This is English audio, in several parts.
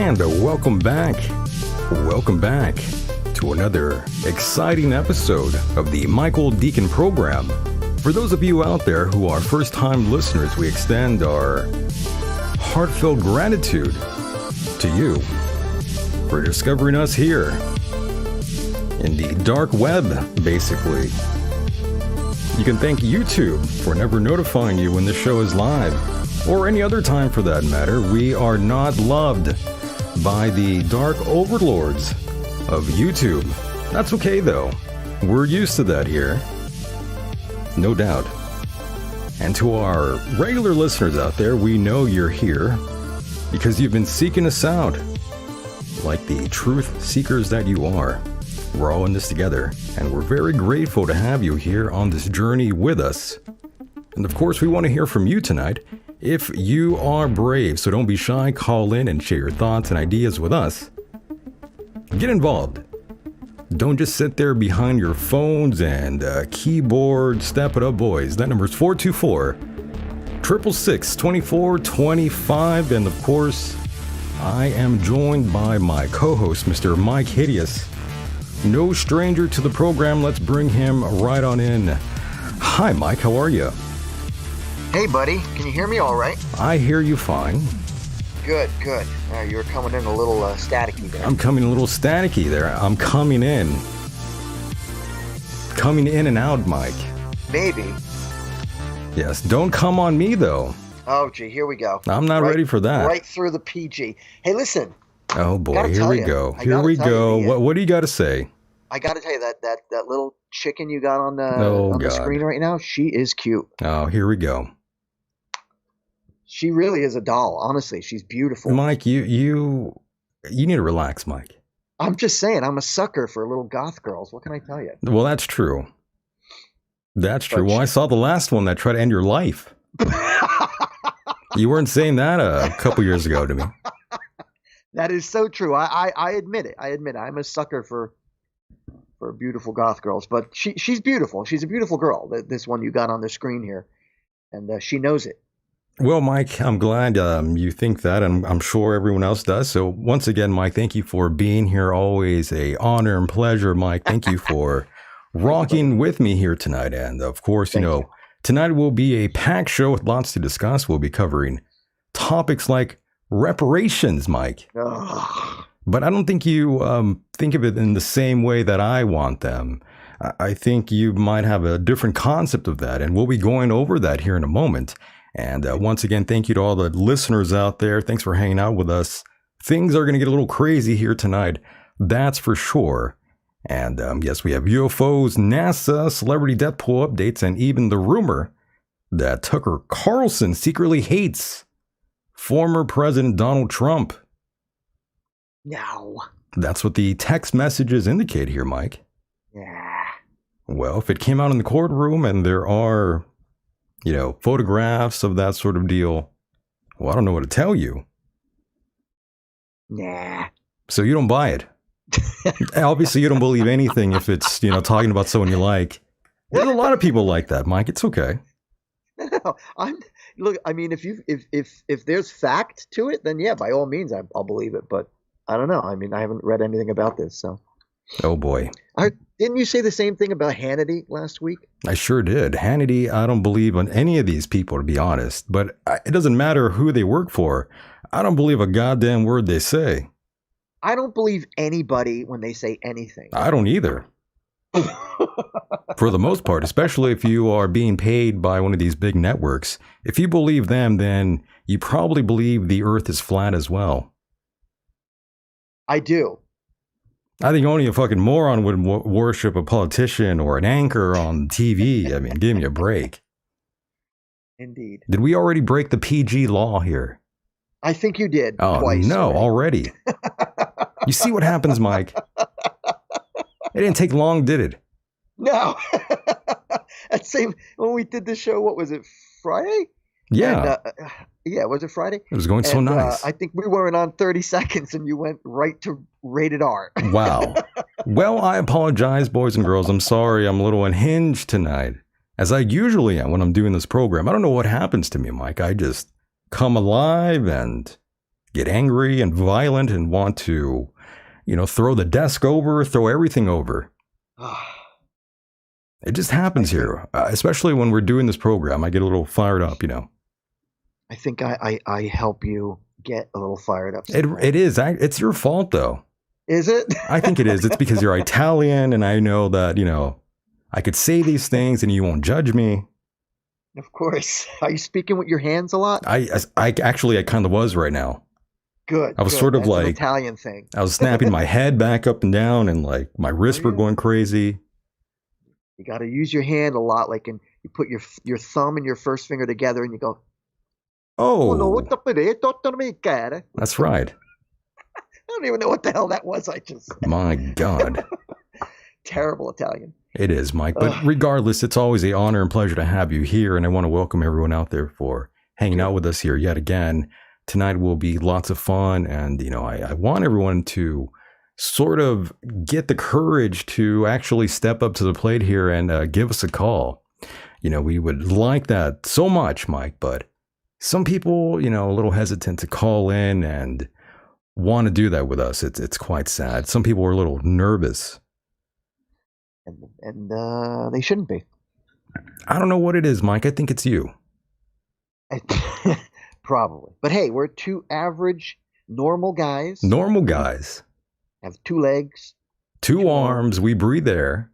And welcome back to another exciting episode of the Michael Decon program. For those of you out there who are first-time listeners, we extend our heartfelt gratitude to you for discovering us here in the dark web, basically. You can thank YouTube for never notifying you when the show is live, or any other time for that matter. We are not loved by the dark overlords of YouTube. That's okay though. We're used to that here. No doubt. And to our regular listeners out there, we know you're here because you've been seeking us out like the truth seekers that you are. We're all in this together, and we're very grateful to have you here on this journey with us. And of course, we want to hear from you tonight. If you are brave, so don't be shy, call in and share your thoughts and ideas with us. Get involved. Don't just sit there behind your phones and keyboard. Step it up, boys. That number is 424-666-2425. And of course, I am joined by my co-host, Mr. Mike Hideous. No stranger to the program. Let's bring him right on in. Hi, Mike. How are you? Hey, buddy. Can you hear me all right? I hear you fine. Good. You were coming in a little staticky there. I'm coming a little staticky there. I'm coming in. Coming in and out, Mike. Maybe. Yes, don't come on me, though. Oh, gee, here we go. I'm not ready for that. Right through the PG. Hey, listen. Oh, boy, here we go. Here we go. What do you got to say? I got to tell you, that little chicken you got on the screen right now, she is cute. Oh, here we go. She really is a doll. Honestly, she's beautiful. Mike, you need to relax, Mike. I'm just saying, I'm a sucker for little goth girls. What can I tell you? Well, that's true. That's true. Well, I saw the last one that tried to end your life. You weren't saying that a couple years ago to me. That is so true. I admit it. I'm a sucker for beautiful goth girls, but she's beautiful. She's a beautiful girl. This one you got on the screen here, and she knows it. Well, Mike, I'm glad you think that, and I'm sure everyone else does. So once again, Mike, thank you for being here. Always a honor and pleasure, Mike. Thank you for rocking with me here tonight. And of course, tonight will be a packed show with lots to discuss. We'll be covering topics like reparations, Mike. Ugh. But I don't think you think of it in the same way that I want them. I think you might have a different concept of that, and we'll be going over that here in a moment. And once again, thank you to all the listeners out there. Thanks for hanging out with us. Things are going to get a little crazy here tonight. That's for sure. And yes, we have UFOs, NASA, celebrity death pool updates, and even the rumor that Tucker Carlson secretly hates former President Donald Trump. No. That's what the text messages indicate here, Mike. Yeah. Well, if it came out in the courtroom and there are, photographs of that sort of deal, well, I don't know what to tell you. Nah. So you don't buy it. Obviously, you don't believe anything if it's, talking about someone you like. There's a lot of people like that, Mike. It's okay. No, if there's fact to it, then yeah, by all means, I'll believe it. But I don't know. I mean, I haven't read anything about this, so. Oh, boy. Didn't you say the same thing about Hannity last week? I sure did. Hannity, I don't believe on any of these people, to be honest. But it doesn't matter who they work for. I don't believe a goddamn word they say. I don't believe anybody when they say anything. I don't either. For the most part, especially if you are being paid by one of these big networks. If you believe them, then you probably believe the earth is flat as well. I do. I think only a fucking moron would worship a politician or an anchor on TV. I mean, give me a break. Indeed. Did we already break the PG law here? I think you did. Oh, twice no, already. You see what happens, Mike? It didn't take long, did it? No. When we did the show, what was it, Friday? Yeah. And, was it Friday? It was going so nice. I think we weren't on 30 seconds and you went right to rated R. Wow. Well, I apologize, boys and girls. I'm sorry. I'm a little unhinged tonight, as I usually am when I'm doing this program. I don't know what happens to me, Mike. I just come alive and get angry and violent and want to, throw the desk over, throw everything over. It just happens here, especially when we're doing this program. I get a little fired up, I think I help you get a little fired up. It is. It's your fault, though. Is it? I think it is. It's because you're Italian, and I know that, I could say these things and you won't judge me. Of course. Are you speaking with your hands a lot? I kind of was right now. Good. I was sort of That's like an Italian thing. I was snapping my head back up and down, and like my wrists were going crazy. You got to use your hand a lot, like, and you put your thumb and your first finger together, and you go, "Oh, that's right." I don't even know what the hell that was. I just said. My God. Terrible Italian. It is, Mike. But regardless, it's always an honor and pleasure to have you here. And I want to welcome everyone out there for hanging out with us here yet again. Tonight will be lots of fun. And, I want everyone to sort of get the courage to actually step up to the plate here and give us a call. We would like that so much, Mike. But some people, a little hesitant to call in and want to do that with us. It's quite sad. Some people are a little nervous. And they shouldn't be. I don't know what it is, Mike. I think it's you. Probably. But hey, we're two average, normal guys. Normal guys. Have 2 legs. 2 arms. We breathe air.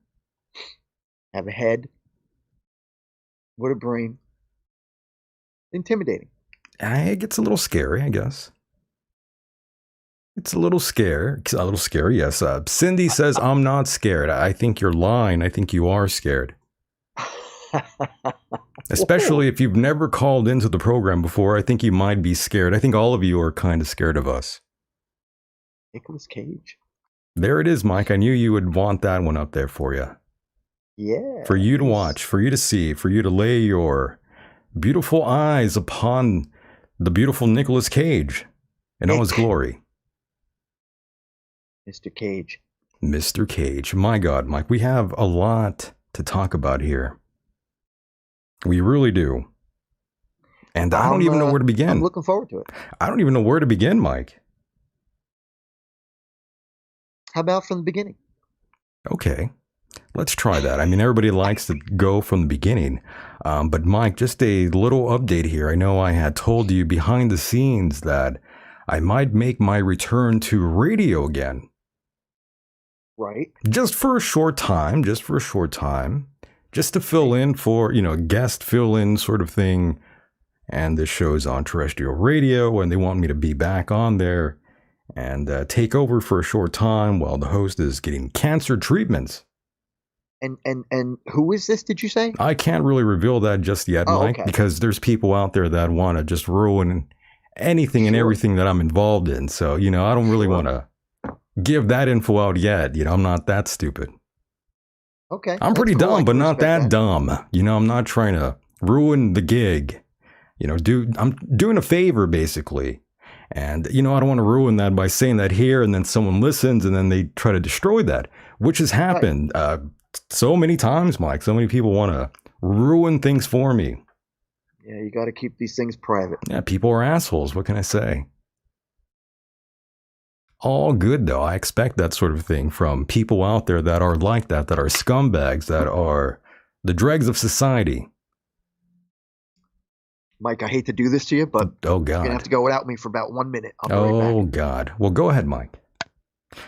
Have a head. What a brain. Intimidating. It gets a little scary, I guess. It's a little scary. Yes. Cindy says, I'm not scared. I think you're lying. I think you are scared. Especially if you've never called into the program before. I think you might be scared. I think all of you are kind of scared of us. Nicolas Cage. There it is, Mike. I knew you would want that one up there for you. Yeah. For you to watch, for you to see, for you to lay your beautiful eyes upon the beautiful Nicolas Cage in all his glory. Mr. Cage. Mr. Cage. My God, Mike, we have a lot to talk about here. We really do. And I don't even know where to begin. I'm looking forward to it. I don't even know where to begin, Mike. How about from the beginning? Okay. Let's try that. I mean, everybody likes to go from the beginning. But Mike, just a little update here. I know I had told you behind the scenes that I might make my return to radio again. Right. Just for a short time, just to fill in for, guest fill in sort of thing. And this show's on terrestrial radio, and they want me to be back on there and take over for a short time while the host is getting cancer treatments. And who is this, did you say? I can't really reveal that just yet, Mike, okay. Because there's people out there that want to just ruin anything and everything that I'm involved in. So, I don't really want to give that info out yet. I'm not that stupid. Okay. I'm pretty dumb, but not that dumb. I'm not trying to ruin the gig. I'm doing a favor, basically. And, I don't want to ruin that by saying that here, and then someone listens, and then they try to destroy that, which has happened so many times, Mike. So many people want to ruin things for me. Yeah, you got to keep these things private. Yeah, people are assholes. What can I say? All good, though. I expect that sort of thing from people out there that are like that are scumbags, that are the dregs of society. Mike, I hate to do this to you, but oh God, you're going to have to go without me for about 1 minute. Oh God. Well, go ahead, Mike.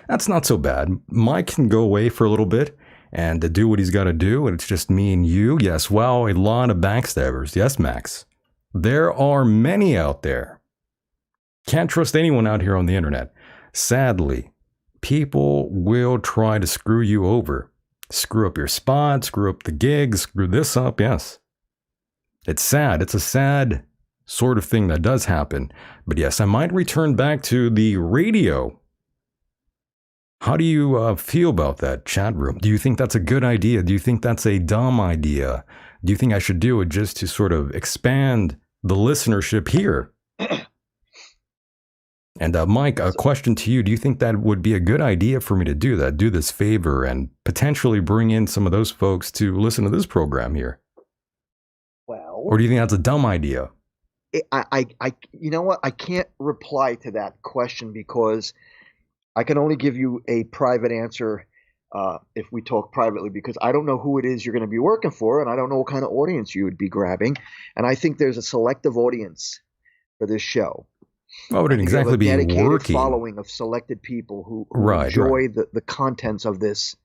That's not so bad. Mike can go away for a little bit and do what he's got to do, and it's just me and you. Yes, wow, a lot of backstabbers. Yes, Max. There are many out there. Can't trust anyone out here on the internet. Sadly, people will try to screw you over. Screw up your spot, screw up the gig, screw this up, yes. It's sad. It's a sad sort of thing that does happen. But yes, I might return back to the radio. How do you feel about that, chat room? Do you think that's a good idea? Do you think that's a dumb idea? Do you think I should do it just to sort of expand the listenership here? And Mike, a question to you. Do you think that would be a good idea for me to do that, do this favor, and potentially bring in some of those folks to listen to this program here? Well, or do you think that's a dumb idea? you know what? I can't reply to that question because I can only give you a private answer if we talk privately, because I don't know who it is you're going to be working for, and I don't know what kind of audience you would be grabbing. And I think there's a selective audience for this show. I wouldn't I think you have a exactly be dedicated working. following of selected people who Right, enjoy the contents of this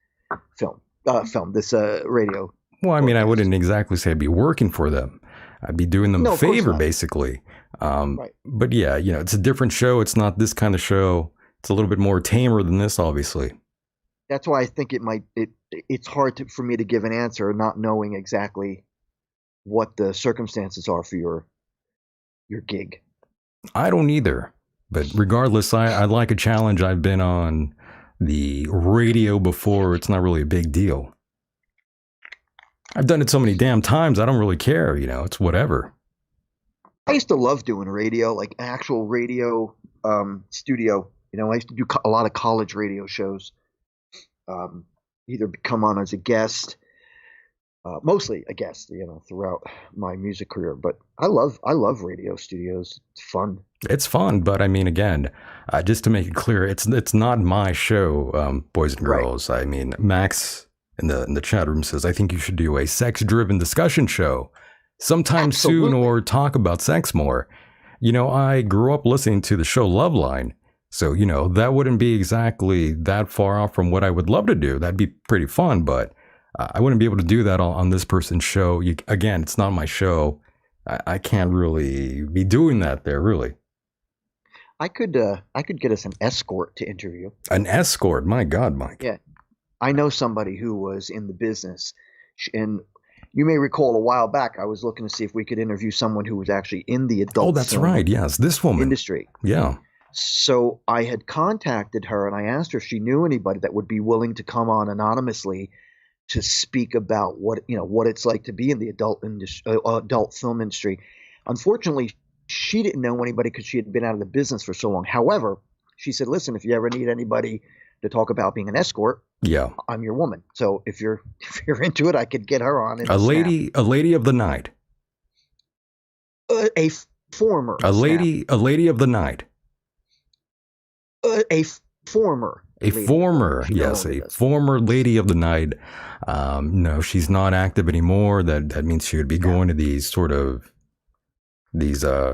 this radio Well, I mean, I broadcast. wouldn't exactly say I'd be working for them. I'd be doing them a No, of course favor, not. basically. Right. But yeah, it's a different show. It's not this kind of show. It's a little bit more tamer than this, obviously. That's why I think it's hard for me to give an answer, not knowing exactly what the circumstances are for your gig. I don't either. But regardless, I like a challenge. I've been on the radio before. It's not really a big deal. I've done it so many damn times, I don't really care. It's whatever. I used to love doing radio, like actual radio studio. I used to do a lot of college radio shows. Either come on as a guest, mostly a guest, throughout my music career. But I love radio studios. It's fun. It's fun, but I mean, again, just to make it clear, it's not my show, boys and Right. girls. I mean, Max in the chat room says, I think you should do a sex-driven discussion show sometime soon, Absolutely. or talk about sex more. I grew up listening to the show Loveline, so that wouldn't be exactly that far off from what I would love to do. That'd be pretty fun, but I wouldn't be able to do that on this person's show. Again, it's not my show. I can't really be doing that there, really. I could get us an escort to interview. An escort? My God, Mike. Yeah, I know somebody who was in the business, and you may recall a while back I was looking to see if we could interview someone who was actually in the adult. Oh, that's film right. Yes, this woman. industry. Yeah. So I had contacted her and I asked her if she knew anybody that would be willing to come on anonymously to speak about what it's like to be in the adult film industry. Unfortunately, she didn't know anybody because she had been out of the business for so long. However, she said, "Listen, if you ever need anybody to talk about being an escort, Yeah. I'm your woman. So if you're into it, I could get her on." A lady of the night. A former A lady of the night. a former A lady. former, She no yes, longer a does. former lady of the night. No, she's not active anymore. That means she would be going to these sort of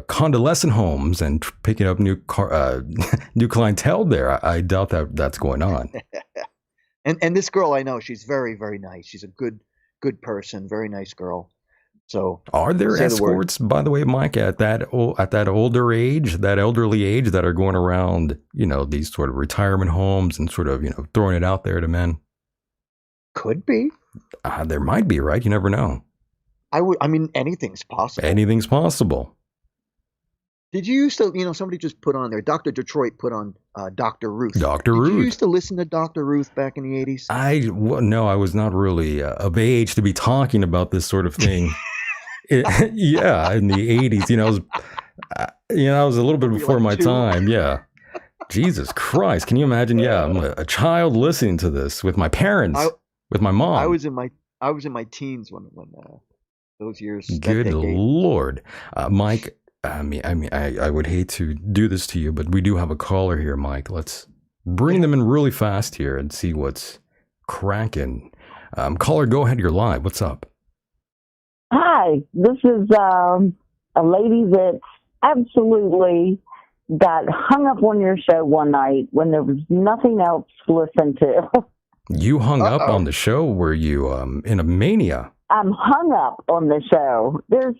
convalescent homes and picking up new new clientele there. I doubt that's going on. And this girl, I know, she's very, very nice. She's a good person, very nice girl. So Are there say the word. escorts, by the way, Mike, at that older age, that elderly age, that are going around, these sort of retirement homes and sort of, throwing it out there to men? Could be. There might be, right? You never know. I mean, anything's possible. Anything's possible. Did you used to, somebody just put on there, Dr. Detroit put on Dr. Ruth. Dr. Did you Ruth. used to listen to Dr. Ruth back in the 80s? No, I was not really of age to be talking about this sort of thing. Yeah, in the 80s, I was a little bit Were you before like my 2? time. Yeah. Jesus Christ. Can you imagine? Yeah, I'm a child listening to this with my parents, with my mom. I was in my teens when those years. that Good decade. Lord. Mike, I would hate to do this to you, but we do have a caller here, Mike. Let's bring them in really fast here and see what's cracking. Caller, go ahead. You're live. What's up? Hi, this is a lady that absolutely got hung up on your show one night when there was nothing else to listen to. You hung up on the show? Were you in a mania? I'm hung up on the show. There's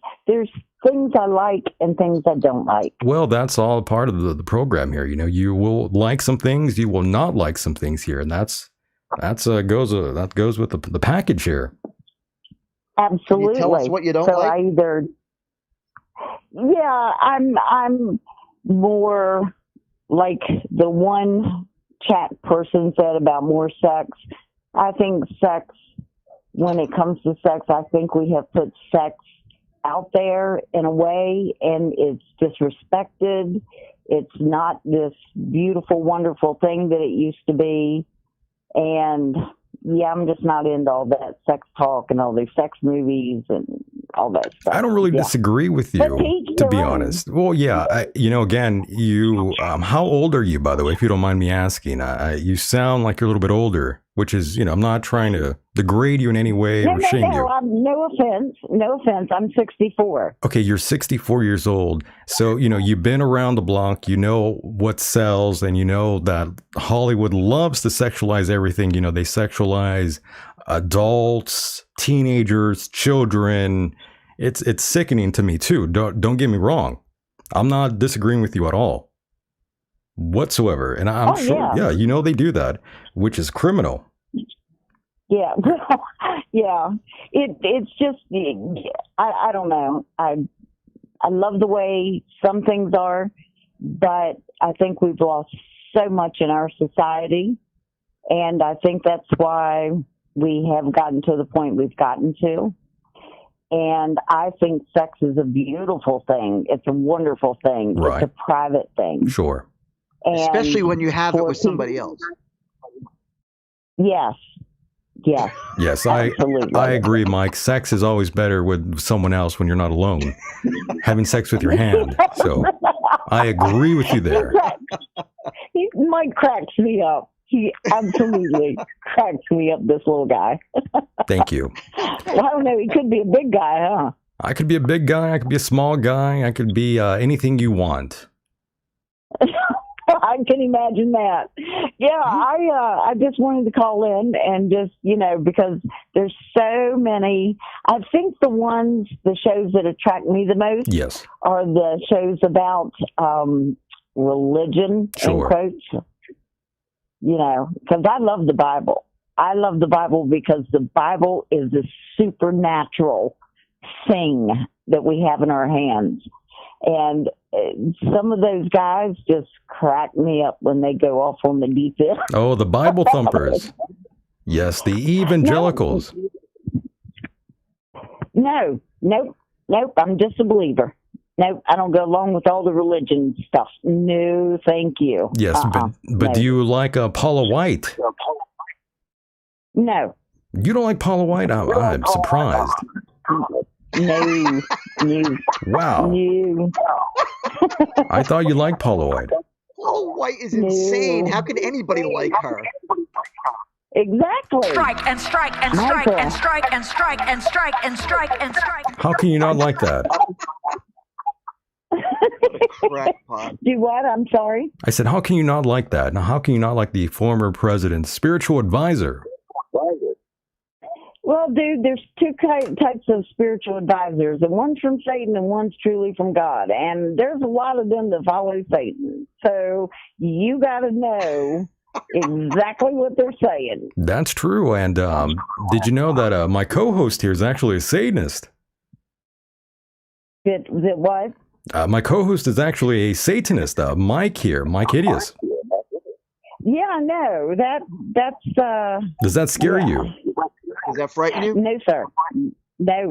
things I like and things I don't like. Well, that's all part of the program here. You will like some things, you will not like some things here, and that goes with the package here. Absolutely. Can you tell us what you don't so like? I'm more like the one chat person said about more sex. I think when it comes to sex, I think we have put sex out there in a way, and it's disrespected. It's not this beautiful, wonderful thing that it used to be. And yeah, I'm just not into all that sex talk and all these sex movies. And all that stuff. I don't really disagree with But you, teach to their be own. honest. Well, yeah, again, you, how old are you, by the way, if you don't mind me asking? You sound like you're a little bit older, which is, I'm not trying to degrade you in any way or shame you. No offense. No offense. I'm 64. Okay, you're 64 years old. So, you've been around the block, you know what sells, and you know that Hollywood loves to sexualize everything. They sexualize adults, teenagers, children. It's sickening to me too. Don't get me wrong. I'm not disagreeing with you at all whatsoever. And I'm sure, they do that, which is criminal. Yeah, well, yeah. It's just, I don't know. I love the way some things are, but I think we've lost so much in our society, and I think that's why we have gotten to the point we've gotten to. And I think sex is a beautiful thing. It's a wonderful thing. Right. It's a private thing. Sure. And especially when you have it with somebody else. Yes. Yes. Yes, I agree, Mike. Sex is always better with someone else when you're not alone. Having sex with your hand. So I agree with you there. Mike cracks me up. He absolutely cracks me up, this little guy. Thank you. Well, I don't know. He could be a big guy, huh? I could be a big guy. I could be a small guy. I could be anything you want. I can imagine that. Yeah, I just wanted to call in and just, because there's so many. I think the shows that attract me the most yes, are the shows about religion, sure. in quotes. Because I love the Bible. I love the Bible because the Bible is a supernatural thing that we have in our hands. And some of those guys just crack me up when they go off on the deep end. Oh, the Bible thumpers. Yes, the evangelicals. Nope. I'm just a believer. Nope, I don't go along with all the religion stuff. No, thank you. Yes, but no. Do you like Paula White? No. You don't like Paula White? I'm surprised. No. Wow. No. I thought you liked Paula White. Paula White is insane. How can anybody like her? Exactly. Strike and strike and strike and strike and strike and strike and strike and strike. How can you not like that? Crackpot. Do what? I'm sorry? I said, how can you not like that? Now, how can you not like the former president's spiritual advisor? Well, dude, there's two types of spiritual advisors, and one's from Satan and one's truly from God. And there's a lot of them that follow Satan. So you got to know exactly what they're saying. That's true. And did you know that my co-host here is actually a Satanist? That what? My co-host is actually a Satanist. Mike here, Mike Hideous. Yeah, I know. That's. Does that scare you? Does that frighten you? No, sir. No.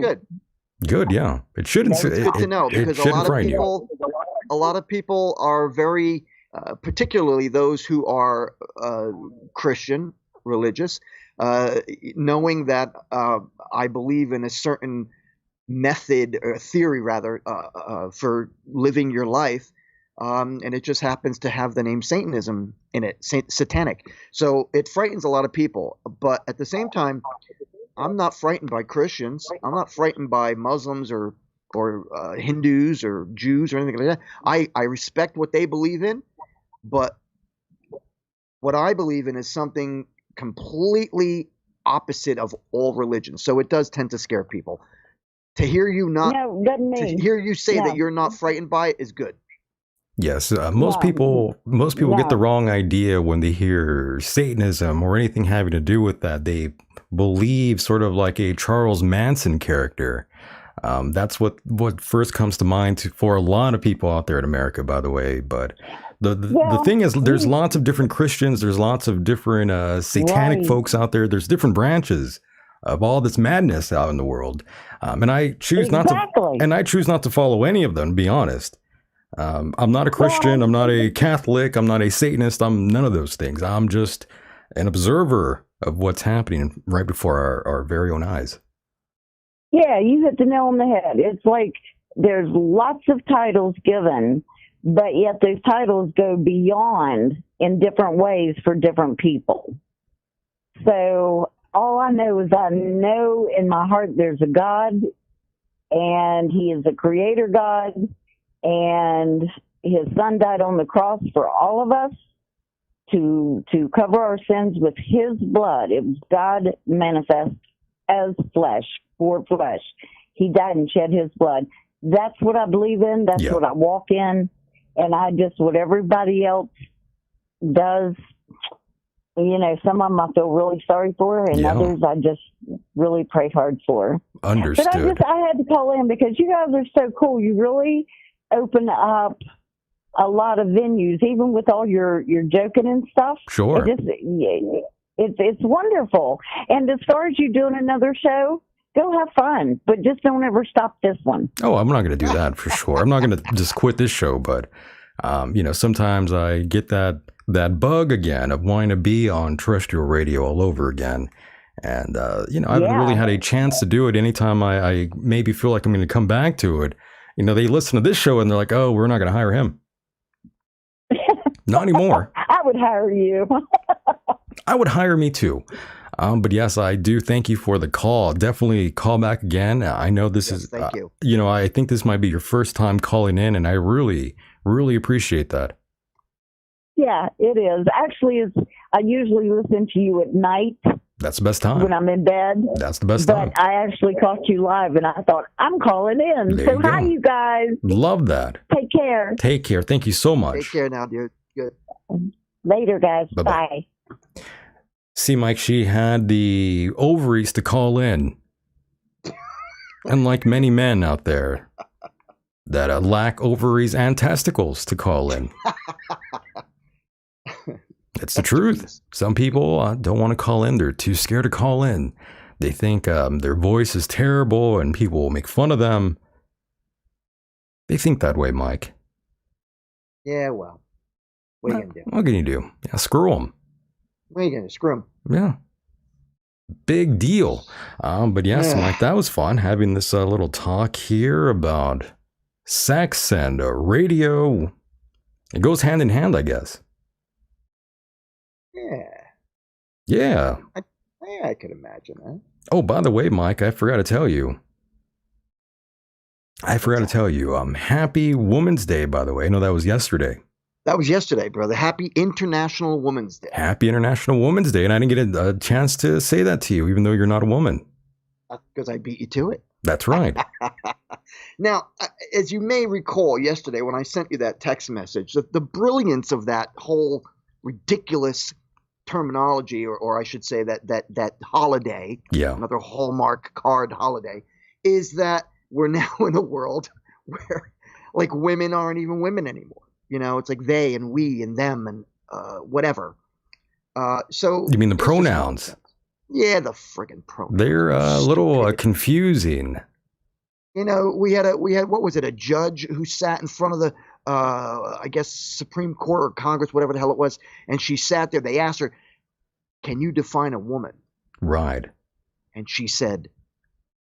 Good, yeah. It shouldn't. It's good to know because a lot of people are very, particularly those who are Christian, religious, knowing that I believe in a certain method or theory rather for living your life, and it just happens to have the name Satanism in it, satanic. So it frightens a lot of people, but at the same time, I'm not frightened by Christians. I'm not frightened by Muslims or Hindus or Jews or anything like that. I respect what they believe in, but what I believe in is something completely opposite of all religions. So it does tend to scare people. To hear you say that you're not frightened by it is good. Yes, most people get the wrong idea when they hear Satanism or anything having to do with that. They believe sort of like a Charles Manson character. That's what first comes to mind for a lot of people out there in America, by the way. But the thing is, there's lots of different Christians. There's lots of different satanic folks out there. There's different branches of all this madness out in the world. And I choose not to follow any of them, to be honest. I'm not a Christian. I'm not a Catholic. I'm not a Satanist. I'm none of those things. I'm just an observer of what's happening right before our very own eyes. Yeah, you hit the nail on the head. It's like there's lots of titles given, but yet those titles go beyond in different ways for different people. So all I know is I know in my heart there's a God, and he is a creator God, and his son died on the cross for all of us to cover our sins with his blood. It was God manifest as flesh, for flesh. He died and shed his blood. That's what I believe in. That's what I walk in. And I just, what everybody else does, you know, some of them I feel really sorry for, and others I just really pray hard for. Understood. But I had to call in because you guys are so cool. You really open up a lot of venues, even with all your joking and stuff. Sure. It's wonderful. And as far as you doing another show, go have fun, but just don't ever stop this one. Oh, I'm not going to do that for sure. I'm not going to just quit this show, but you know, sometimes I get that bug again of wanting to be on terrestrial radio all over again. And, you know, I haven't really had a chance to do it. Anytime I maybe feel like I'm going to come back to it, you know, they listen to this show and they're like, oh, we're not going to hire him. Not anymore. I would hire you. I would hire me too. But yes, I do thank you for the call. Definitely call back again. I know this is, thank you. You know, I think this might be your first time calling in, and I really, really appreciate that. Yeah, it is. Actually, I usually listen to you at night. That's the best time. When I'm in bed. That's the best time. But I actually caught you live, and I thought, I'm calling in. There So you go. hi, you guys. Love that. Take care. Take care. Thank you so much. Take care now, dude. Good. Later, guys. Bye-bye. Bye. See, Mike, she had the ovaries to call in. Unlike many men out there that lack ovaries and testicles to call in. It's the truth. Some people don't want to call in. They're too scared to call in. They think their voice is terrible and people will make fun of them. They think that way, Mike. Yeah, well, what are you going to do? What can you do? Yeah, screw them. What are you going to screw them? Yeah. Big deal. But yes, Mike, that was fun having this little talk here about sex and radio. It goes hand in hand, I guess. Yeah. I could imagine that. Oh, by the way, Mike, I forgot to tell you. Happy Women's Day, by the way. I know that was yesterday. That was yesterday, brother. Happy International Women's Day. Happy International Women's Day. And I didn't get a chance to say that to you, even though you're not a woman. Because I beat you to it. That's right. Now, as you may recall yesterday when I sent you that text message, the brilliance of that whole ridiculous terminology, or I should say that holiday, another Hallmark card holiday, is that we're now in a world where like women aren't even women anymore. You know, it's like they and we and them and whatever. So you mean the pronouns? Yeah, the friggin' pronouns. They're a little confusing. You know, we had what was it? A judge who sat in front of the I guess Supreme Court or Congress, whatever the hell it was, and she sat there. They asked her, "Can you define a woman?" Right. And she said,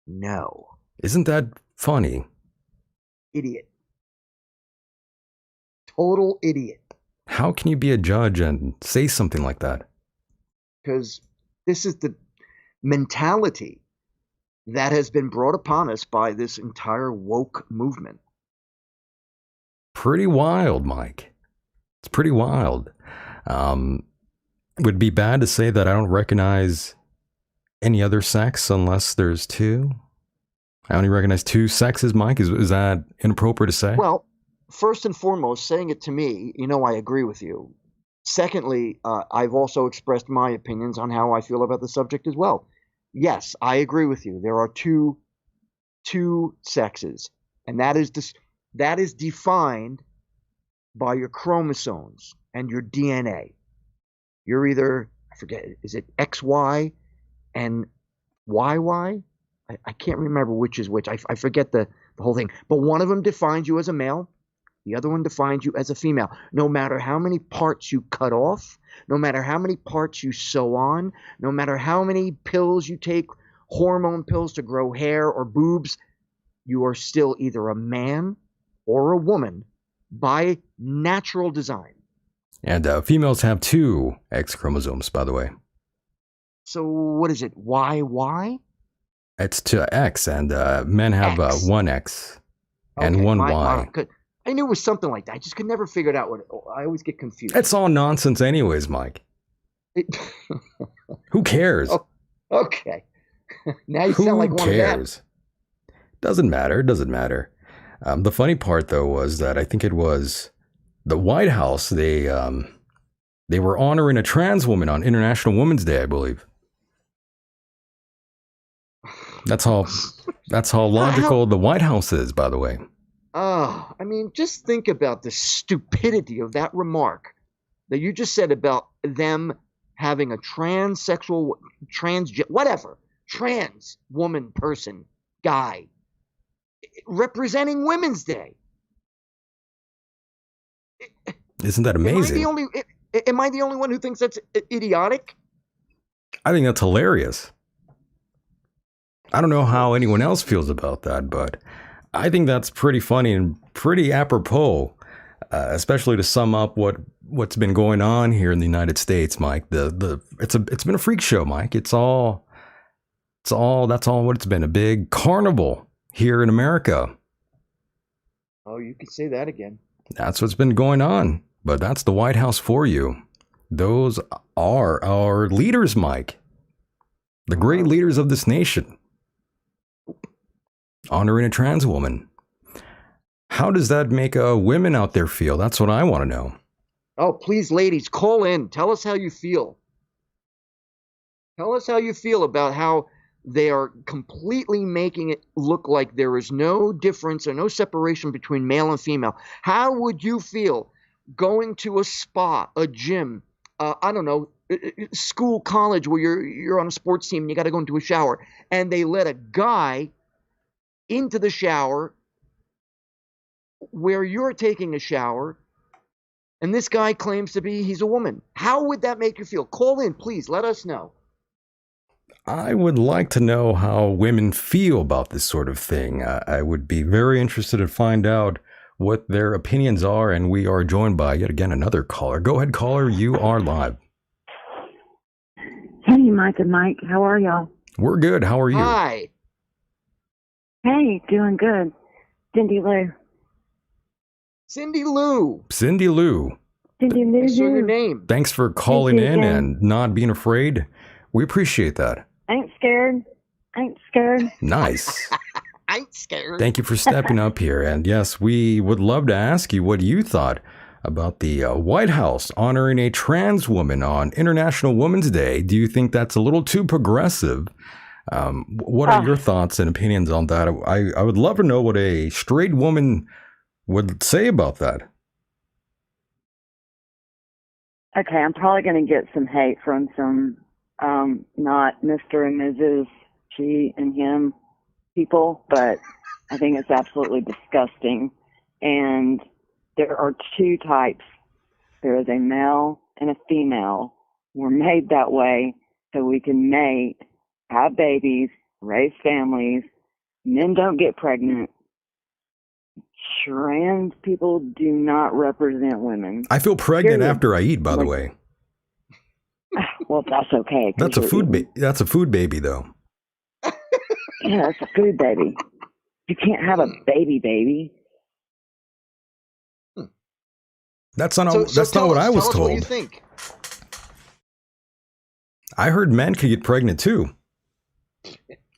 "No." Isn't that funny? Idiot. Total idiot. How can you be a judge and say something like that? Because this is the mentality that has been brought upon us by this entire woke movement. Pretty wild, Mike. It's pretty wild. Would it be bad to say that I don't recognize any other sex unless there's two? I only recognize two sexes, Mike. Is that inappropriate to say? Well, first and foremost, saying it to me, you know, I agree with you. Secondly, I've also expressed my opinions on how I feel about the subject as well. Yes, I agree with you. There are two sexes, and that is defined by your chromosomes and your DNA. You're either, I forget, is it XY and YY? I can't remember which is which. I forget the whole thing. But one of them defines you as a male. The other one defines you as a female. No matter how many parts you cut off, no matter how many parts you sew on, no matter how many pills you take, hormone pills to grow hair or boobs, you are still either a man or a woman by natural design. And females have 2 X chromosomes, by the way. So what is it? Y? It's to X, and men have X. 1 X and 1 Y. I knew it was something like that. I just could never figure it out. I always get confused. It's all nonsense anyways, Mike. Who cares? Oh, okay. Now you sound like one of them. Doesn't matter. The funny part, though, was that I think it was the White House. They were honoring a trans woman on International Women's Day, I believe. That's how logical the White House is, by the way. I mean, just think about the stupidity of that remark that you just said about them having a trans woman person, guy, representing Women's Day. Isn't that amazing? Am I the only one who thinks that's idiotic? I think that's hilarious. I don't know how anyone else feels about that, but I think that's pretty funny and pretty apropos, especially to sum up what's been going on here in the United States, Mike. It's been a freak show, Mike. That's all what it's been, a big carnival here in America. Oh, you could say that again. That's what's been going on, but that's the White House for you. Those are our leaders, Mike. The great leaders of this nation. Honoring a trans woman. How does that make women out there feel? That's what I want to know. Oh, please, ladies, call in. Tell us how you feel. Tell us how you feel about how they are completely making it look like there is no difference or no separation between male and female. How would you feel going to a spa, a gym, I don't know, school, college, where you're on a sports team and you got to go into a shower, and they let a guy into the shower where you're taking a shower, and this guy claims to be he's a woman? How would that make you feel? Call in, please. Let us know. I would like to know how women feel about this sort of thing. I would be very interested to find out what their opinions are, and we are joined by, yet again, another caller. Go ahead, caller. You are live. Hey, Mike and Mike. How are y'all? We're good. How are you? Hi. Hey, doing good. Cindy Lou. Cindy Lou. Cindy Lou. Cindy Lou. I saw your name. Thanks for calling in and not being afraid. We appreciate that. Ain't scared. Nice. I ain't scared. Thank you for stepping up here. And yes, we would love to ask you what you thought about the White House honoring a trans woman on International Women's Day. Do you think that's a little too progressive? What are your thoughts and opinions on that? I would love to know what a straight woman would say about that. Okay, I'm probably going to get some hate from some not Mr. and Mrs. She and him people, but I think it's absolutely disgusting. And there are 2 types. There is a male and a female. We're made that way so we can mate, have babies, raise families. Men don't get pregnant. Trans people do not represent women. I feel pregnant after I eat, by the way. Well, that's okay. That's a food that's a food baby, though. Yeah, it's a food baby. You can't have a baby. That's not what I was told. What you think? I heard men could get pregnant too.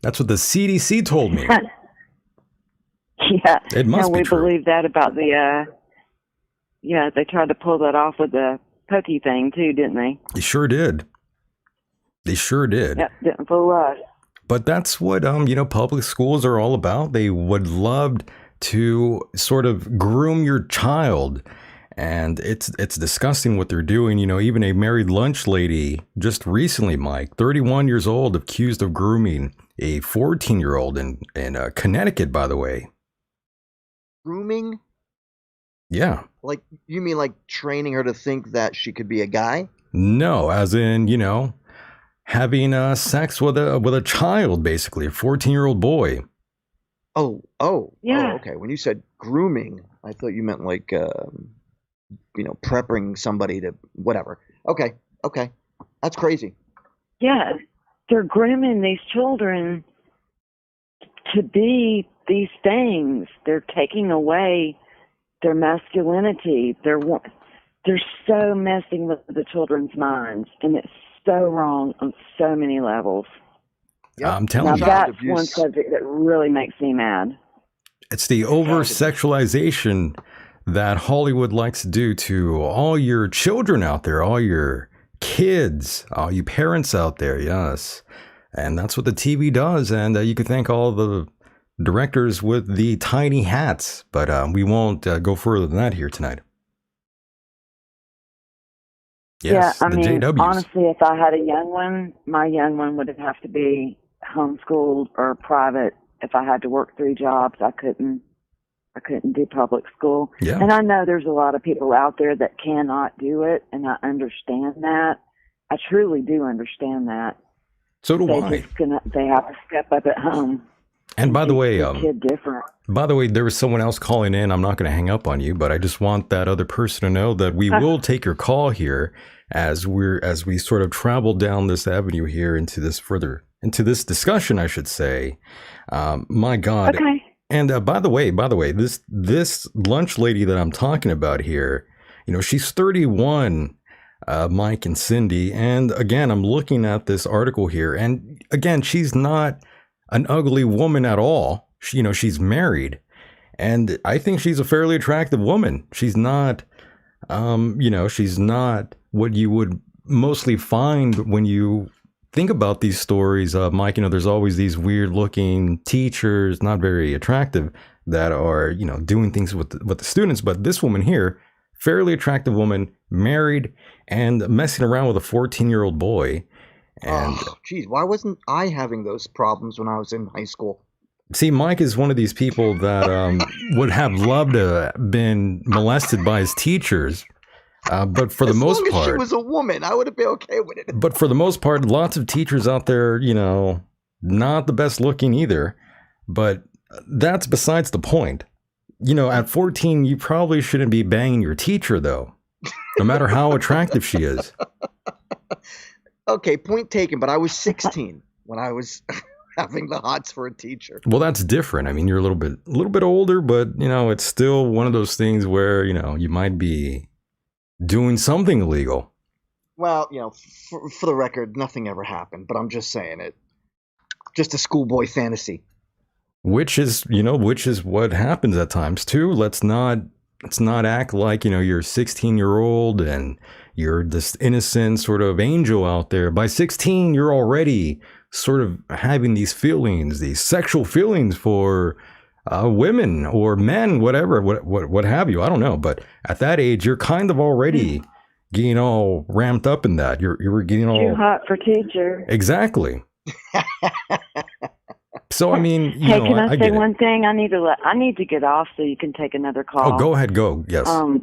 That's what the CDC told me. Yeah, it must be true. We believe that about the. Yeah, they tried to pull that off with the pokey thing too, didn't they? They sure did. Yep, didn't fool us. But that's what public schools are all about. They would love to sort of groom your child, and it's disgusting what they're doing. Even a married lunch lady just recently, Mike, 31 years old, accused of grooming a 14-year-old in Connecticut, by the way. Grooming? Yeah. Like, you mean like training her to think that she could be a guy? No, as in, having sex with a child, basically a 14-year-old boy. Oh, Yeah. okay. When you said grooming, I thought you meant like, prepping somebody to whatever. Okay, that's crazy. Yeah. They're grooming these children to be these things. They're taking away their masculinity. They're so messing with the children's minds, and it's so wrong on so many levels. Yep. I'm telling Now you. that's abuse. one subject that really makes me mad. It's the over-sexualization that Hollywood likes to do to all your children out there, all your kids, all you parents out there, yes. And that's what the TV does, and you can thank all the directors with the tiny hats, but we won't go further than that here tonight. Yes, yeah, I the mean, JWs. honestly, if I had a young one, my young one would have to be homeschooled or private. If I had to work 3 jobs, I couldn't do public school. Yeah. And I know there's a lot of people out there that cannot do it, and I understand that. I truly do understand that. So do I. They have to step up at home. And by the way, teach the kid different. By the way, there was someone else calling in. I'm not going to hang up on you, but I just want that other person to know that we will take your call here as we sort of travel down this avenue here into this discussion, I should say. My God. Okay. And by the way, this lunch lady that I'm talking about here, she's 31, Mike and Cindy. And again, I'm looking at this article here, and again, she's not an ugly woman at all. She's married, and I think she's a fairly attractive woman. She's not, she's not what you would mostly find when you think about these stories, Mike. There's always these weird-looking teachers, not very attractive, that are, doing things with the students. But this woman here, fairly attractive woman, married, and messing around with a 14-year-old boy. And geez, why wasn't I having those problems when I was in high school? See, Mike is one of these people that would have loved to have been molested by his teachers. But for the most part, she was a woman, I would have been okay with it. But for the most part, lots of teachers out there, not the best looking either. But that's besides the point. At 14, you probably shouldn't be banging your teacher, though, no matter how attractive she is. Okay, point taken. But I was 16 when I was having the hots for a teacher. Well, that's different. I mean, you're a little bit older, but it's still one of those things where you might be doing something illegal. Well, for the record, nothing ever happened, but I'm just saying it. Just a schoolboy fantasy. Which is what happens at times too. Let's not act like, you're a 16-year-old and you're this innocent sort of angel out there. By 16, you're already sort of having these feelings, these sexual feelings for women or men, whatever, what have you. I don't know. But at that age, you're kind of already getting all ramped up in that. You're getting all too hot for teacher. Exactly. So I mean, hey, can I say one thing? I need to get off so you can take another call. Oh, go ahead. Go. Yes. I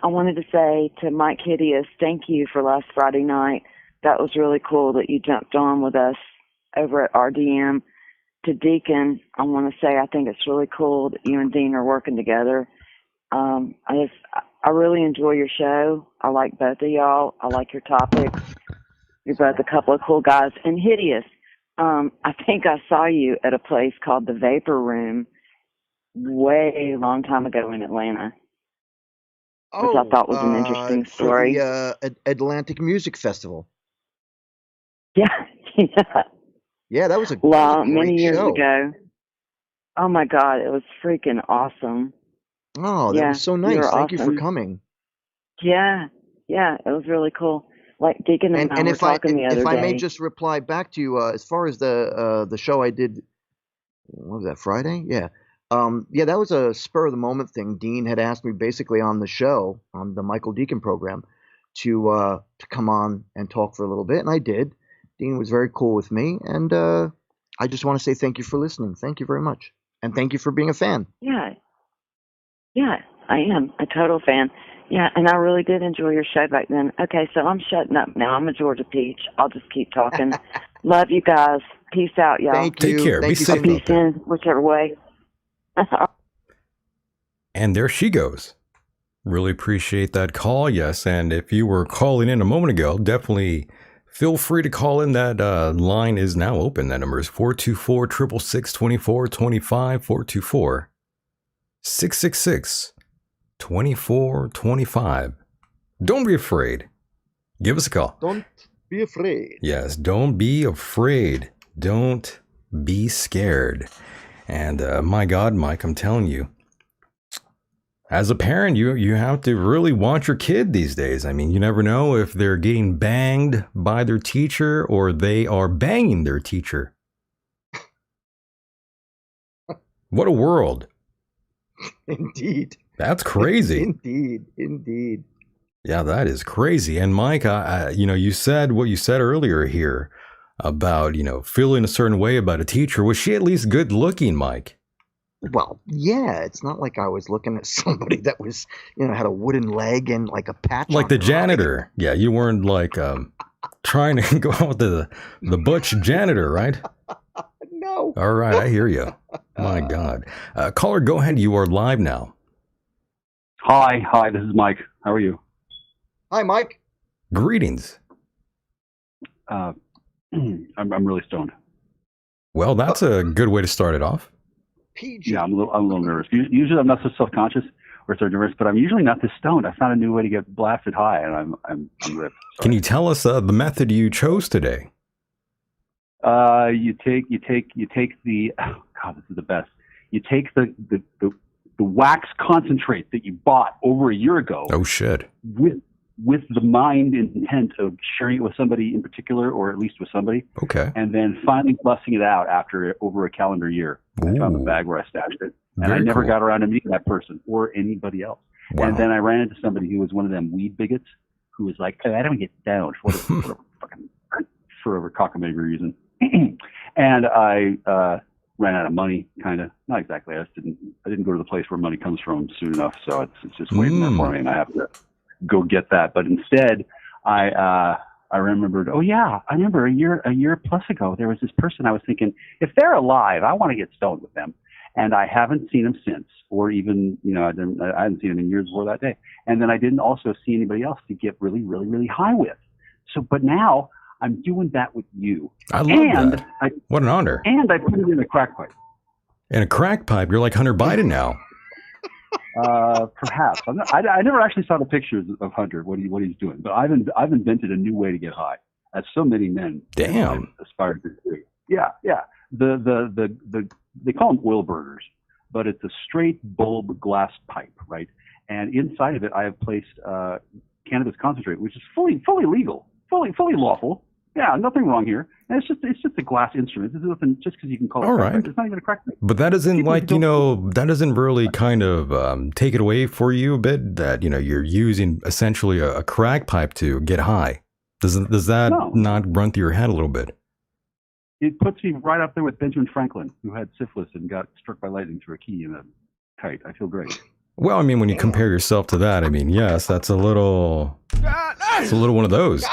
wanted to say to Mike Hideous, thank you for last Friday night. That was really cool that you jumped on with us over at RDM. To Decon, I want to say I think it's really cool that you and Dean are working together. I really enjoy your show. I like both of y'all. I like your topics. You're both a couple of cool guys. And Hideous, I think I saw you at a place called the Vapor Room way long time ago in Atlanta, which I thought was an interesting story. For the Atlantic Music Festival. Yeah. Yeah, that was many years ago. Oh my God, it was freaking awesome. Oh, that was so nice. Thank you for coming. Yeah, it was really cool. Like Decon and I were talking the other day. If I may just reply back to you, as far as the show I did, what was that, Friday? Yeah. That was a spur of the moment thing. Dean had asked me basically on the show, on the Michael Decon program, to come on and talk for a little bit, and I did. Dean was very cool with me, and I just want to say thank you for listening. Thank you very much, and thank you for being a fan. Yeah, I am a total fan. Yeah, and I really did enjoy your show back then. Okay, so I'm shutting up now. I'm a Georgia peach. I'll just keep talking. Love you guys. Peace out, y'all. Thank you. Take care. Thank Be you safe so out much. Peace in, whichever way. And there she goes. Really appreciate that call. Yes. And if you were calling in a moment ago, definitely feel free to call in. That line is now open. That number is 424-666-2425, 424-666-2425. Don't be afraid. Give us a call. Don't be afraid. Yes, don't be afraid. Don't be scared. And my God, Mike, I'm telling you, as a parent, you have to really watch your kid these days. I mean, you never know if they're getting banged by their teacher or they are banging their teacher. What a world. Indeed. That's crazy. Indeed. Yeah, that is crazy. And Mike, you said what you said earlier here about, feeling a certain way about a teacher. Was she at least good looking, Mike? Well, yeah, it's not like I was looking at somebody that was, had a wooden leg and like a patch. Like on the her eye. janitor. Yeah, you weren't like trying to go out with the butch janitor, right? No. All right, I hear you. My God. Caller, go ahead. You are live now. Hi, this is Mike. How are you? Hi, Mike. Greetings. I'm really stoned. Well, that's a good way to start it off. PG. Yeah, I'm a little nervous. Usually I'm not so self-conscious or so nervous, but I'm usually not this stoned. I found a new way to get blasted high, and I'm ripped. Sorry. Can you tell us the method you chose today? You take the God, this is the best. You take the wax concentrate that you bought over a year ago. Oh shit. With the mind and intent of sharing it with somebody in particular, or at least with somebody. Okay. And then finally busting it out after over a calendar year. I found the bag where I stashed it. And Very I never cool. got around to meeting that person or anybody else. Wow. And then I ran into somebody who was one of them weed bigots who was like, oh, I don't get stoned for a fucking forever cockamamie reason. And I ran out of money, kind of. Not exactly. I didn't go to the place where money comes from soon enough. So it's just waiting there for me, and I have to go get that. But instead, I remembered, oh yeah, I remember a year plus ago, there was this person I was thinking, if they're alive, I want to get stoned with them. And I haven't seen him since, or even, I hadn't seen him in years before that day. And then I didn't also see anybody else to get really, really, really high with. So, but now I'm doing that with you. I love that. What an honor. And I put it in a crack pipe. In a crack pipe, you're like Hunter Biden now. Perhaps. I never actually saw the pictures of Hunter, what he's doing, but I've invented a new way to get high, as so many men aspire to do. Yeah. They call them oil burners, but it's a straight bulb glass pipe, right? And inside of it, I have placed cannabis concentrate, which is fully legal, fully lawful. Yeah, nothing wrong here. And it's just a glass instrument. It's nothing just because you can call it. All a crack right. pipe. It's not even a crack pipe. But that isn't that doesn't really kind of take it away for you a bit that, you're using essentially a crack pipe to get high. Does that not run through your head a little bit? It puts me right up there with Benjamin Franklin, who had syphilis and got struck by lightning through a key in a kite. I feel great. Well, I mean, when you compare yourself to that, I mean, yes, it's a little one of those.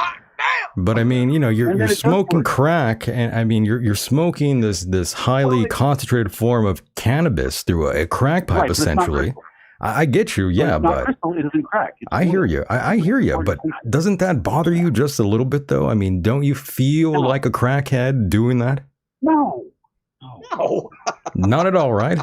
But I mean, you're smoking crack, and I mean, you're smoking this highly concentrated form of cannabis through a crack pipe, right, essentially. I get you, yeah, but crystal, it isn't crack. I hear you. I hear you, but doesn't that bother you just a little bit, though? I mean, don't you feel like a crackhead doing that? No. Not at all, right?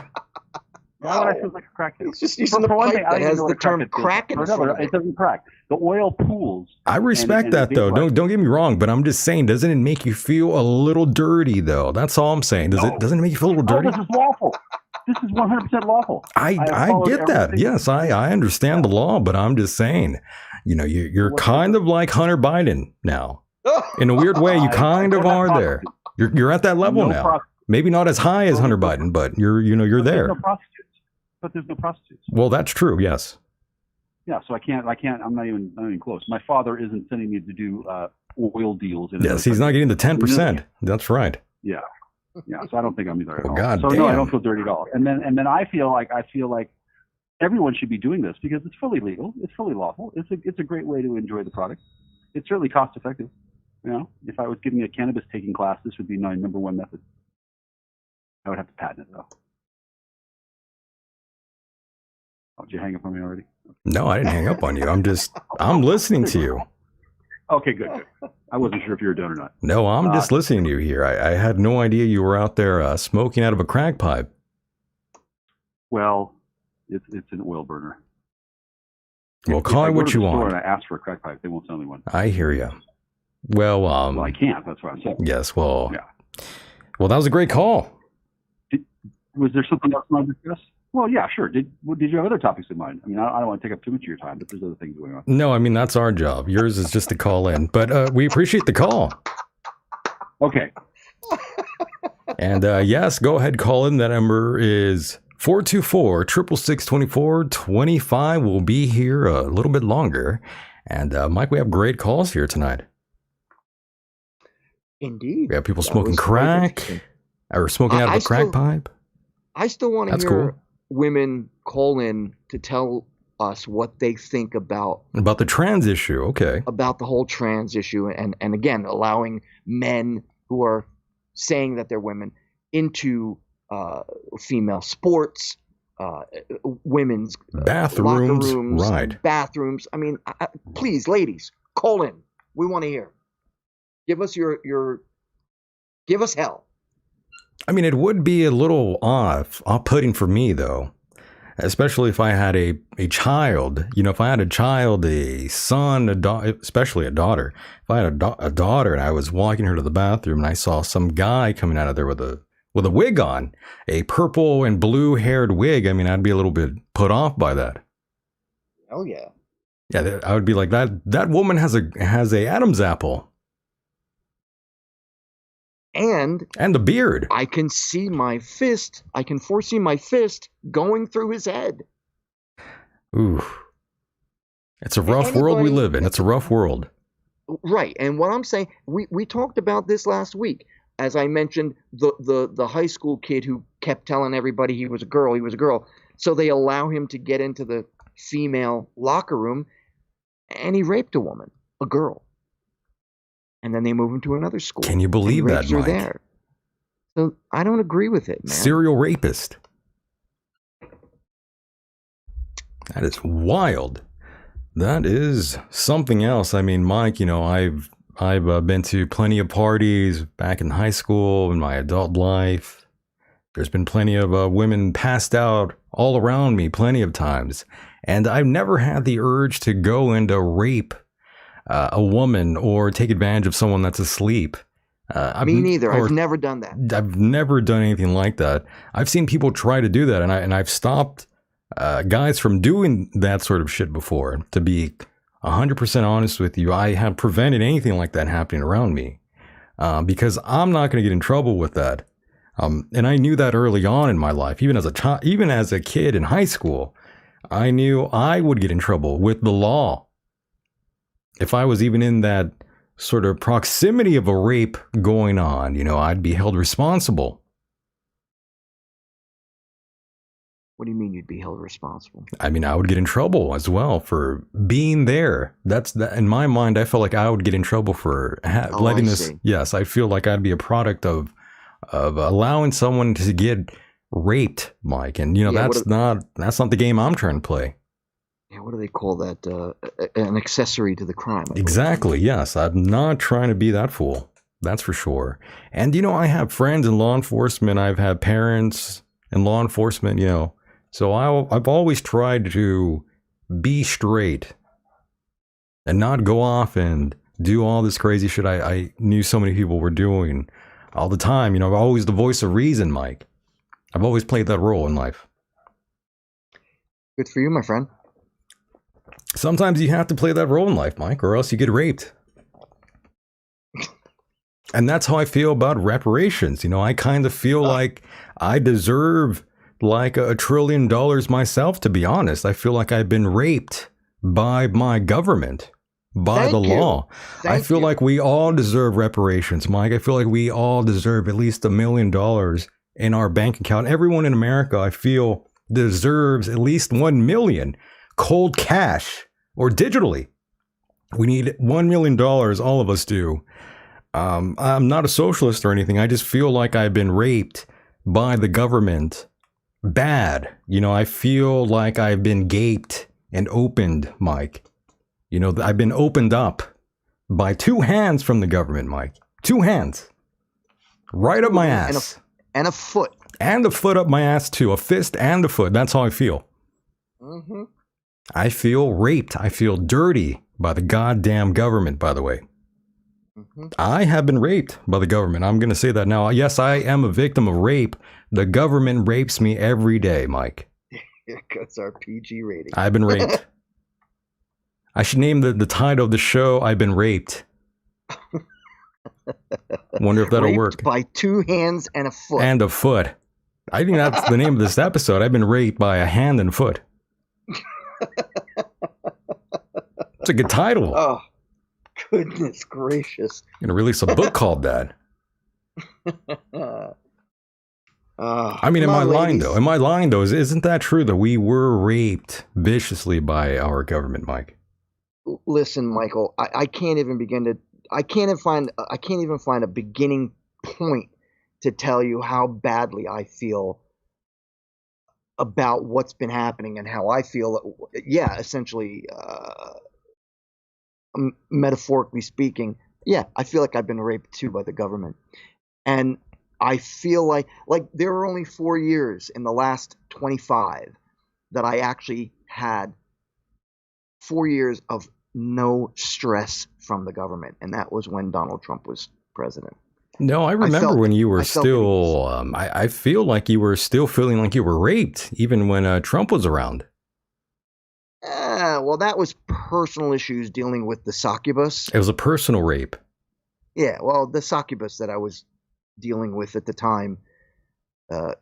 Why would I feel like a crackhead? It's just using the pipe that has the term crack in front of it. It doesn't crack. The oil pools. I respect that, though. Don't get me wrong, but I'm just saying, doesn't it make you feel a little dirty, though? That's all I'm saying. Doesn't it make you feel a little dirty? Oh, this is lawful. This is 100% lawful. I get that. Yes, I understand the law, but I'm just saying, you're kind of like Hunter Biden now. In a weird way, you kind of are there. You're at that level now. Maybe not as high as Hunter Biden, but you're there. But there's no prostitutes. Well, that's true. Yes. Yeah, so I can't. I'm not even close. My father isn't sending me to do oil deals. Yes, he's not getting the 10%. That's right. Yeah. So I don't think I'm either at all. God so damn. no, I don't feel dirty at all. And then I feel like everyone should be doing this because it's fully legal, it's fully lawful, it's a great way to enjoy the product. It's certainly cost effective. You know, if I was giving a cannabis taking class, this would be my number one method. I would have to patent it though. Oh, did you hang up on me already? No, I didn't hang up on you. I'm listening to you. Okay, good. I wasn't sure if you were done or not. No, I'm just listening to you here. I had no idea you were out there smoking out of a crack pipe. Well, it's an oil burner. Well, call it what you want. And I ask for a crack pipe, they won't sell me one. I hear you. Well, I can't. That's what I'm saying. Yes. Well. Yeah. Well, that was a great call. Was there something else you want to discuss? Well, yeah, sure. Did you have other topics in mind? I mean, I don't want to take up too much of your time, but there's other things going on. No, I mean, that's our job. Yours is just to call in. But we appreciate the call. Okay. And yes, go ahead, call in. That number is 424-666-2425. We'll be here a little bit longer. And Mike, we have great calls here tonight. Indeed. We have people smoking crack or smoking out of a crack pipe. I still want to hear women call in to tell us what they think about the trans issue. Okay. About the whole trans issue, and again, allowing men who are saying that they're women into female sports, women's bathrooms, locker rooms, right? Bathrooms. I mean, please, ladies, call in. We want to hear. Give us give us hell. I mean, it would be a little off-putting for me, though, especially if I had a child. You know, if I had a child, a son, especially a daughter. If I had a daughter and I was walking her to the bathroom and I saw some guy coming out of there with a wig on, a purple and blue-haired wig, I mean, I'd be a little bit put off by that. Oh yeah. Yeah, I would be like, that woman has a Adam's apple. And the beard. I can see my fist. I can foresee my fist going through his head. Ooh. It's a rough world we live in. It's a rough world. Right. And what I'm saying, we talked about this last week. As I mentioned, the high school kid who kept telling everybody he was a girl. So they allow him to get into the female locker room, and he raped a woman, a girl. And then they move him to another school. Can you believe that, Mike? There. So I don't agree with it, man. Serial rapist. That is wild. That is something else. I mean, Mike, you know, I've been to plenty of parties back in high school, in my adult life. There's been plenty of women passed out all around me plenty of times. And I've never had the urge to go into rape a woman or take advantage of someone that's asleep. Me neither. I've never done that. I've never done anything like that. I've seen people try to do that, and I've stopped guys from doing that sort of shit before. To be 100% honest with you, I have prevented anything like that happening around me because I'm not going to get in trouble with that. And I knew that early on in my life, even as a kid in high school, I knew I would get in trouble with the law. If I was even in that sort of proximity of a rape going on, you know, I'd be held responsible. What do you mean you'd be held responsible? I mean, I would get in trouble as well for being there. In my mind, I felt like I would get in trouble for letting this. Yes, I feel like I'd be a product of allowing someone to get raped, Mike. And, you know, that's not the game I'm trying to play. Yeah, what do they call that? An accessory to the crime. Exactly, yes. I'm not trying to be that fool. That's for sure. And, you know, I have friends in law enforcement. I've had parents in law enforcement, you know. So I've always tried to be straight and not go off and do all this crazy shit I knew so many people were doing all the time. You know, I'm always the voice of reason, Mike. I've always played that role in life. Good for you, my friend. Sometimes you have to play that role in life, Mike, or else you get raped. And that's how I feel about reparations. You know, I kind of feel like I deserve like $1 trillion myself, to be honest. I feel like I've been raped by my government, by the law. I feel like we all deserve reparations, Mike. I feel like we all deserve at least $1 million in our bank account. Everyone in America, I feel, deserves at least 1 million cold cash or digitally. We need $1 million. All of us do. I'm not a socialist or anything. I just feel like I've been raped by the government bad. I feel like I've been gaped and opened, Mike. I've been opened up by 2 hands from the government, Mike. 2 hands. Right up my ass. And a foot. And a foot up my ass, too. A fist and a foot. That's how I feel. Mm-hmm. I feel raped. I feel dirty by the goddamn government, by the way. Mm-hmm. I have been raped by the government. I'm going to say that now. Yes, I am a victim of rape. The government rapes me every day, Mike. Here goes our PG rating. I've been raped. I should name the title of the show, I've Been Raped. Wonder if that'll work. By 2 hands and a foot. And a foot. I think that's the name of this episode. I've been raped by a hand and foot. It's a good title. Oh, goodness gracious. I'm going to release a book called that. I mean, am I lying, though? Am I lying, though? Isn't that true that we were raped viciously by our government, Mike? Listen, Michael, I can't even begin to. I can't even find a beginning point to tell you how badly I feel about what's been happening and how I feel. Yeah, essentially, metaphorically speaking, yeah, I feel like I've been raped too by the government, and I feel like there were only 4 years in the last 25 that I actually had 4 years of no stress from the government, and that was when Donald Trump was president. No, I remember when you were still. I feel like you were still feeling like you were raped, even when Trump was around. Well, that was personal issues dealing with the succubus. It was a personal rape. Yeah, well, the succubus that I was dealing with at the time,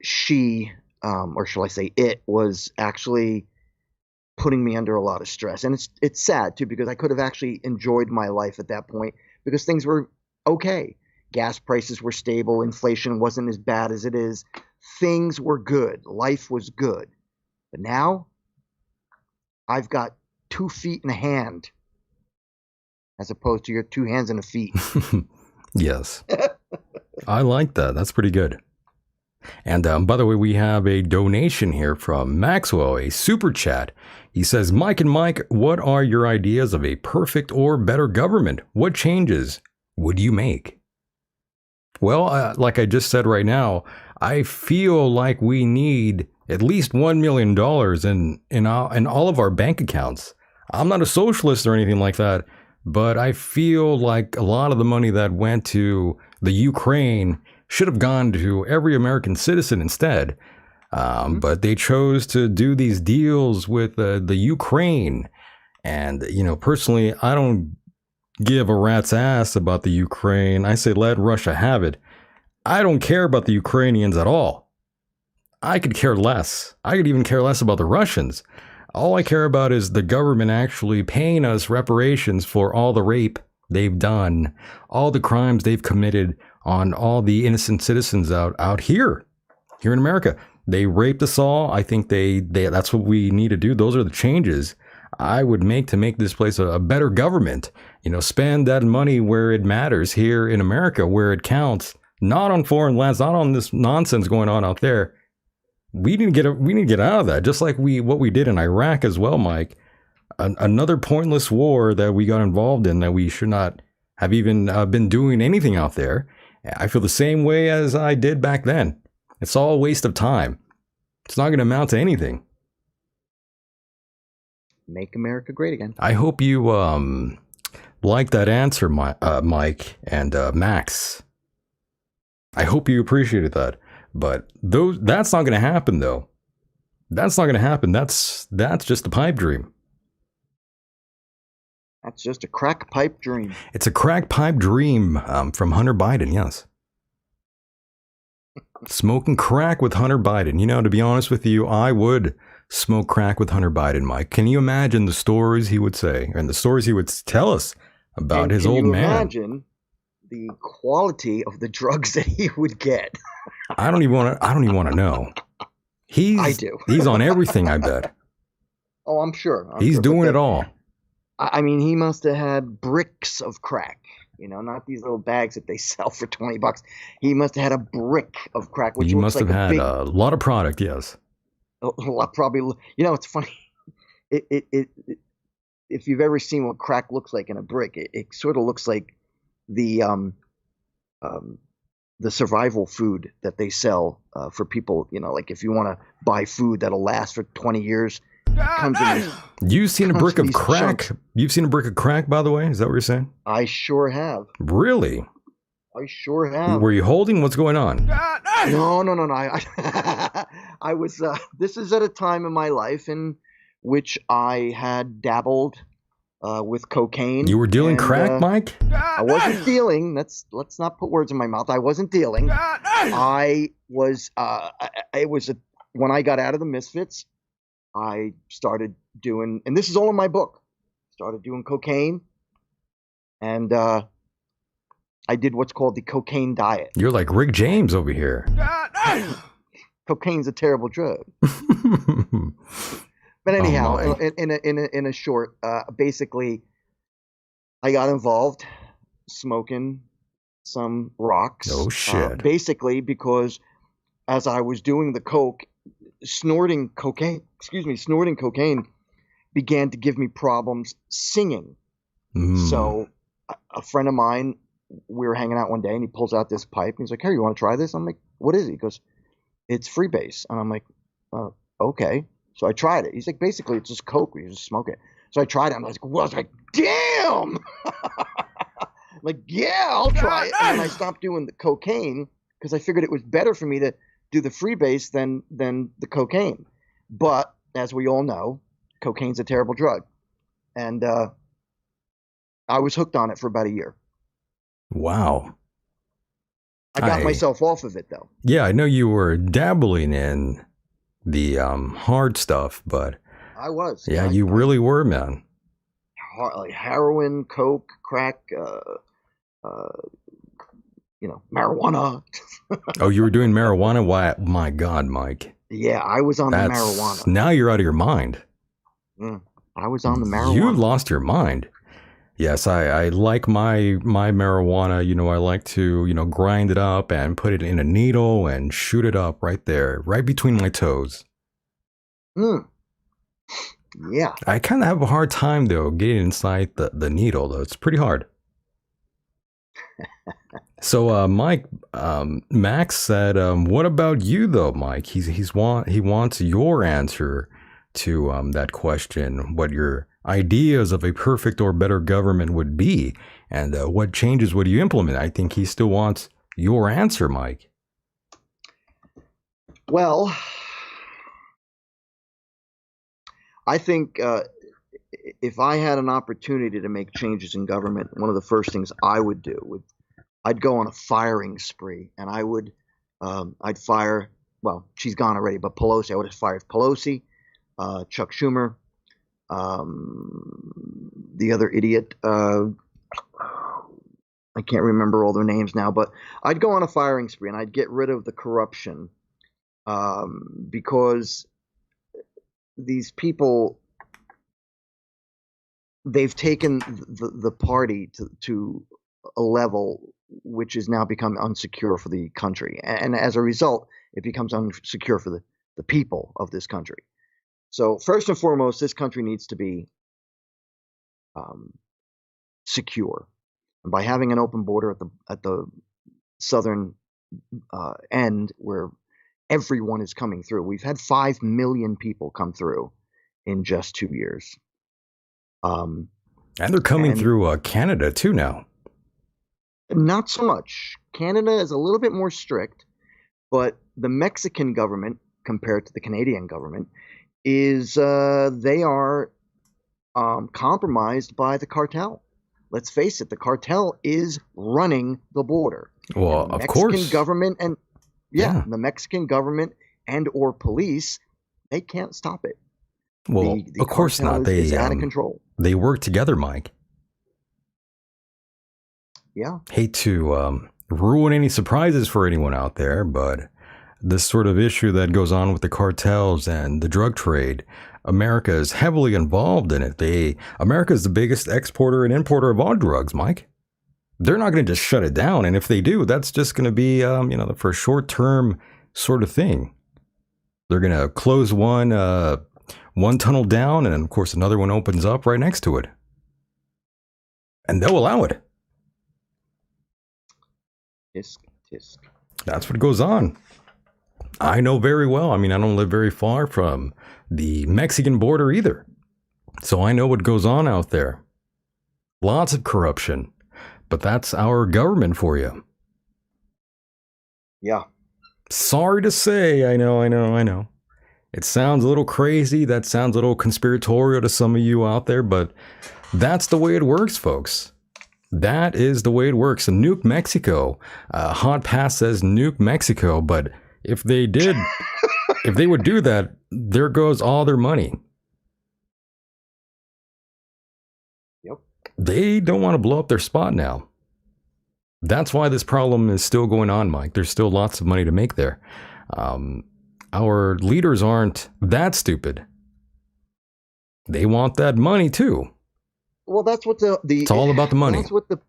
she, or shall I say it, was actually putting me under a lot of stress. And it's sad, too, because I could have actually enjoyed my life at that point because things were okay. Gas prices were stable. Inflation wasn't as bad as it is. Things were good. Life was good. But now I've got 2 feet and a hand as opposed to your 2 hands and a feet. Yes. I like that. That's pretty good. And by the way, we have a donation here from Maxwell, a super chat. He says, Mike and Mike, what are your ideas of a perfect or better government? What changes would you make? Well, like I just said right now, I feel like we need at least $1 million in all of our bank accounts. I'm not a socialist or anything like that, but I feel like a lot of the money that went to the Ukraine should have gone to every American citizen instead. But they chose to do these deals with the Ukraine. And, personally, I don't give a rat's ass about the Ukraine. I say let Russia have it. I don't care about the Ukrainians at all. I could care less. I could even care less about the Russians. All I care about is the government actually paying us reparations for all the rape they've done, all the crimes they've committed on all the innocent citizens out here in America. They raped us all. I think they that's what we need to do. Those are the changes I would make to make this place a better government. Spend that money where it matters here in America, where it counts, not on foreign lands, not on this nonsense going on out there. We need to get out of that, just like what we did in Iraq as well, Mike. Another pointless war that we got involved in that we should not have even been doing anything out there. I feel the same way as I did back then. It's all a waste of time. It's not going to amount to anything. Make America great again. I hope you like that answer, Mike and Max. I hope you appreciated that. But that's not going to happen, though. That's not going to happen. That's just a pipe dream. That's just a crack pipe dream. It's a crack pipe dream from Hunter Biden, yes. Smoking crack with Hunter Biden. To be honest with you, I would smoke crack with Hunter Biden, Mike. Can you imagine the stories he would say and the stories he would tell us about his old man? Imagine the quality of the drugs that he would get. I don't even want to know. I do. He's on everything, I bet. Oh, I'm sure. He's doing it all. I mean, he must have had bricks of crack. Not these little bags that they sell for $20. He must have had a brick of crack, which He looks must have like had a lot of product, yes. Probably. It's funny. If you've ever seen what crack looks like in a brick, it sort of looks like the survival food that they sell for people. Like if you want to buy food that'll last for 20 years. Comes in these, You've seen a brick of crack. chunks. You've seen a brick of crack, by the way? Is that what you're saying? I sure have. Really? I sure have. Were you holding? What's going on? No. I was. This is at a time in my life in which I had dabbled with cocaine. You were dealing crack, Mike? I wasn't dealing. Let's not put words in my mouth. I wasn't dealing. I was. When I got out of the Misfits, I started doing, and this is all in my book. Started doing cocaine, and I did what's called the cocaine diet. You're like Rick James over here. Cocaine's a terrible drug. But anyhow, in a short, basically, I got involved smoking some rocks. Oh shit! Basically, because as I was doing the coke, snorting cocaine began to give me problems singing. So a friend of mine, we were hanging out one day, and he pulls out this pipe, and he's like, "Hey, you want to try this?" I'm like, "What is it?" He goes, "It's freebase." And I'm like, "Okay." So I tried it. He's like, "Basically, it's just coke. You just smoke it." So I tried it. I was like, "Damn!" Like, yeah, I'll try it. And then I stopped doing the cocaine because I figured it was better for me to do the freebase than the cocaine. But as we all know, cocaine's a terrible drug. And I was hooked on it for about a year. Wow. I got myself off of it, though. Yeah, I know you were dabbling in the hard stuff, but I was. Yeah, you really were, man. Like heroin, coke, crack, marijuana. Oh, you were doing marijuana? Why? My God, Mike. Yeah, I was on the marijuana. Now you're out of your mind. I was on the marijuana. You lost your mind. Yes, I like my marijuana. I like to, grind it up and put it in a needle and shoot it up right there, right between my toes. Yeah. I kind of have a hard time, though, getting inside the needle, though. It's pretty hard. So, Mike, Max said, what about you, though, Mike? He wants your answer to that question, what your ideas of a perfect or better government would be, and what changes would you implement? I think he still wants your answer, Mike. Well, I think if I had an opportunity to make changes in government, one of the first things I would do I'd go on a firing spree, and I'd fire. Well, she's gone already, but Pelosi. I would have fired Pelosi, Chuck Schumer, the other idiot. I can't remember all their names now, but I'd go on a firing spree, and I'd get rid of the corruption, because these people, they've taken the party to a level which has now become unsecure for the country. And as a result, it becomes unsecure for the people of this country. So first and foremost, this country needs to be secure. And by having an open border at the southern end where everyone is coming through. We've had 5 million people come through in just 2 years. And they're coming through Canada too now. Not so much. Canada is a little bit more strict, but the Mexican government, compared to the Canadian government, is they are compromised by the cartel. Let's face it, the cartel is running the border. Well, of course. The Mexican government the Mexican government and or police, they can't stop it. Well, of course not. They is out of control. They work together, Mike. Yeah. Hate to ruin any surprises for anyone out there, but this sort of issue that goes on with the cartels and the drug trade, America is heavily involved in it. America is the biggest exporter and importer of all drugs, Mike. They're not going to just shut it down. And if they do, that's just going to be, for a short-term sort of thing. They're going to close one tunnel down, and of course another one opens up right next to it. And they'll allow it. Tisk, tisk. That's what goes on. I know very well. I mean, I don't live very far from the Mexican border either. So I know what goes on out there. Lots of corruption. But that's our government for you. Yeah. Sorry to say, I know. It sounds a little crazy. That sounds a little conspiratorial to some of you out there, but that's the way it works, folks. That is the way it works. And nuke Mexico. Hot Pass says nuke Mexico, but if they did, if they would do that, there goes all their money. Yep. They don't want to blow up their spot now. That's why this problem is still going on, Mike. There's still lots of money to make there. Our leaders aren't that stupid. They want that money too. Well, that's what it's all about the money. That's what the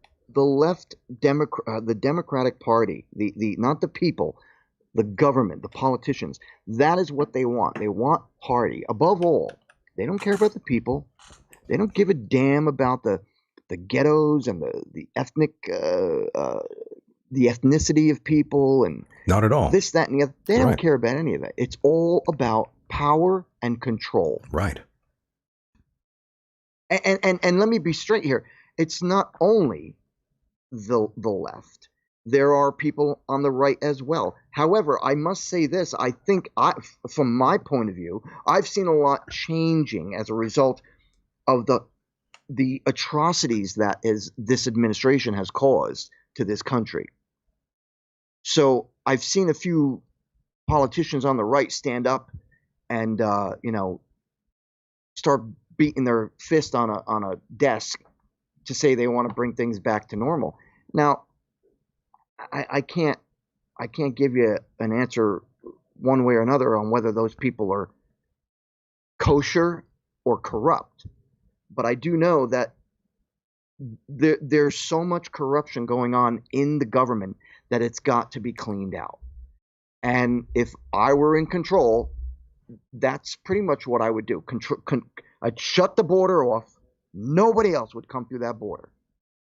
left the Democratic Party, the not the people, the government, the politicians. That is what they want. They want party. Above all, they don't care about the people. They don't give a damn about the ghettos and the ethnic the ethnicity of people and not at all. This, that, and the other. They don't care about any of that. It's all about power and control. Right. And let me be straight here. It's not only the left. There are people on the right as well. However, I must say this. I think from my point of view, I've seen a lot changing as a result of the atrocities that this administration has caused to this country. So I've seen a few politicians on the right stand up and start beating their fist on a desk to say they want to bring things back to normal. Now, I can't give you an answer one way or another on whether those people are kosher or corrupt. But I do know that there's so much corruption going on in the government that it's got to be cleaned out. And if I were in control, that's pretty much what I would do. I'd shut the border off. Nobody else would come through that border.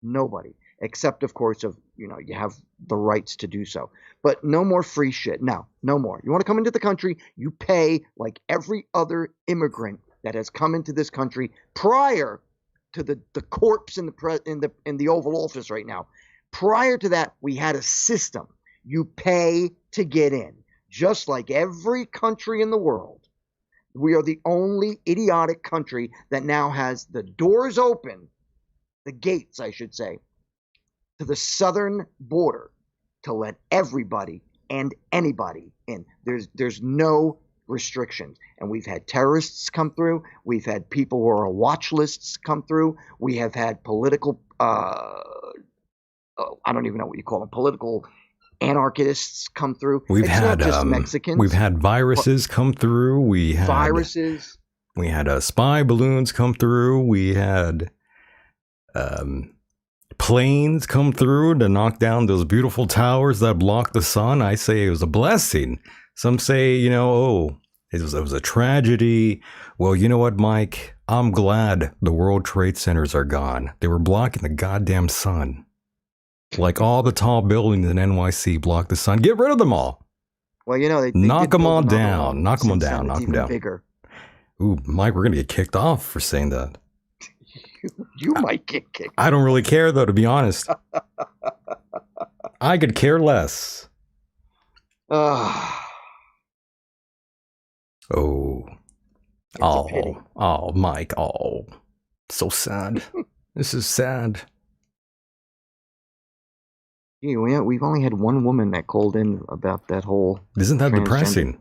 Nobody. Except, of course, you have the rights to do so. But no more free shit. No more. You want to come into the country, you pay like every other immigrant that has come into this country prior to the corpse in the Oval Office right now. Prior to that, we had a system. You pay to get in, just like every country in the world. We are the only idiotic country that now has the doors open, the gates, I should say, to the southern border to let everybody and anybody in. There's no restrictions. And we've had terrorists come through. We've had people who are on watch lists come through. We have had political, I don't even know what you call them, political anarchists come through. We've had not just Mexicans. We've had viruses come through. We had viruses. We had spy balloons come through. We had planes come through to knock down those beautiful towers that block the sun. I say it was a blessing. Some say, it was a tragedy. Well, you know what, Mike? I'm glad the World Trade Centers are gone. They were blocking the goddamn sun. Like all the tall buildings in NYC block the sun. Get rid of them all. Well, they knock them all down. Knock them down. Knock them down. Bigger. Ooh, Mike, we're going to get kicked off for saying that. You might get kicked. I don't really care, though, to be honest. I could care less. Oh, Mike. Oh, so sad. This is sad. Yeah, we've only had one woman that called in about that whole. Isn't that depressing?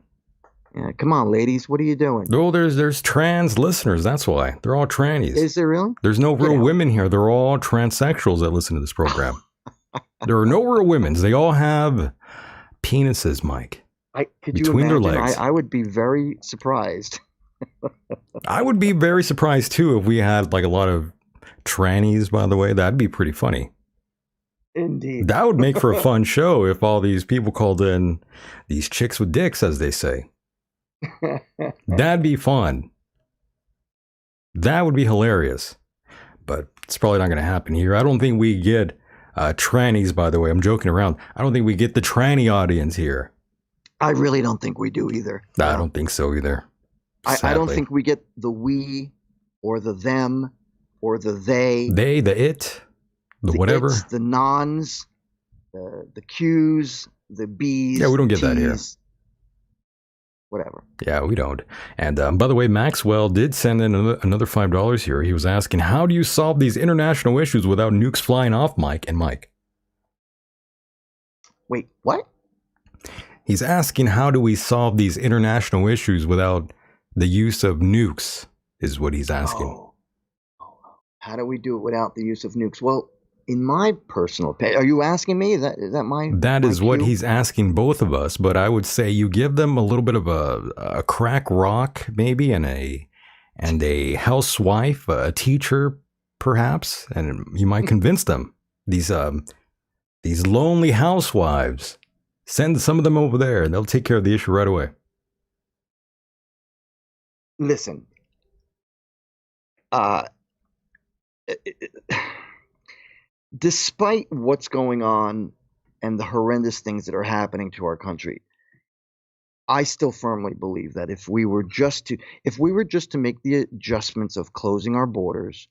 Yeah, come on, ladies, what are you doing? Oh, there's trans listeners. That's why they're all trannies. Is there really? There's no real women here. They're all transsexuals that listen to this program. There are no real women. They all have penises, Mike. Could you between their imagine? legs. I would be very surprised. I would be very surprised too if we had like a lot of trannies, by the way. That'd be pretty funny. Indeed. That would make for a fun show if all these people called in, these chicks with dicks, as they say. That'd be fun. That would be hilarious. But it's probably not going to happen here. I don't think we get trannies, by the way. I'm joking around. I don't think we get the tranny audience here. I really don't think we do either. I don't think so either. I don't think we get the we or the them or the they. They, the it, the whatever. It's, the nons, the Q's, the B's. Yeah, we don't get T's, that here. Whatever. Yeah, we don't. And by the way, Maxwell did send in another $5 here. He was asking, how do you solve these international issues without nukes flying off, Mike and Mike? Wait, what? He's asking, how do we solve these international issues without the use of nukes, is what he's asking. Oh. How do we do it without the use of nukes? Well, in my personal opinion, are you asking me? Is that my That my is what cue? he's asking both of us, but I would say you give them a little bit of a crack rock, maybe, and a housewife, a teacher, perhaps, and you might convince them. These lonely housewives, send some of them over there, and they'll take care of the issue right away. Listen, despite what's going on and the horrendous things that are happening to our country, I still firmly believe that if we were just to make the adjustments of closing our borders,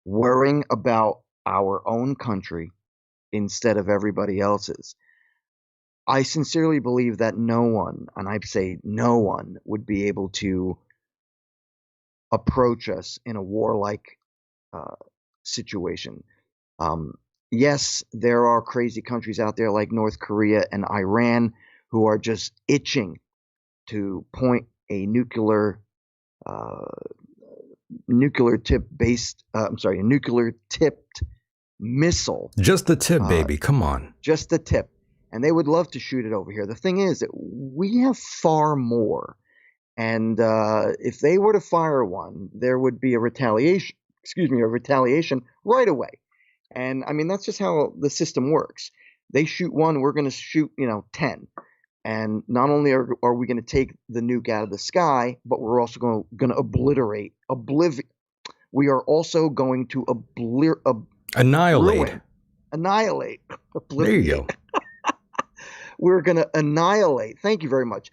worrying about our own country instead of everybody else's, I sincerely believe that no one, and I say no one, would be able to approach us in a warlike situation. Yes, there are crazy countries out there like North Korea and Iran who are just itching to point a nuclear tipped missile. Just the tip, baby. Come on. Just the tip. And they would love to shoot it over here. The thing is that we have far more. And if they were to fire one, there would be a retaliation right away. And I mean, that's just how the system works. They shoot one, we're going to shoot, 10. And not only are we going to take the nuke out of the sky, but we're also going to obliterate. We are also going to Annihilate. Annihilate. There you go. We're going to annihilate. Thank you very much.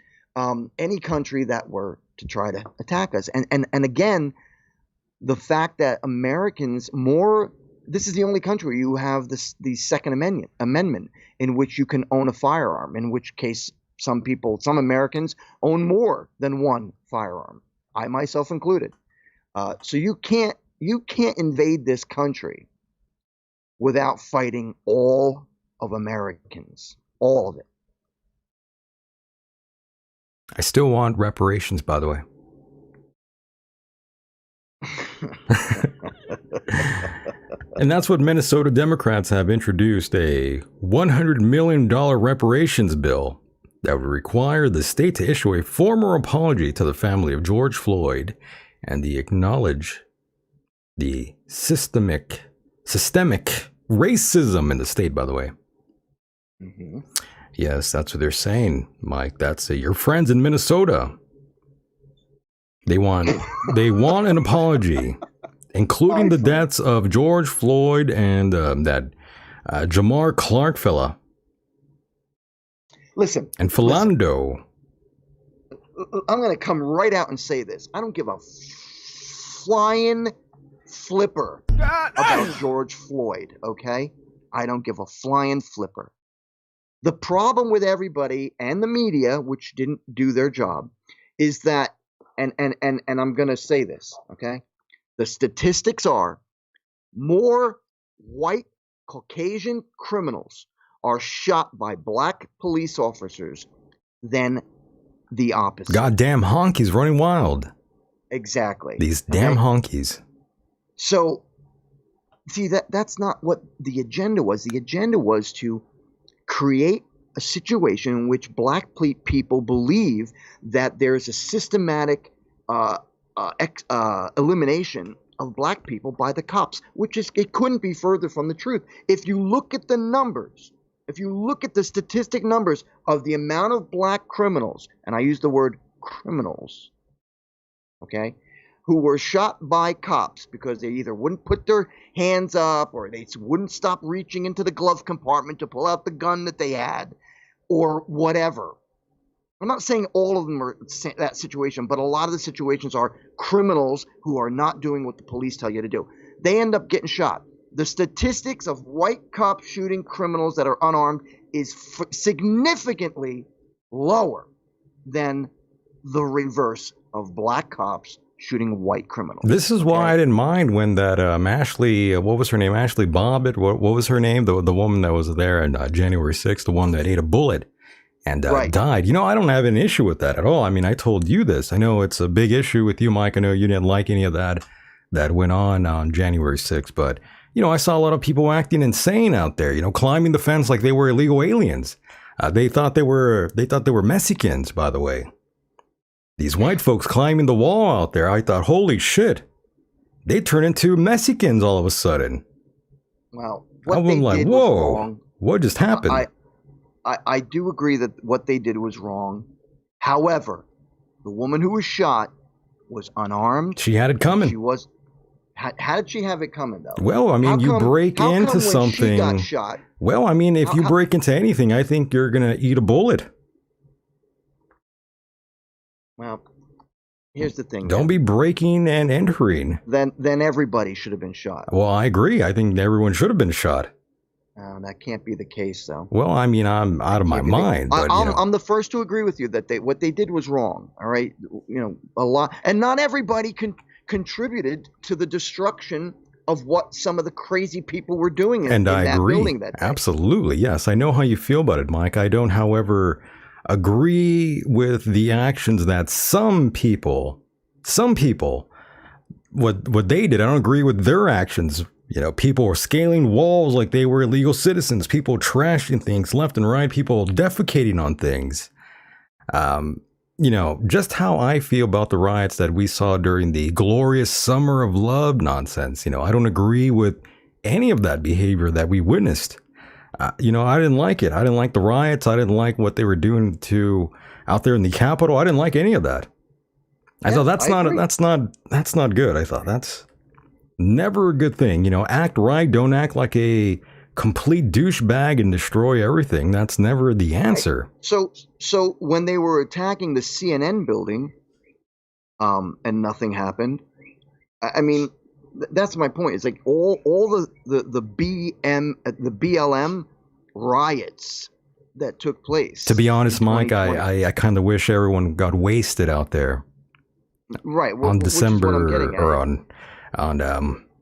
Any country that were to try to attack us. And again, the fact that Americans this is the only country you have the Second Amendment in which you can own a firearm, in which case some Americans own more than one firearm, I myself included. So you can't invade this country without fighting all of Americans, all of it. I still want reparations, by the way. And that's what Minnesota Democrats have introduced, a $100 million reparations bill that would require the state to issue a formal apology to the family of George Floyd and acknowledge the systemic racism in the state, by the way. Mm-hmm. Yes, that's what they're saying, Mike. That's your friends in Minnesota. They want an apology, including the deaths of George Floyd and that Jamar Clark fella. Listen. And Philando. I'm going to come right out and say this. I don't give a flying flipper about George Floyd, okay? I don't give a flying flipper. The problem with everybody and the media, which didn't do their job, is that, and I'm going to say this, okay? The statistics are more white Caucasian criminals are shot by black police officers than the opposite. Goddamn honkies running wild. Exactly. These damn honkies. So, see, that's not what the agenda was. The agenda was to create a situation in which black people believe that there's a systematic elimination of black people by the cops, it couldn't be further from the truth. If you look at the numbers, if you look at the statistic numbers of the amount of black criminals, and I use the word criminals, okay, who were shot by cops because they either wouldn't put their hands up or they wouldn't stop reaching into the glove compartment to pull out the gun that they had or whatever. I'm not saying all of them are that situation, but a lot of the situations are criminals who are not doing what the police tell you to do. They end up getting shot. The statistics of white cops shooting criminals that are unarmed is significantly lower than the reverse of black cops shooting white criminals. This is why I didn't mind when that Ashley, what was her name? Ashley Bobbitt, what was her name? The woman that was there on January 6th, the one that ate a bullet and died. You know, I don't have an issue with that at all. I mean, I told you this. I know it's a big issue with you, Mike. I know you didn't like any of that went on January 6th, but you know, I saw a lot of people acting insane out there, you know, climbing the fence like they were illegal aliens. They thought they were Mexicans, by the way. These white folks climbing the wall out there, I thought, holy shit, they turn into Mexicans all of a sudden. Well, I was like, whoa, what just happened? I do agree that what they did was wrong. However, the woman who was shot was unarmed. She had it coming. She was. How did she have it coming, though? Well, I mean, you break into something. She got shot, well, I mean, if you break into anything, I think you're going to eat a bullet. Well, here's the thing. Don't be breaking and entering. Then everybody should have been shot. Well, I agree. I think everyone should have been shot. That can't be the case, though. Well, I mean, I'm out of my mind. But, I'm the first to agree with you that what they did was wrong. All right, you know, a lot, and not everybody contributed to the destruction of what some of the crazy people were doing in that building that day. Absolutely, yes. I know how you feel about it, Mike. I don't, however, agree with the actions that some people, what they did. I don't agree with their actions. You know, people were scaling walls like they were illegal citizens, people trashing things left and right, people defecating on things. You know, just how I feel about the riots that we saw during the glorious summer of love nonsense. You know, I don't agree with any of that behavior that we witnessed. You know, I didn't like it. I didn't like the riots. I didn't like what they were doing out there in the Capitol. I didn't like any of that. I thought that's not good. I thought that's never a good thing. You know, act right. Don't act like a complete douchebag and destroy everything. That's never the answer. Right. So when they were attacking the CNN building, and nothing happened. I mean, that's my point. It's like all the BLM riots that took place. To be honest, Mike, I kind of wish everyone got wasted out there. Right. On December or on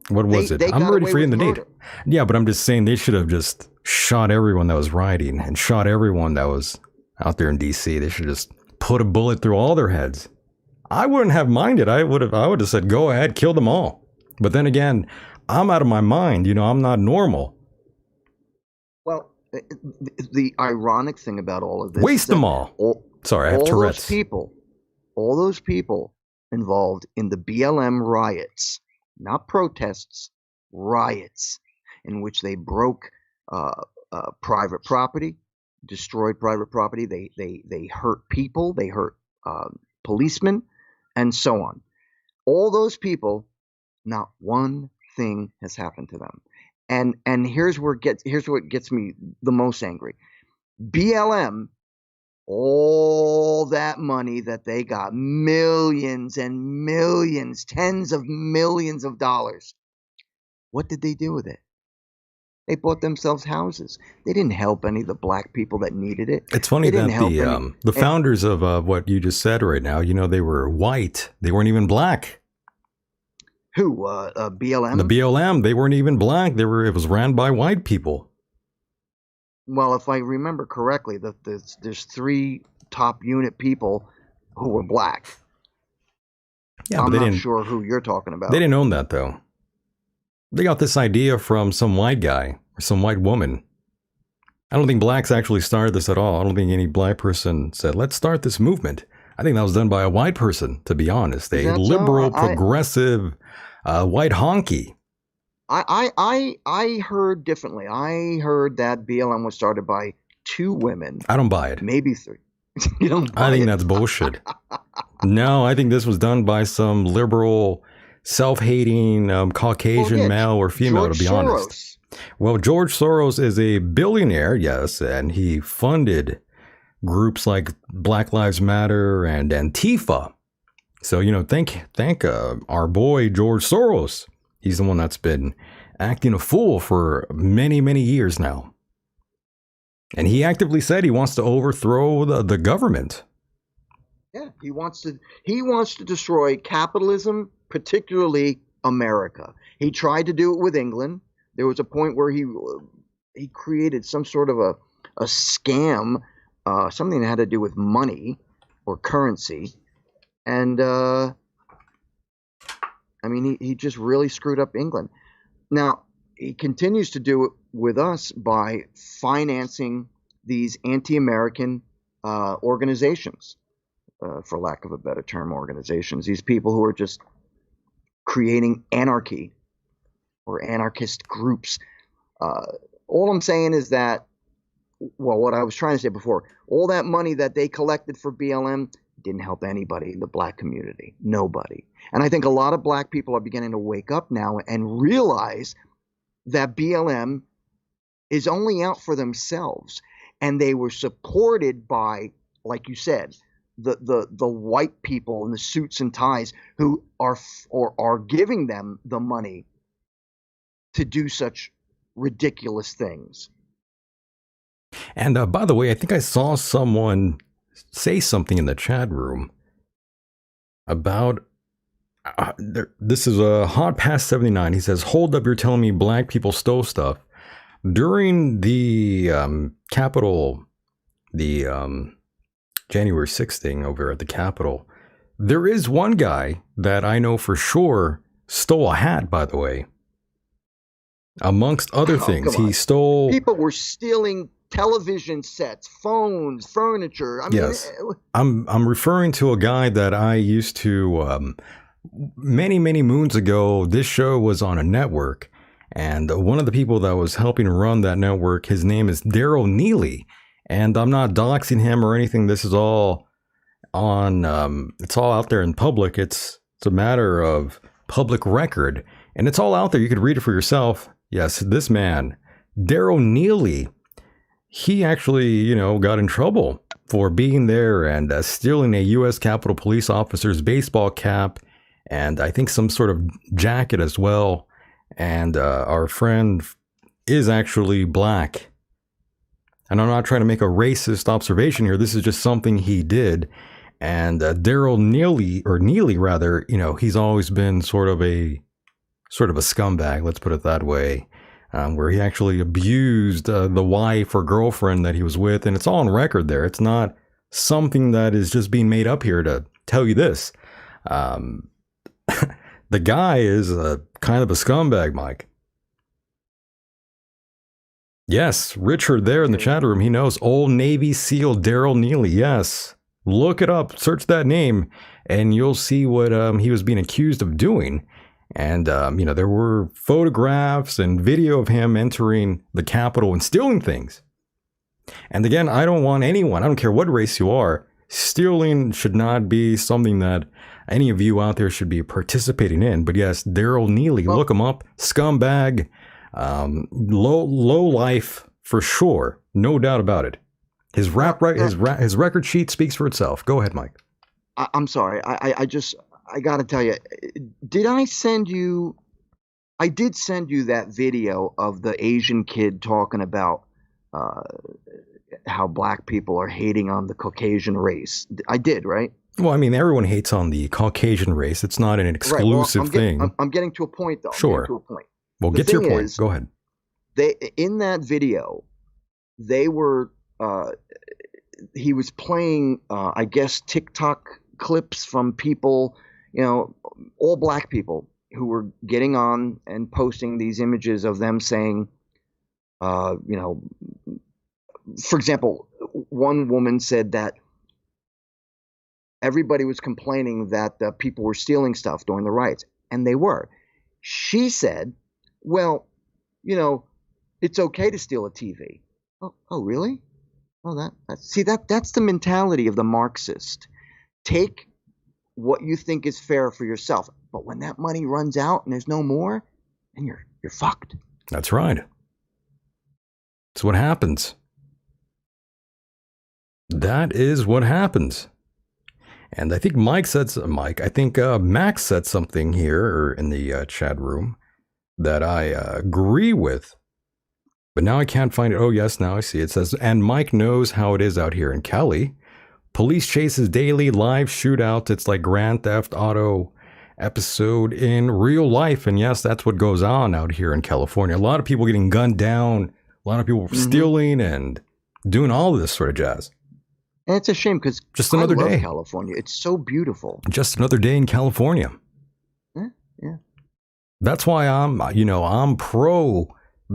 what was it? I'm already forgetting the date. Yeah, but I'm just saying they should have just shot everyone that was rioting and shot everyone that was out there in DC. They should just put a bullet through all their heads. I wouldn't have minded. I would have said, go ahead, kill them all. But then again, I'm out of my mind. You know, I'm not normal. Well, the ironic thing about all of this, waste them all. Sorry, I have Tourette's. All those people involved in the BLM riots, not protests, riots, in which they broke private property, destroyed private property. They hurt people. They hurt policemen, and so on. All those people, not one thing has happened to them. And here's what gets me the most angry. BLM, all that money that they got, millions and millions, tens of millions of dollars. What did they do with it? They bought themselves houses. They didn't help any of the black people that needed it. It's funny that the founders of what you just said right now, you know, they were white. They weren't even black. Who? BLM? The BLM. They weren't even black. It was ran by white people. Well, if I remember correctly, there's 3 top unit people who were black. Yeah, I'm not sure who you're talking about. They didn't own that, though. They got this idea from some white guy or some white woman. I don't think blacks actually started this at all. I don't think any black person said, let's start this movement. I think that was done by a white person, to be honest. A liberal, progressive, white honky. I heard differently. I heard that BLM was started by 2 women. I don't buy it. Maybe 3. You don't buy I think it? that's bullshit. No, I think this was done by some liberal, self-hating Caucasian male or female, to be honest. Well, George Soros is a billionaire, yes, and he funded groups like Black Lives Matter and Antifa. So, thank our boy George Soros. He's the one that's been acting a fool for many, many years now. And he actively said he wants to overthrow the government. Yeah, he wants to destroy capitalism, particularly America. He tried to do it with England. There was a point where he created some sort of a scam, something that had to do with money or currency. And he just really screwed up England. Now, he continues to do it with us by financing these anti-American organizations, for lack of a better term, organizations. These people who are just creating anarchy or anarchist groups. All I'm saying is that, well, what I was trying to say before, all that money that they collected for BLM didn't help anybody in the black community. Nobody. And I think a lot of black people are beginning to wake up now and realize that BLM is only out for themselves. And they were supported by, like you said, the white people in the suits and ties who are giving them the money to do such ridiculous things. And by the way, I think I saw someone say something in the chat room about this is a hot past 79. He says, hold up, you're telling me black people stole stuff during the Capitol, the January 6th thing over at the Capitol. There is one guy that I know for sure stole a hat, by the way. Amongst other things, he stole... People were stealing television sets, phones, furniture. Yes. I'm referring to a guy that I used to... many, many moons ago, this show was on a network. And one of the people that was helping run that network, his name is Daryl Neely. And I'm not doxing him or anything. This is all on... it's all out there in public. It's a matter of public record. And it's all out there. You could read it for yourself. Yes, this man, Daryl Neely, he actually, got in trouble for being there and stealing a U.S. Capitol Police officer's baseball cap and I think some sort of jacket as well. And our friend is actually black. And I'm not trying to make a racist observation here. This is just something he did. And Daryl Neely, or Neely rather, he's always been sort of a scumbag, let's put it that way, where he actually abused the wife or girlfriend that he was with. And it's all on record there. It's not something that is just being made up here to tell you this. The guy is kind of a scumbag, Mike. Yes, Richard there in the chat room, he knows. Old Navy SEAL Daryl Neely, yes. Look it up, search that name, and you'll see what he was being accused of doing. And, there were photographs and video of him entering the Capitol and stealing things. And again, I don't want anyone, I don't care what race you are, stealing should not be something that any of you out there should be participating in. But yes, Daryl Neely, look him up, scumbag, low life for sure, no doubt about it. His his record sheet speaks for itself. Go ahead, Mike. I'm sorry. I got to tell you, did I send you? I did send you that video of the Asian kid talking about how black people are hating on the Caucasian race. I did, right? Well, I mean, everyone hates on the Caucasian race. It's not an exclusive thing. I'm getting to a point, though. Sure. Well, get to your point. Go ahead. In that video, they were. He was playing, I guess, TikTok clips from people, all black people who were getting on and posting these images of them saying, For example, one woman said that everybody was complaining that people were stealing stuff during the riots, and they were. She said, well, it's okay to steal a TV. Oh, really? Oh, that's the mentality of the Marxist. Take what you think is fair for yourself, but when that money runs out and there's no more, then you're fucked. That's right. That's what happens. That is what happens. And I think Max said something here in the chat room that I agree with. But now I can't find it. Oh, yes, now I see it. It says, and Mike knows how it is out here in Cali. Police chases daily, live shootouts. It's like Grand Theft Auto episode in real life. And yes, that's what goes on out here in California. A lot of people getting gunned down. A lot of people stealing and doing all of this sort of jazz. And it's a shame because just another day. California. It's so beautiful. Just another day in California. Yeah. That's why I'm pro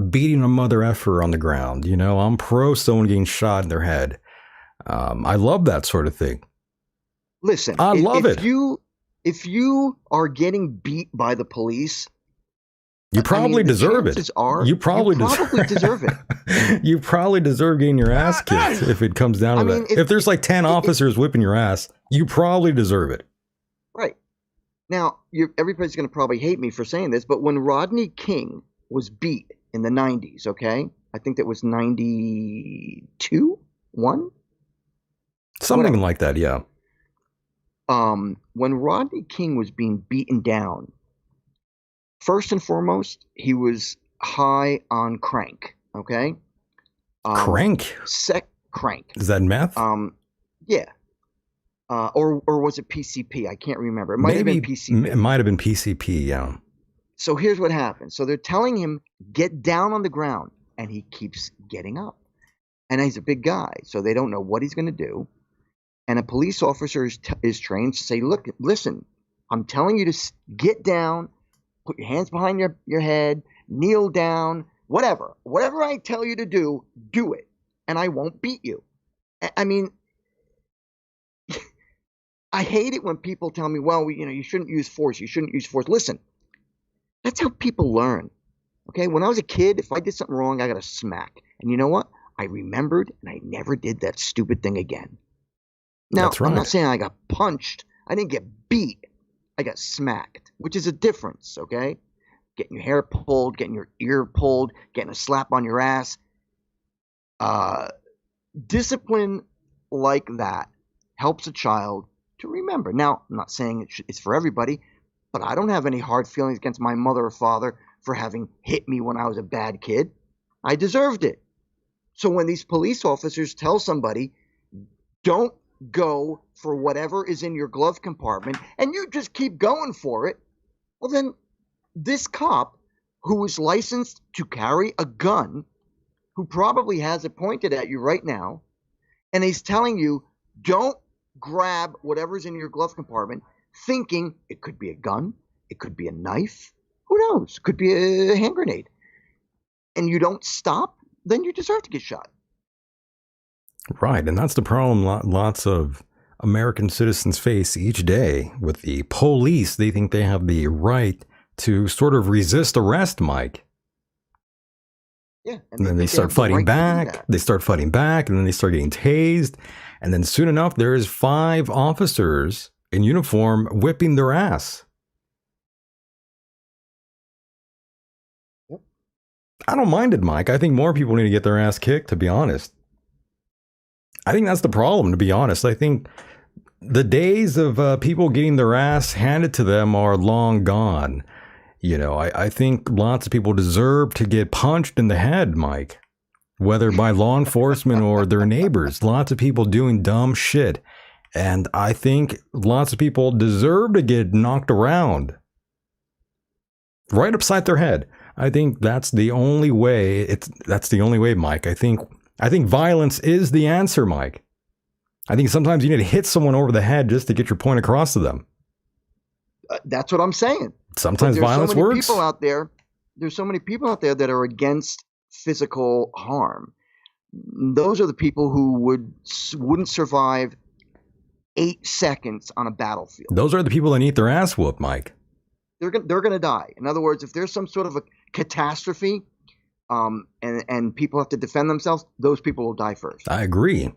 beating a mother effer on the ground. I'm pro someone getting shot in their head. I love that sort of thing. Listen, I love it. If you are getting beat by the police, you probably deserve it. You probably deserve it. You probably deserve getting your ass kicked if it comes down to that. If there's like 10 officers whipping your ass, you probably deserve it. Right. Now, everybody's going to probably hate me for saying this, but when Rodney King was beat in the 90s, okay? I think that was 92, 1? Something like that, yeah. When Rodney King was being beaten down, first and foremost, he was high on crank, okay? Crank? Crank. Is that meth? Yeah. Or was it PCP? I can't remember. It might have been PCP. It might have been PCP, yeah. So here's what happened. So they're telling him, get down on the ground, and he keeps getting up. And he's a big guy, so they don't know what he's going to do. And a police officer is trained to say, look, listen, I'm telling you to get down, put your hands behind your head, kneel down, whatever. Whatever I tell you to do, do it. And I won't beat you. I mean, I hate it when people tell me, well, you shouldn't use force. You shouldn't use force. Listen, that's how people learn. Okay, when I was a kid, if I did something wrong, I got a smack. And you know what? I remembered, and I never did that stupid thing again. Now, that's right. I'm not saying I got punched. I didn't get beat. I got smacked, which is a difference, okay? Getting your hair pulled, getting your ear pulled, getting a slap on your ass. Discipline like that helps a child to remember. Now, I'm not saying it's for everybody, but I don't have any hard feelings against my mother or father for having hit me when I was a bad kid. I deserved it. So when these police officers tell somebody, don't go for whatever is in your glove compartment, and you just keep going for it, well then this cop who is licensed to carry a gun, who probably has it pointed at you right now, and he's telling you, don't grab whatever's in your glove compartment, thinking it could be a gun, it could be a knife, who knows, it could be a hand grenade, and you don't stop, then you deserve to get shot. Right, and that's the problem lots of American citizens face each day with the police. They think they have the right to sort of resist arrest, Mike. Yeah. And then they start fighting back. They start fighting back, and then they start getting tased. And then soon enough, there's 5 officers in uniform whipping their ass. Yep. I don't mind it, Mike. I think more people need to get their ass kicked, to be honest. I think that's the problem, to be honest. I think the days of people getting their ass handed to them are long gone. I think lots of people deserve to get punched in the head, Mike, whether by law enforcement or their neighbors. Lots of people doing dumb shit. And I think lots of people deserve to get knocked around right upside their head. I think that's the only way. That's the only way, Mike. I think violence is the answer, Mike. I think sometimes you need to hit someone over the head just to get your point across to them. That's what I'm saying. Sometimes violence works. There's so many people out there that are against physical harm. those are the people who wouldn't survive 8 seconds on a battlefield. Those are the people that need their ass whooped, Mike. They're going to die. In other words, if there's some sort of a catastrophe, and people have to defend themselves, those people will die first. I agree.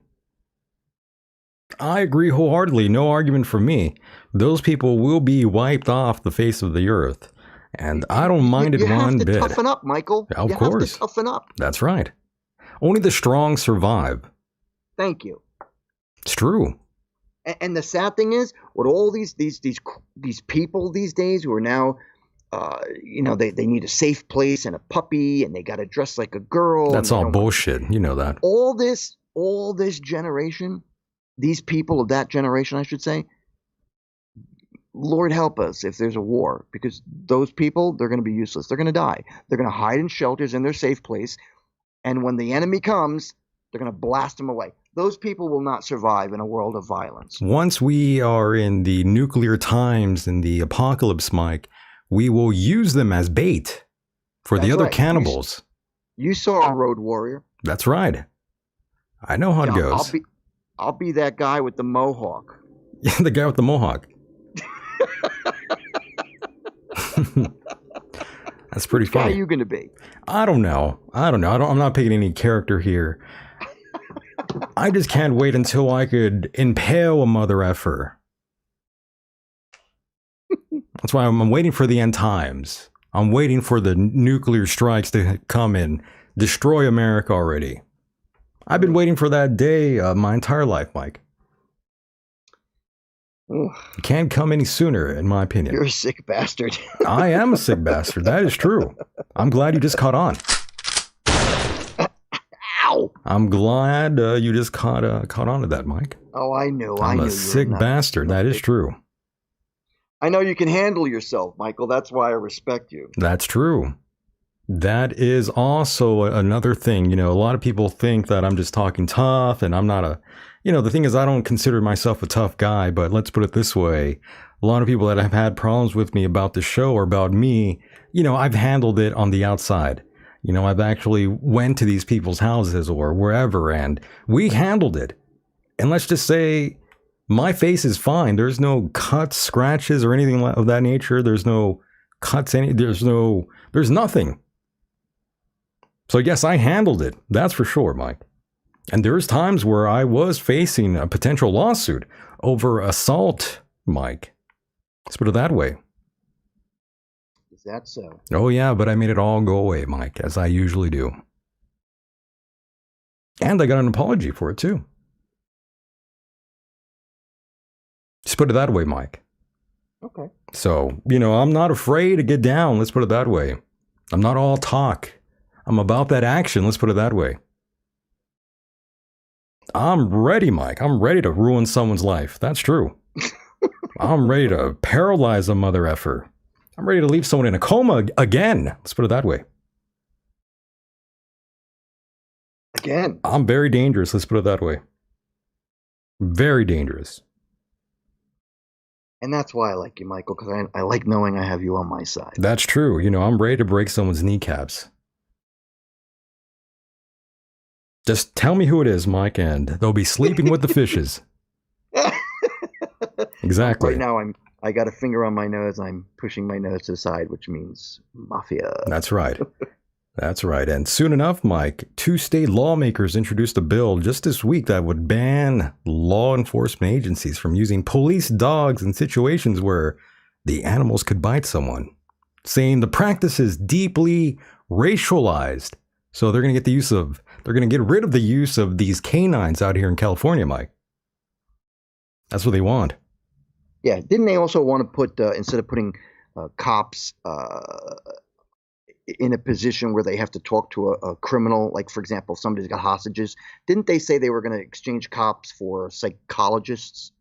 I agree wholeheartedly. No argument from me. Those people will be wiped off the face of the earth. And I don't mind it one bit. You have to toughen up, Michael. Of course. You have to toughen up. That's right. Only the strong survive. Thank you. It's true. And the sad thing is, with all these people these days who are now, they need a safe place and a puppy, and they got to dress like a girl. That's all bullshit. You know that. All this generation, these people of that generation, I should say, Lord help us if there's a war, because those people, they're going to be useless. They're going to die. They're going to hide in shelters in their safe place. And when the enemy comes, they're going to blast them away. Those people will not survive in a world of violence. Once we are in the nuclear times, in the apocalypse, Mike, we will use them as bait for the other cannibals. You saw a Road Warrior. That's right. I know how it goes. I'll be that guy with the mohawk. Yeah, the guy with the mohawk. That's pretty funny. How are you going to be? I don't know. I'm not picking any character here. I just can't wait until I could impale a mother effer. That's why I'm waiting for the end times. I'm waiting for the nuclear strikes to come and destroy America already. I've been waiting for that day my entire life, Mike. It can't come any sooner, in my opinion. You're a sick bastard. I am a sick bastard. That is true. I'm glad you just caught on. Ow! I'm glad you just caught on to that, Mike. Oh, I knew. I'm a sick bastard. That is true. I know you can handle yourself, Michael. That's why I respect you. That's true. That is also another thing. You know, a lot of people think that I'm just talking tough, and I'm not the thing is, I don't consider myself a tough guy, but let's put it this way. A lot of people that have had problems with me about the show or about me, I've handled it on the outside. I've actually went to these people's houses or wherever, and we handled it. And let's just say my face is fine. There's no cuts, scratches, or anything of that nature. There's no cuts, there's nothing. So yes, I handled it. That's for sure, Mike. And there's times where I was facing a potential lawsuit over assault, Mike. Let's put it that way. Is that so? Oh yeah, but I made it all go away, Mike, as I usually do. And I got an apology for it too. Just put it that way, Mike. Okay. So, I'm not afraid to get down. Let's put it that way. I'm not all talk. I'm about that action. Let's put it that way. I'm ready, Mike. I'm ready to ruin someone's life. That's true. I'm ready to paralyze a mother effer. I'm ready to leave someone in a coma again. Let's put it that way. Again. I'm very dangerous. Let's put it that way. Very dangerous. And that's why I like you, Michael, because I like knowing I have you on my side. That's true. I'm ready to break someone's kneecaps. Just tell me who it is, Mike, and they'll be sleeping with the fishes. Exactly. Right now, I got a finger on my nose. I'm pushing my nose to the side, which means mafia. That's right. That's right. And soon enough, Mike, 2 state lawmakers introduced a bill just this week that would ban law enforcement agencies from using police dogs in situations where the animals could bite someone, saying the practice is deeply racialized. So they're going to get rid of the use of these canines out here in California, Mike. That's what they want. Yeah. Didn't they also want to put, instead of putting cops in a position where they have to talk to a criminal, like, for example, if somebody's got hostages, didn't they say they were going to exchange cops for psychologists?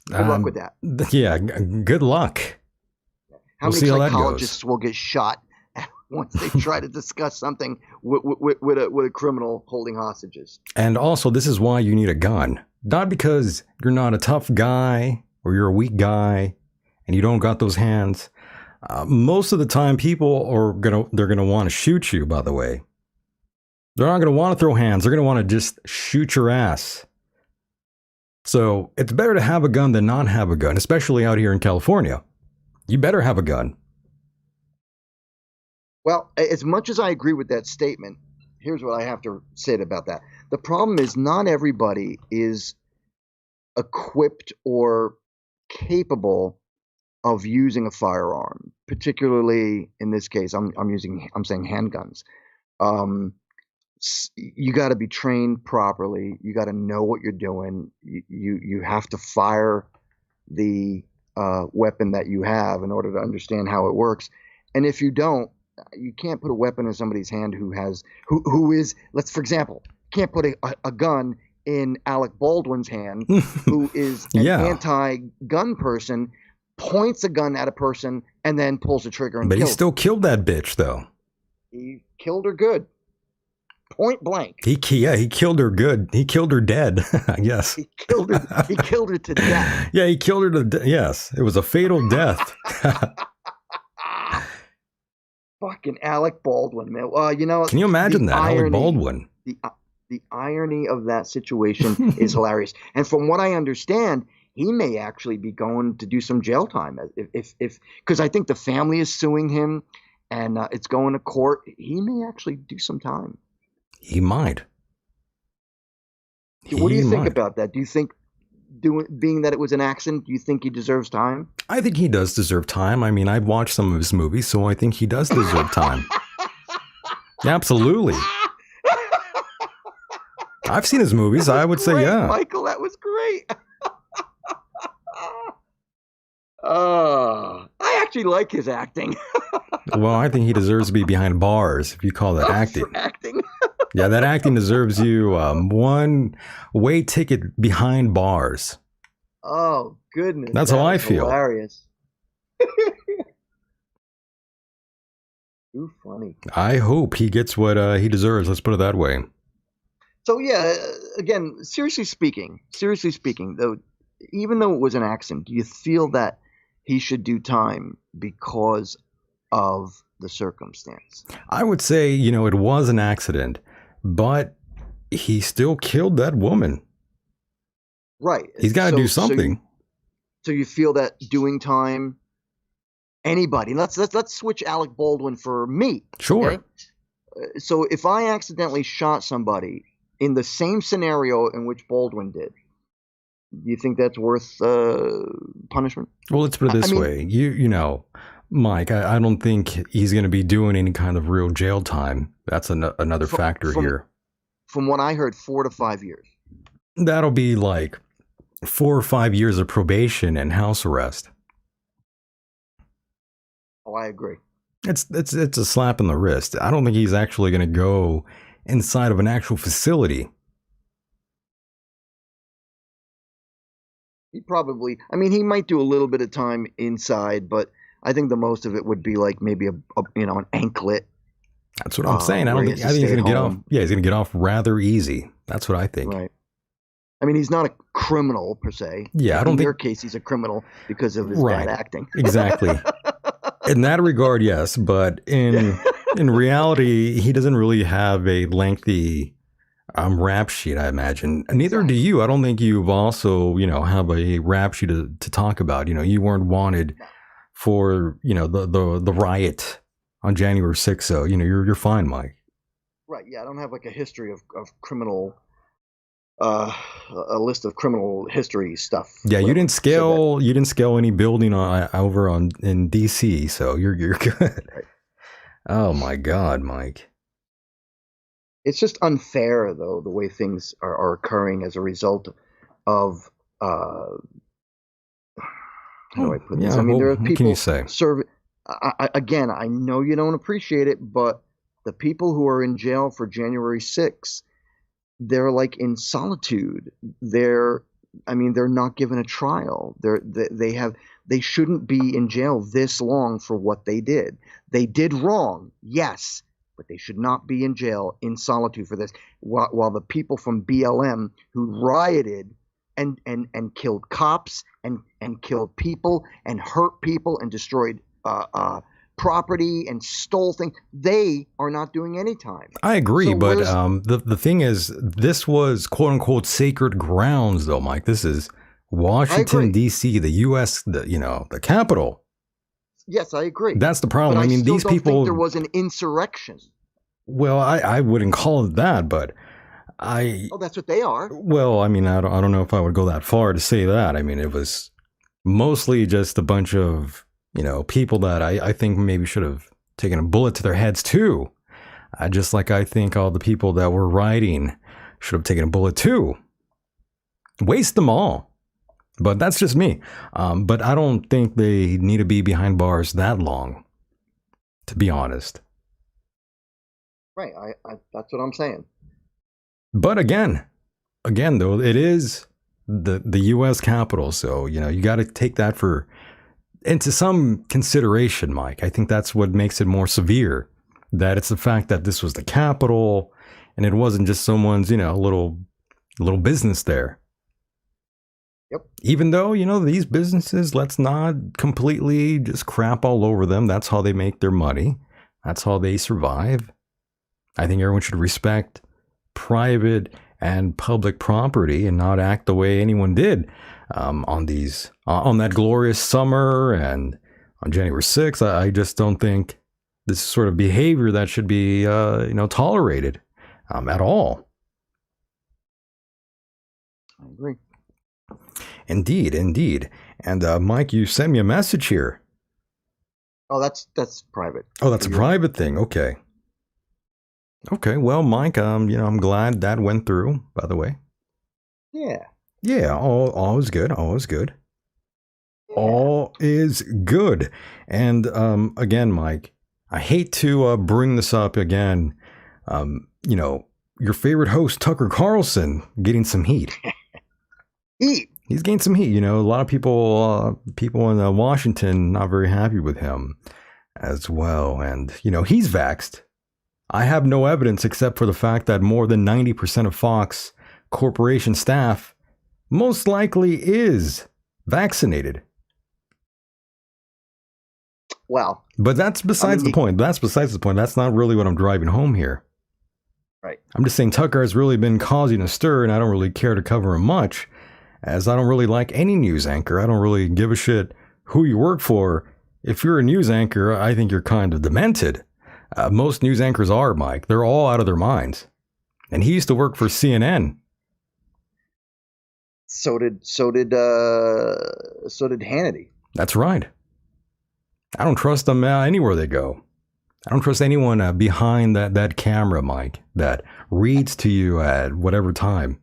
Good luck with that. Yeah, good luck. How many psychologists will get shot once they try to discuss something with a criminal holding hostages? And also, this is why you need a gun. Not because you're not a tough guy or you're a weak guy and you don't got those hands. Most of the time, people they're gonna want to shoot you, by the way. They're not going to want to throw hands. They're going to want to just shoot your ass. So it's better to have a gun than not have a gun, especially out here in California. You better have a gun. Well, as much as I agree with that statement, here's what I have to say about that. The problem is not everybody is equipped or capable of using a firearm, particularly in this case. I'm saying handguns. You got to be trained properly. You got to know what you're doing. You have to fire the weapon that you have in order to understand how it works. And if you don't, you can't put a weapon in somebody's hand who is, let's, for example, can't put a gun in Alec Baldwin's hand, who is an anti-gun person, points a gun at a person, and then pulls the trigger and kills her. He still killed that bitch, though. He killed her good. Point blank. He killed her good. He killed her dead, I guess. He killed her to death. Yeah, he killed her to death. Yes, it was a fatal death. Fucking Alec Baldwin, man. Can you imagine that, Alec Baldwin? The irony of that situation is hilarious. And from what I understand, he may actually be going to do some jail time if because I think the family is suing him, and it's going to court. He may actually do some time. He might. What do you think about that? Do you think, being that it was an accident, do you think he deserves time? I think he does deserve time. I mean, I've watched some of his movies, so I think he does deserve time. Absolutely. I've seen his movies. I would say, yeah. Michael, that was great. I actually like his acting. Well, I think he deserves to be behind bars, if you call that acting. For acting. Yeah, that acting deserves you one-way ticket behind bars. Oh, goodness. That's how I feel. Hilarious. Too funny. I hope he gets what he deserves. Let's put it that way. So, yeah, again, seriously speaking, though, even though it was an accident, do you feel that he should do time because of the circumstance? I would say, it was an accident, but he still killed that woman. Right. He's got to do something. So you feel that doing time, anybody, let's switch Alec Baldwin for me. Sure. Okay? So if I accidentally shot somebody in the same scenario in which Baldwin did, do you think that's worth punishment? Well, let's put it this way. You know, Mike, I don't think he's going to be doing any kind of real jail time. That's another factor here. From what I heard, 4 to 5 years. That'll be like 4 or 5 years of probation and house arrest. Oh, I agree. It's a slap in the wrist. I don't think he's actually going to go inside of an actual facility. He probably, he might do a little bit of time inside, but I think the most of it would be like maybe an anklet. That's what I'm saying. I think he's going to get off. Yeah, he's going to get off rather easy. That's what I think. Right. He's not a criminal per se. Yeah, I don't think. In your case, he's a criminal because of his bad acting. Exactly. In that regard, yes, but in reality, he doesn't really have a lengthy rap sheet, I imagine. Neither do you. I don't think you've also, have a rap sheet to talk about. You weren't wanted for, the riot on January 6th. So, you're fine, Mike. Right. Yeah. I don't have like a history of criminal, a list of criminal history stuff. Yeah. You didn't scale any building over in DC. So you're good. Right. Oh my God, Mike. It's just unfair, though, the way things are occurring as a result of, how do I put this? There are people. What can you say? Again, I know you don't appreciate it, but the people who are in jail for January 6th, they're like in solitude. They're not given a trial. They shouldn't be in jail this long for what they did. They did wrong, yes, but they should not be in jail in solitude for this. While the people from BLM who rioted and killed cops and killed people and hurt people and destroyed property and stole things. They are not doing any time. I agree, So but where's- the thing is, this was quote unquote sacred grounds, though, Mike. This is Washington agree. D.C., the U.S., the capital. Yes, I agree. That's the problem. But I mean, still these don't people. think there was an insurrection. Well, I wouldn't call it that, but Oh, that's what they are. well, I mean, I don't know if I would go that far to say that. I mean, it was mostly just a bunch of, people that I think maybe should have taken a bullet to their heads too. Just like I think all the people that were rioting should have taken a bullet too. Waste them all. But that's just me. But I don't think they need to be behind bars that long, to be honest. Right. I that's what I'm saying. But again though, it is the U.S. Capitol, so you got to take that into some consideration, Mike. I think that's what makes it more severe. That it's the fact that this was the Capitol, and it wasn't just someone's little business there. Yep. Even though these businesses, let's not completely just crap all over them. That's how they make their money. That's how they survive. I think everyone should respect private and public property and not act the way anyone did on that glorious summer and on January 6th. I just don't think this is sort of behavior that should be tolerated at all. I agree. Indeed. And Mike, you sent me a message here. Oh, that's private. Oh, that's a private thing. Okay. Well, Mike, I'm glad that went through, by the way. Yeah. Yeah, all is good. All is good. Yeah. All is good. And again, Mike, I hate to bring this up again. Your favorite host, Tucker Carlson, getting some heat. He's getting some heat. A lot of people in Washington not very happy with him as well. And, he's vaxxed. I have no evidence except for the fact that more than 90% of Fox Corporation staff most likely is vaccinated. Well, but that's besides the point. That's besides the point. That's not really what I'm driving home here. Right. I'm just saying Tucker has really been causing a stir, and I don't really care to cover him much, as I don't really like any news anchor. I don't really give a shit who you work for. If you're a news anchor, I think you're kind of demented. Most news anchors are, Mike. They're all out of their minds. And he used to work for CNN. So did Hannity. That's right. I don't trust them anywhere they go. I don't trust anyone behind that camera, Mike, that reads to you at whatever time.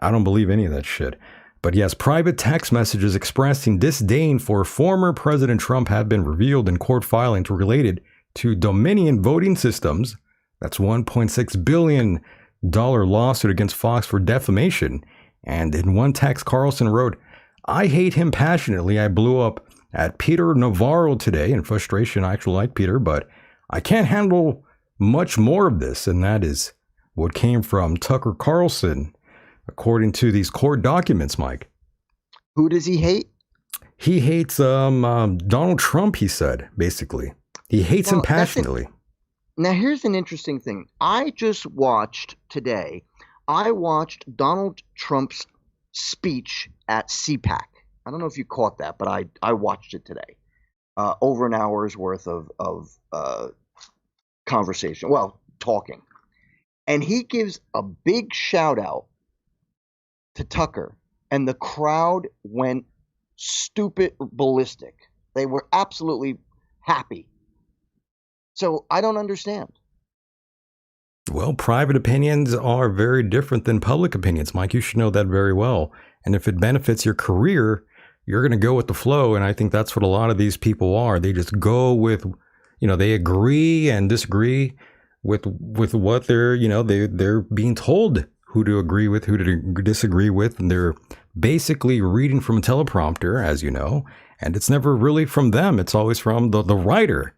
I don't believe any of that shit. But yes, private text messages expressing disdain for former President Trump have been revealed in court filings related to Dominion voting systems. That's $1.6 billion lawsuit against Fox for defamation. And in one text, Carlson wrote, "I hate him passionately. I blew up at Peter Navarro today in frustration. I actually like Peter, but I can't handle much more of this." And that is what came from Tucker Carlson, according to these court documents, Mike. Who does he hate? He hates Donald Trump, he said, basically. He hates him passionately. Now, here's an interesting thing. I just watched today, Donald Trump's speech at CPAC. I don't know if you caught that, but I watched it today. Over an hour's worth of conversation. Well, talking. And he gives a big shout out to Tucker, and the crowd went stupid ballistic. They were absolutely happy. So I don't understand. Well, private opinions are very different than public opinions, Mike. You should know that very well. And if it benefits your career, you're going to go with the flow. And I think that's what a lot of these people are. They just go with, they agree and disagree with what they're being told who to agree with, who to disagree with. And they're basically reading from a teleprompter, as you know, and it's never really from them. It's always from the writer.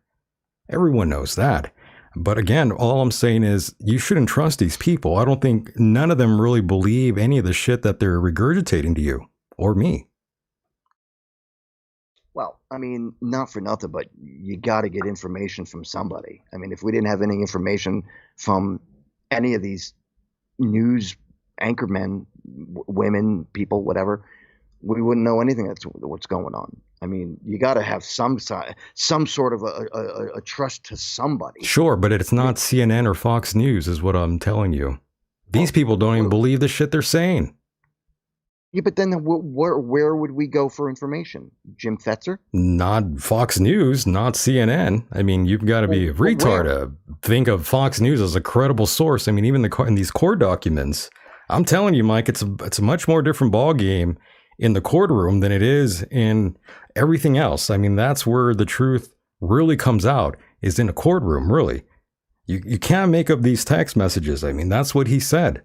Everyone knows that. But again, all I'm saying is you shouldn't trust these people. I don't think none of them really believe any of the shit that they're regurgitating to you or me. Well, I mean, not for nothing, but you got to get information from somebody. I mean, if we didn't have any information from any of these news anchormen, women, people, whatever, we wouldn't know anything that's what's going on. I mean, you got to have some sort of a trust to somebody. Sure, but it's not CNN or Fox News, is what I'm telling you. These people don't even believe the shit they're saying. Yeah, but then where would we go for information? Jim Fetzer? Not Fox News, not CNN. I mean, you've got to be a retard to think of Fox News as a credible source. I mean, even in these court documents, I'm telling you, Mike, it's a much more different ballgame in the courtroom than it is in everything else. I mean, that's where the truth really comes out, is in a courtroom, really. You can't make up these text messages. I mean, that's what he said.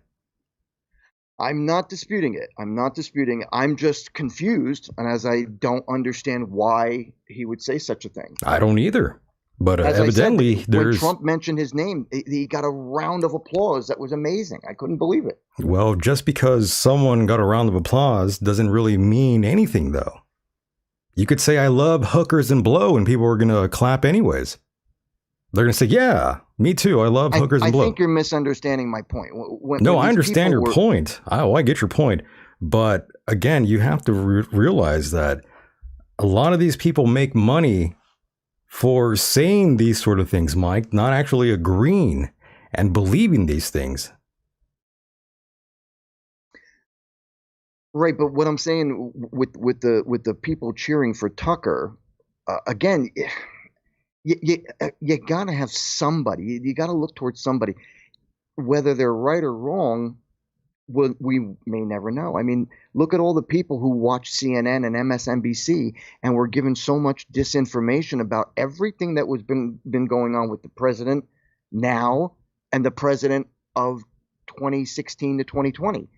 I'm not disputing it. I'm just confused, and as I don't understand why he would say such a thing. I don't either. But evidently, when Trump mentioned his name, he got a round of applause. That was amazing. I couldn't believe it. Well, just because someone got a round of applause doesn't really mean anything, though. You could say, I love hookers and blow, and people are going to clap anyways. They're going to say, yeah, me too. I love hookers and blow. I think you're misunderstanding my point. No, I understand your point. I get your point. But again, you have to realize that a lot of these people make money for saying these sort of things, Mike, not actually agreeing and believing these things. Right, but what I'm saying with the people cheering for Tucker, again, you gotta have somebody. You gotta look towards somebody, whether they're right or wrong. We may never know. I mean, look at all the people who watch CNN and MSNBC and were given so much disinformation about everything that was been going on with the president now and the president of 2016 to 2020.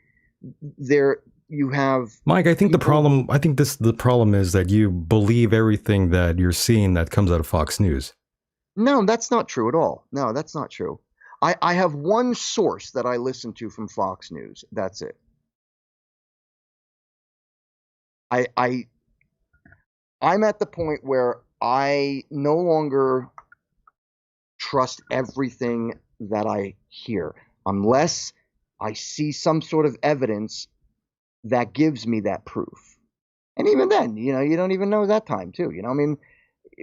There you have Mike. I think the problem is that you believe everything that you're seeing that comes out of Fox News. No, that's not true at all. No, that's not true. I have one source that I listen to from Fox News. That's it. I'm at the point where I no longer trust everything that I hear unless I see some sort of evidence that gives me that proof. And even then, you don't even know that time too. I mean,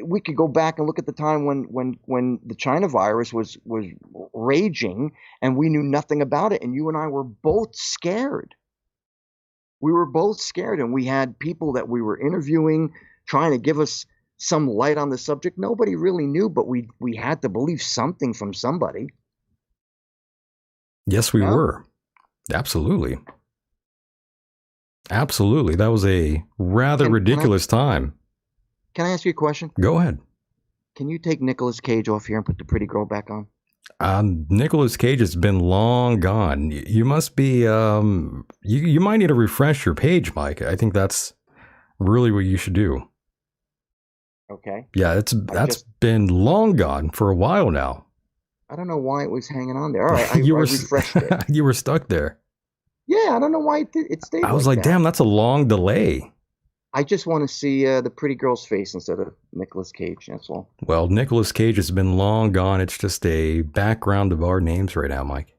we could go back and look at the time when the China virus was raging and we knew nothing about it, and you and I were both scared. We were both scared, and we had people that we were interviewing trying to give us some light on the subject. Nobody really knew, but we had to believe something from somebody. Yes, we were. Absolutely. Absolutely. That was a rather ridiculous time. Can I ask you a question? Go ahead. Can you take Nicolas Cage off here and put the pretty girl back on? Nicolas Cage has been long gone. You must be, you might need to refresh your page, Mike. I think that's really what you should do. Okay. Yeah, that's been long gone for a while now. I don't know why it was hanging on there. All right, I refreshed it. You were stuck there. Yeah, I don't know why it stayed. I was like, damn, that's a long delay. I just want to see the pretty girl's face instead of Nicolas Cage, that's all. Well, Nicolas Cage has been long gone. It's just a background of our names right now, Mike.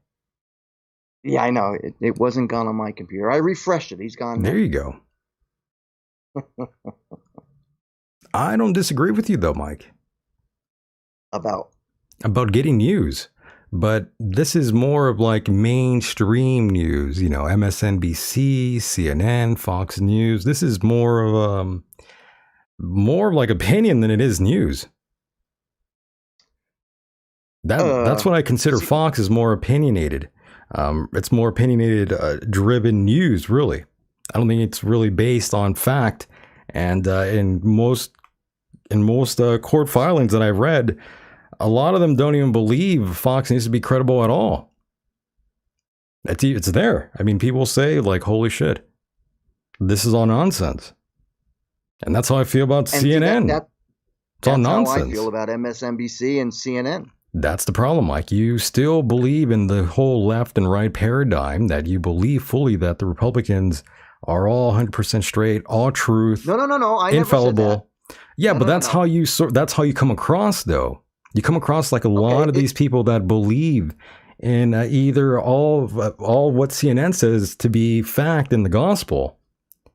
Yeah, I know. It wasn't gone on my computer. I refreshed it. He's gone now. There you go. I don't disagree with you, though, Mike. About getting news. But this is more of like mainstream news, MSNBC, CNN, Fox News. This is more of like opinion than it is news. That's what I consider Fox is more opinionated. It's more opinionated, driven news, really. I don't think it's really based on fact. And in most court filings that I've read, a lot of them don't even believe Fox needs to be credible at all. It's there. I mean, people say like, holy shit, this is all nonsense. And that's how I feel about CNN. It's all nonsense. That's how I feel about MSNBC and CNN. That's the problem, Mike. You still believe in the whole left and right paradigm, that you believe fully that the Republicans are all 100% straight, all truth, No. I infallible. Yeah, No, but no, no, that's no. how you that's how you come across, though. You come across like a lot of these people that believe in either all what CNN says to be fact in the gospel,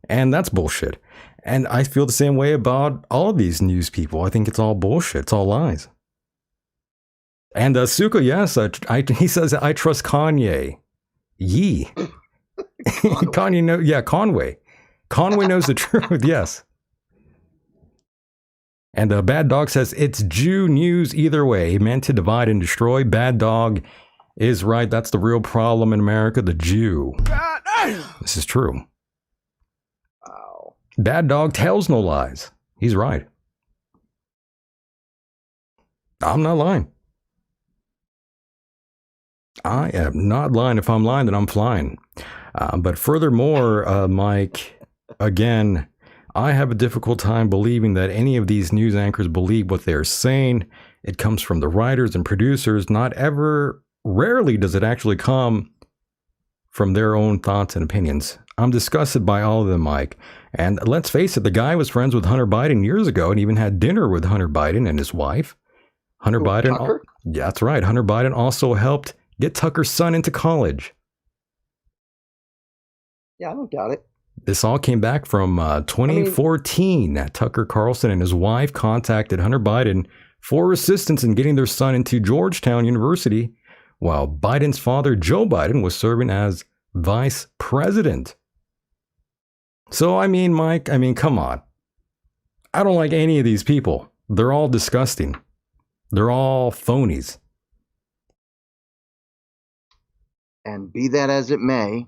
and that's bullshit. And I feel the same way about all of these news people. I think it's all bullshit. It's all lies. And Suka, yes, he says I trust Kanye. Yee. Kanye, no, yeah, Conway. Conway knows the truth. Yes. And Bad Dog says it's Jew news either way. He meant to divide and destroy. Bad Dog is right. That's the real problem in America, the Jew. This is true. Wow. Bad Dog tells no lies. He's right. I'm not lying. I am not lying. If I'm lying, then I'm flying. But furthermore, Mike, again, I have a difficult time believing that any of these news anchors believe what they're saying. It comes from the writers and producers. Rarely does it actually come from their own thoughts and opinions. I'm disgusted by all of them, Mike. And let's face it, the guy was friends with Hunter Biden years ago and even had dinner with Hunter Biden and his wife. Hunter Biden. Tucker? Yeah, that's right. Hunter Biden also helped get Tucker's son into college. Yeah, I don't doubt it. This all came back from 2014. Tucker Carlson and his wife contacted Hunter Biden for assistance in getting their son into Georgetown University, while Biden's father, Joe Biden, was serving as vice president. So, I mean, Mike, come on. I don't like any of these people. They're all disgusting. They're all phonies. And be that as it may,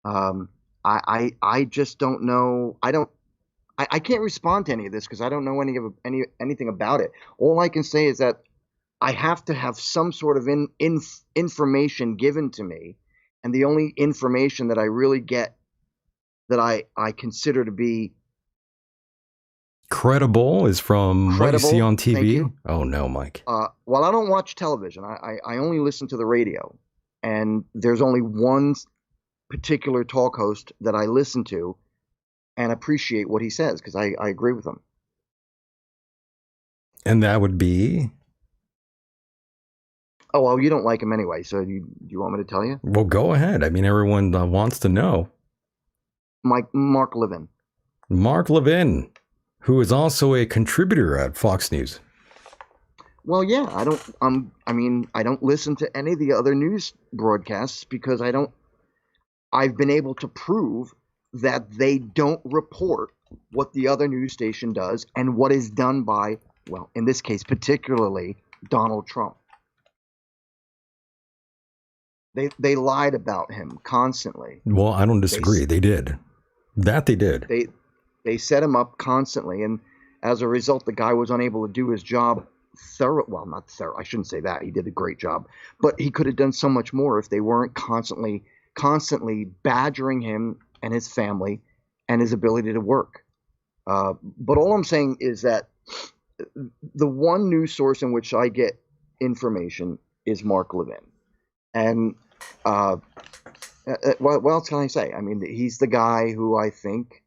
I just don't know. I can't respond to any of this because I don't know anything about it. All I can say is that I have to have some sort of information given to me, and the only information that I really get that I consider to be credible is from what you see on TV. Oh no, Mike. Well, I don't watch television. I only listen to the radio, and there's only one particular talk host that I listen to and appreciate what he says because I agree with him. And that would be? Oh, well, you don't like him anyway, so do you want me to tell you? Well, go ahead. I mean, everyone wants to know. Mark Levin. Mark Levin, who is also a contributor at Fox News. Well, yeah, I don't listen to any of the other news broadcasts because I've been able to prove that they don't report what the other news station does and what is done by, well, in this case, particularly Donald Trump. They lied about him constantly. Well, I don't disagree. They did. That they did. They set him up constantly, and as a result, the guy was unable to do his job well, not thorough. I shouldn't say that. He did a great job, but he could have done so much more if they weren't constantly badgering him and his family and his ability to work. But all I'm saying is that the one news source in which I get information is Mark Levin. And what else can I say? I mean, he's the guy who I think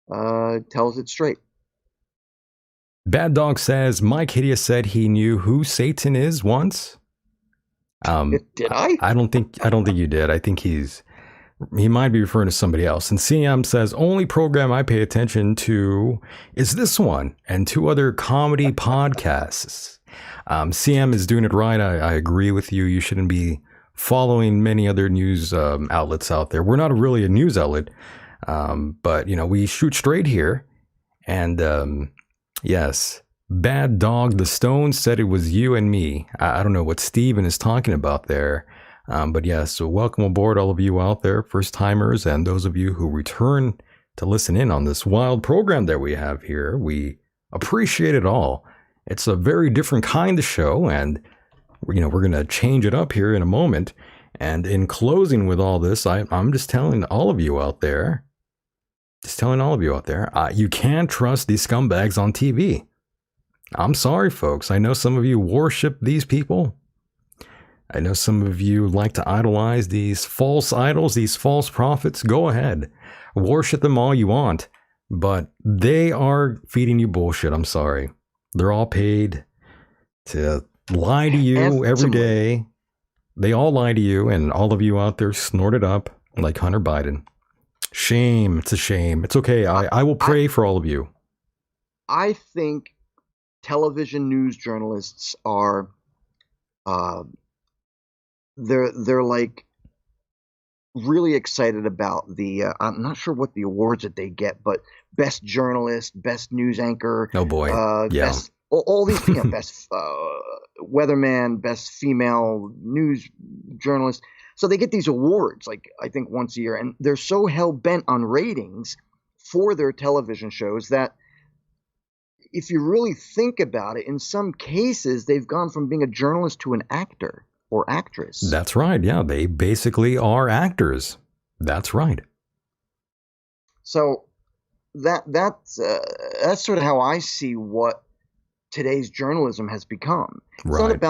tells it straight. Bad Dog says Mike Hideous said he knew who Satan is once. Did I? I don't think you did. I think he might be referring to somebody else. And CM says only program I pay attention to is this one and 2 other comedy podcasts. CM is doing it right. I agree with you. You shouldn't be following many other news outlets out there. We're not really a news outlet, but we shoot straight here. And yes, Bad Dog, the Stones said it was you and me. I don't know what Steven is talking about there. But yes, so welcome aboard all of you out there, first timers, and those of you who return to listen in on this wild program that we have here. We appreciate it all. It's a very different kind of show, and we're going to change it up here in a moment. And in closing with all this, I'm just telling all of you out there, you can't trust these scumbags on TV. I'm sorry, folks. I know some of you worship these people. I know some of you like to idolize these false idols, these false prophets. Go ahead. Worship them all you want. but they are feeding you bullshit. I'm sorry. They're all paid to lie to you every day. They all lie to you, and all of you out there snort it up like Hunter Biden. Shame. It's a shame. It's okay. I will pray for all of you. I think television news journalists are, they're like really excited about the, I'm not sure what the awards that they get, but best journalist, best news anchor. Oh boy. Yeah. Best, all these, best weatherman, best female news journalist. So they get these awards, like I think once a year, and they're so hell bent on ratings for their television shows that if you really think about it, in some cases, they've gone from being a journalist to an actor or actress. That's right. Yeah, they basically are actors. That's right. So that's sort of how I see what today's journalism has become. It's Right.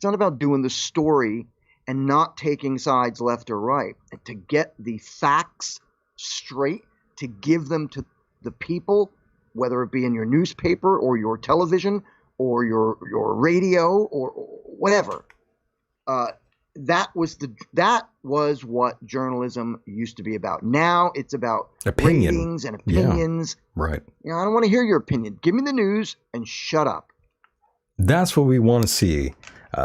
not about doing the story and not taking sides left or right, and to get the facts straight, to give them to the people, whether it be in your newspaper or your television or your radio or whatever. That was what journalism used to be about. Now it's about Opinion. ratings and opinions. Yeah. Right. I don't want to hear your opinion. Give me the news and shut up. That's what we want to see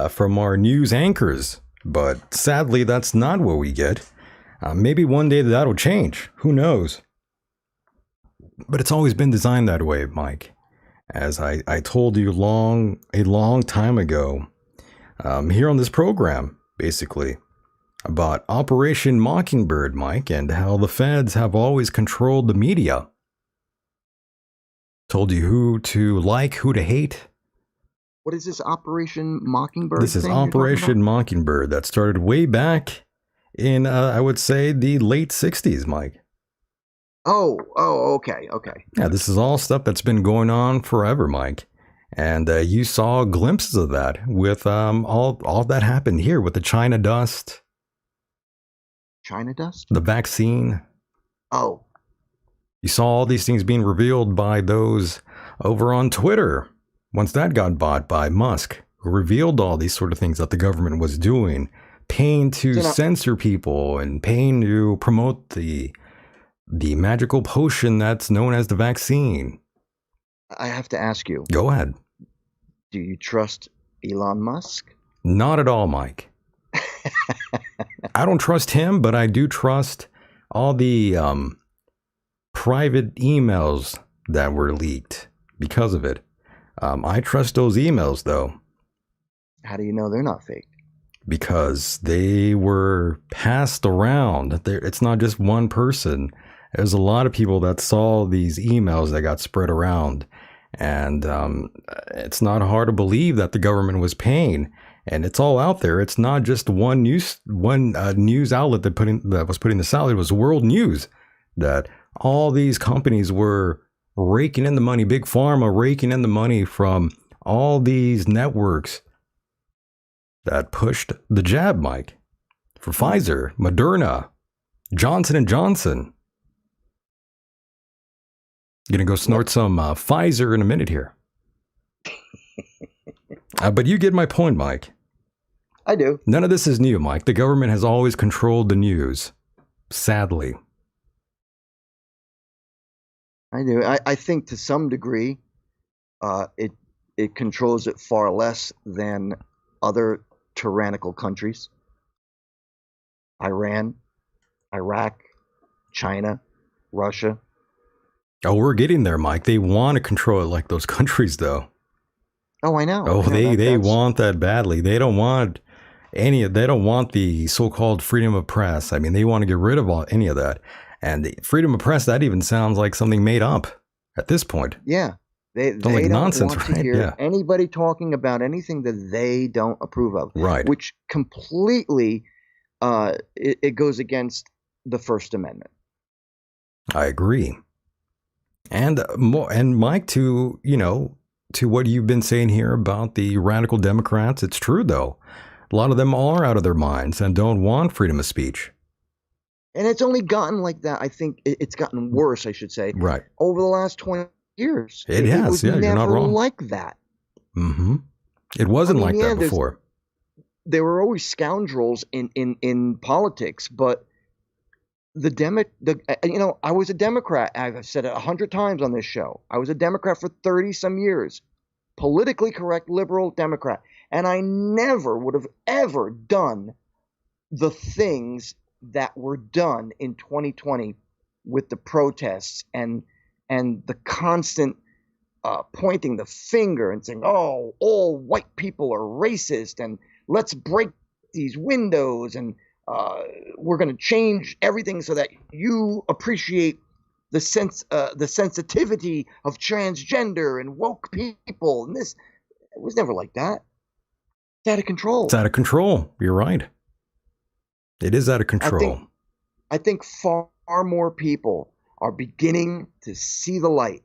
from our news anchors. But sadly, that's not what we get. Maybe one day that'll change. Who knows? But it's always been designed that way, Mike. As I told you a long time ago, here on this program, basically, about Operation Mockingbird, Mike, and how the feds have always controlled the media. Told you who to like, who to hate. What is this Operation Mockingbird? This is thing you're talking Operation about? Mockingbird that started way back in, I would say, the late 60s, Mike. Oh, okay. Yeah, this is all stuff that's been going on forever, Mike. And you saw glimpses of that with all that happened here with the China dust, China dust? the vaccine. Oh, You saw all these things being revealed by those over on Twitter. Once that got bought by Musk, who revealed all these sort of things that the government was doing, paying to censor people and paying to promote the magical potion that's known as the vaccine. I have to ask you, Go ahead. do you trust Elon Musk? Not at all, Mike. I don't trust him, but I do trust all the private emails that were leaked because of it. I trust those emails, though, How do you know they're not fake? because they were passed around. It's not just one person. There's a lot of people that saw these emails that got spread around. And it's not hard to believe that the government was paying. And it's all out there. It's not just one news outlet that was putting this out. It was World News, that all these companies were raking in the money, Big Pharma raking in the money from all these networks that pushed the jab, Mike, for Pfizer, Moderna, Johnson & Johnson. Gonna go snort some Pfizer in a minute here. But you get my point, Mike. I do. None of this is new, Mike. The government has always controlled the news, sadly. I do. I think to some degree, it controls it far less than other tyrannical countries. Iran, Iraq, China, Russia. Oh, we're getting there, Mike. They want to control it like those countries, though. Oh, I know. Oh, I know they that's- want that badly. They don't want they don't want the so-called freedom of press. I mean, they want to get rid of any of that. And the freedom of press, that even sounds like something made up at this point. Yeah. They like don't nonsense, want to right? hear Yeah. anybody talking about anything that they don't approve of. Right. Which completely it goes against the First Amendment. I agree. And Mike, to what you've been saying here about the radical Democrats, it's true, though. A lot of them are out of their minds and don't want freedom of speech. And it's only gotten like that. I think it's gotten worse, I should say, Right. over the last 20 years. It has, was yeah, you're not never wrong. like that. Mm-hmm. It wasn't like that before. There were always scoundrels in politics, but I was a Democrat. I've said it 100 times on this show. I was a Democrat for 30 some years, politically correct, liberal Democrat, and I never would have ever done the things that were done in 2020 with the protests and the constant pointing the finger and saying, "Oh, all white people are racist, and let's break these windows, and we're going to change everything so that you appreciate the sensitivity of transgender and woke people." And this, it was never like that. It's out of control. It's out of control. You're right. It is out of control. I think far more people are beginning to see the light.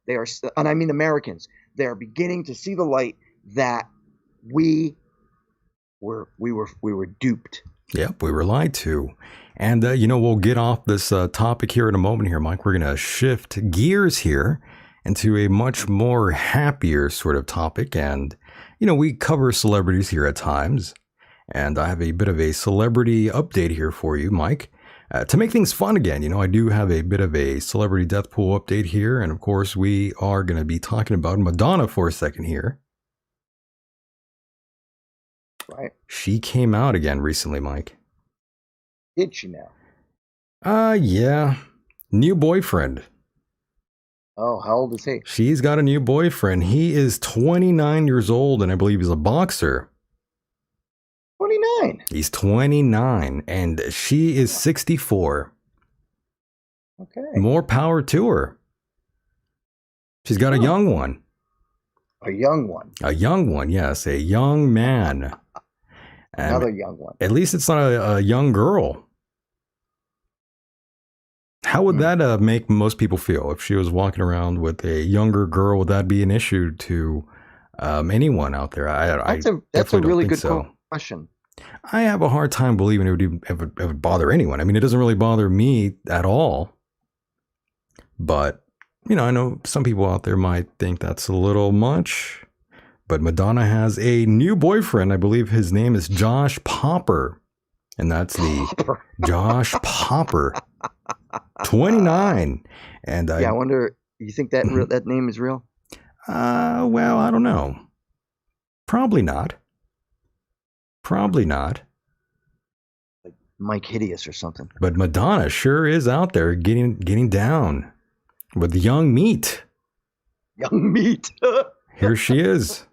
They are, and I mean Americans, they are beginning to see the light that we were duped. Yep, we were lied to. And, we'll get off this topic here in a moment here, Mike. We're going to shift gears here into a much more happier sort of topic. And, we cover celebrities here at times. And I have a bit of a celebrity update here for you, Mike. To make things fun again, I do have a bit of a celebrity death pool update here. And of course, we are going to be talking about Madonna for a second here. Right. She came out again recently, Mike. Did she now? Yeah. New boyfriend. Oh, how old is he? She's got a new boyfriend. He is 29 years old, and I believe he's a boxer. 29. He's 29, and she is 64. Okay. More power to her. She's got a young one. A young one. A young one, yes. A young man. Another young one. At least it's not a young girl. How would that make most people feel if she was walking around with a younger girl? Would that be an issue to anyone out there? That's a really good question. I have a hard time believing it would bother anyone. I mean, it doesn't really bother me at all. But, I know some people out there might think that's a little much. But Madonna has a new boyfriend. I believe his name is Josh Popper. And that's the Josh Popper. 29. And I wonder, you think that that name is real? Well, I don't know. Probably not. Like Mike Hideous or something. But Madonna sure is out there getting down with young meat. Young meat. Here she is.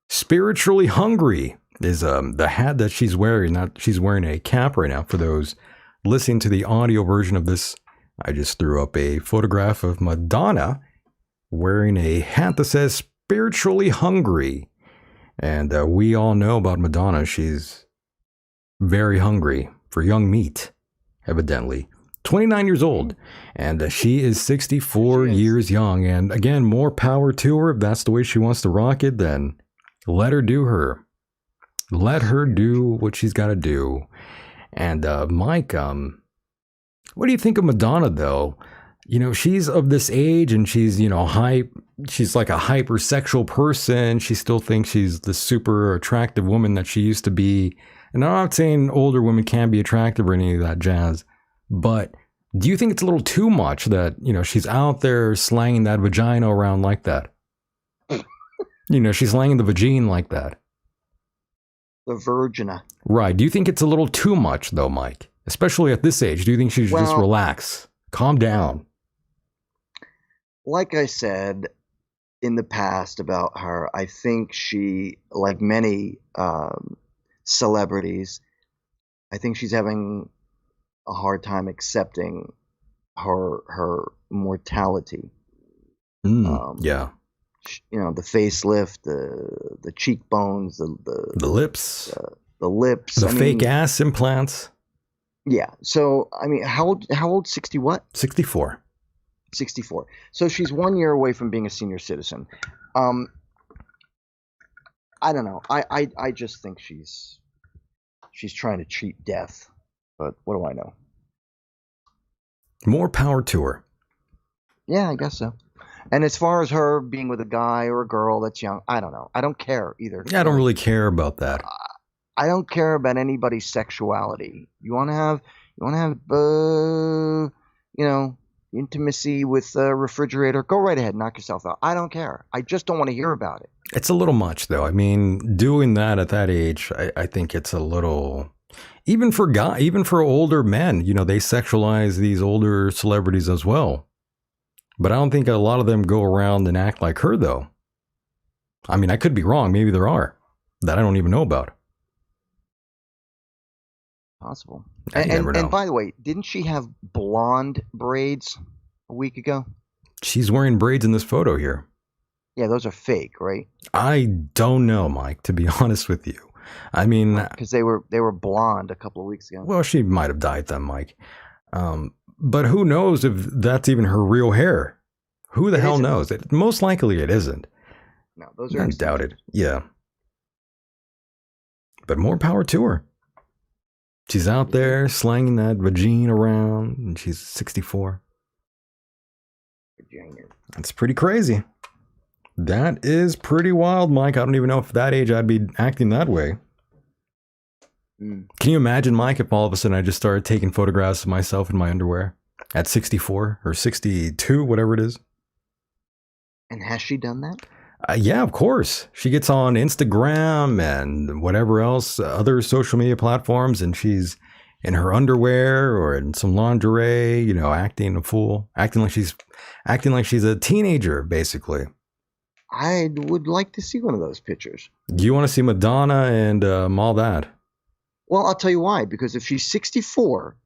Spiritually hungry is the hat that she's wearing. She's wearing a cap right now. For those listening to the audio version of this, I just threw up a photograph of Madonna wearing a hat that says spiritually hungry. And we all know about Madonna. She's very hungry for young meat, evidently. 29 years old, and she is 64 years young. And again, more power to her. If that's the way she wants to rock it, then let her do her. Let her do what she's got to do. And Mike, what do you think of Madonna, though? She's of this age, and she's, she's like a hypersexual person. She still thinks she's the super attractive woman that she used to be. And I'm not saying older women can't be attractive or any of that jazz, but do you think it's a little too much that, she's out there slanging that vagina around like that? She's slanging the vagine like that. The virgina. Right. Do you think it's a little too much, though, Mike? Especially at this age. Do you think she should just relax? Calm down. Like I said in the past about her, I think she, like many celebrities, I think she's having a hard time accepting her mortality. Yeah. The facelift, the cheekbones, the lips, the lips, the fake ass implants. Yeah. So, I mean, how old? 60 what? 64. 64. So she's 1 year away from being a senior citizen. I don't know. I just think she's trying to cheat death. But what do I know? More power to her. Yeah, I guess so. And as far as her being with a guy or a girl that's young, I don't know. I don't care either. Yeah, I don't really care about that. I don't care about anybody's sexuality. You want to have, intimacy with a refrigerator? Go right ahead, knock yourself out. I don't care. I just don't want to hear about it. It's a little much, though. I mean, doing that at that age, I think it's a little. Even for older men, they sexualize these older celebrities as well. But I don't think a lot of them go around and act like her, though. I mean, I could be wrong. Maybe there are that I don't even know about. Possible. You never know. And by the way, didn't she have blonde braids a week ago? She's wearing braids in this photo here. Yeah, those are fake, right? I don't know, Mike, to be honest with you. I mean, because they were blonde a couple of weeks ago. Well, she might have dyed them, Mike. But who knows if that's even her real hair? Who the hell knows? Most likely it isn't. No, those are undoubted. Yeah. But more power to her. She's out there slanging that vagina around, and she's 64. Virginia. That's pretty crazy. That is pretty wild, Mike. I don't even know if at that age I'd be acting that way. Can you imagine, Mike, if all of a sudden I just started taking photographs of myself in my underwear at 64 or 62, whatever it is? And has she done that? Yeah, of course. She gets on Instagram and whatever else, other social media platforms, and she's in her underwear or in some lingerie, acting a fool, acting like she's a teenager, basically. I would like to see one of those pictures. Do you want to see Madonna and all that? Well, I'll tell you why. Because if she's 64,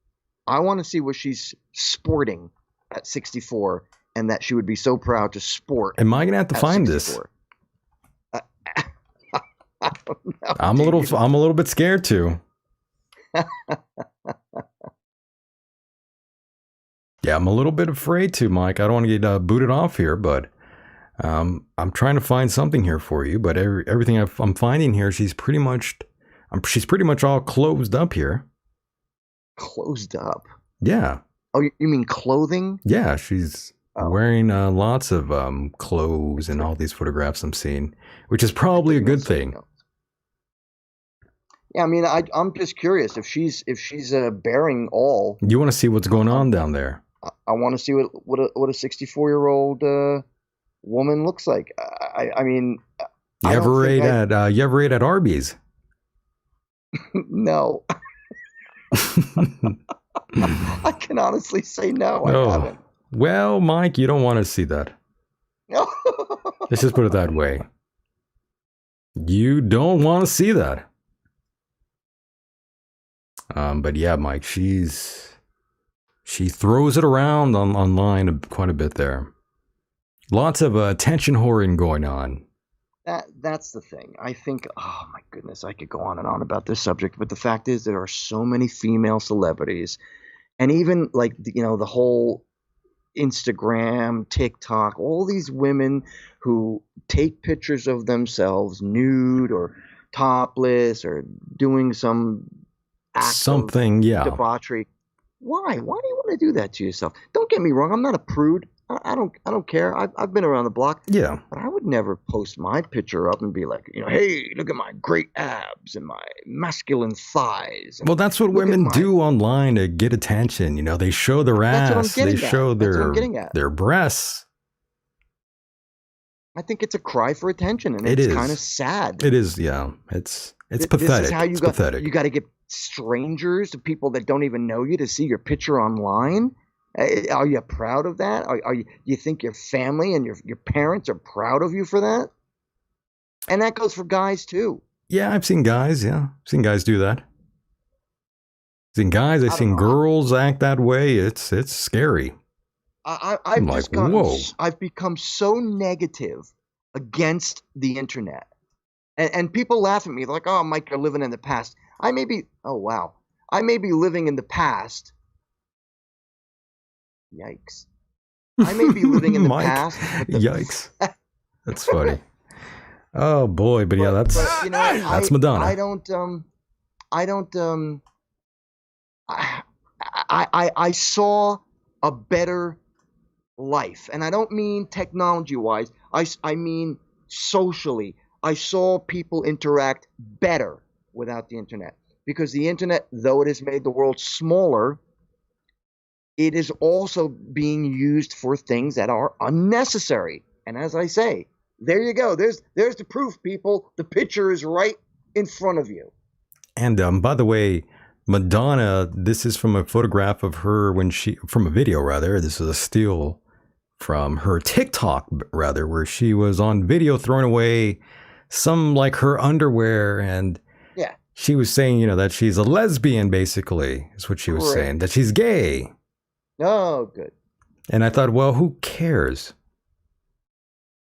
I want to see what she's sporting at 64, and that she would be so proud to sport. Am I gonna have to find 64. This? I don't know. I'm a little bit scared too. Yeah, I'm a little bit afraid to, Mike. I don't want to get booted off here, but I'm trying to find something here for you. But everything I'm finding here, she's pretty much all closed up here. Closed up? Yeah. Oh, you mean clothing? Yeah, she's wearing lots of clothes in all these photographs I'm seeing, which is probably a good thing. Yeah, I mean, I'm just curious if she's bearing all. You want to see what's going on down there? I want to see what a 64-year-old woman looks like. I mean, you ever ate at Arby's? No. I can honestly say no. I haven't. Well, Mike, you don't want to see that. No. Let's just put it that way. You don't want to see that. But yeah, Mike, she throws it around online quite a bit there. Lots of attention whoring going on. That's the thing. I think, oh my goodness, I could go on and on about this subject, but the fact is there are so many female celebrities, and even the whole Instagram, TikTok, all these women who take pictures of themselves nude or topless or doing some act of debauchery. Why? Why do you want to do that to yourself? Don't get me wrong. I'm not a prude. I don't care. I've been around the block. Yeah. But I would never post my picture up and be like, hey, look at my great abs and my masculine thighs. Well, that's what women do online to get attention. They show their ass. They show their breasts. I think it's a cry for attention, and it's kind of sad. It is, yeah. It's pathetic. This is how you got to get strangers, people that don't even know you, to see your picture online. Are you proud of that? Do you think your family and your parents are proud of you for that? And that goes for guys too. Yeah, I've seen guys. Yeah, I've seen guys do that. I've seen guys. I've seen girls act that way. It's scary. I've become so negative against the internet, and people laugh at me. They're like, "Oh, Mike, you're living in the past." I may be living in the past. Yikes. I may be living in the past. Yikes. That's funny. Oh boy, but yeah, that's Madonna. I saw a better life. And I don't mean technology-wise. I mean socially. I saw people interact better without the internet. Because the internet, though it has made the world smaller, it is also being used for things that are unnecessary. And as I say, there you go. There's the proof, people. The picture is right in front of you. And by the way, Madonna, this is from a photograph of her from a video rather. This is a steal from her TikTok rather, where she was on video throwing away some like her underwear, and yeah, she was saying, you know, that she's a lesbian basically, is what she was saying, that she's gay. Oh, good. And I thought, well, who cares?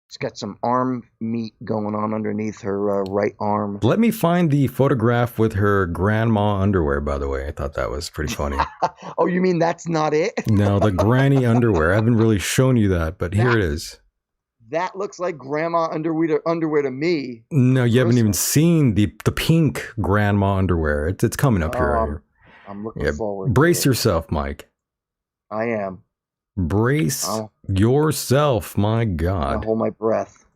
She's got some arm meat going on underneath her right arm. Let me find the photograph with her grandma underwear, by the way. I thought that was pretty funny. Oh, you mean that's not it? No, the granny underwear. I haven't really shown you that, but here it is. That looks like grandma underwear to me. No, you haven't even seen the pink grandma underwear. It's coming up here. I'm looking forward. Brace yourself, Mike. I am. Brace yourself, my God. I'll hold my breath.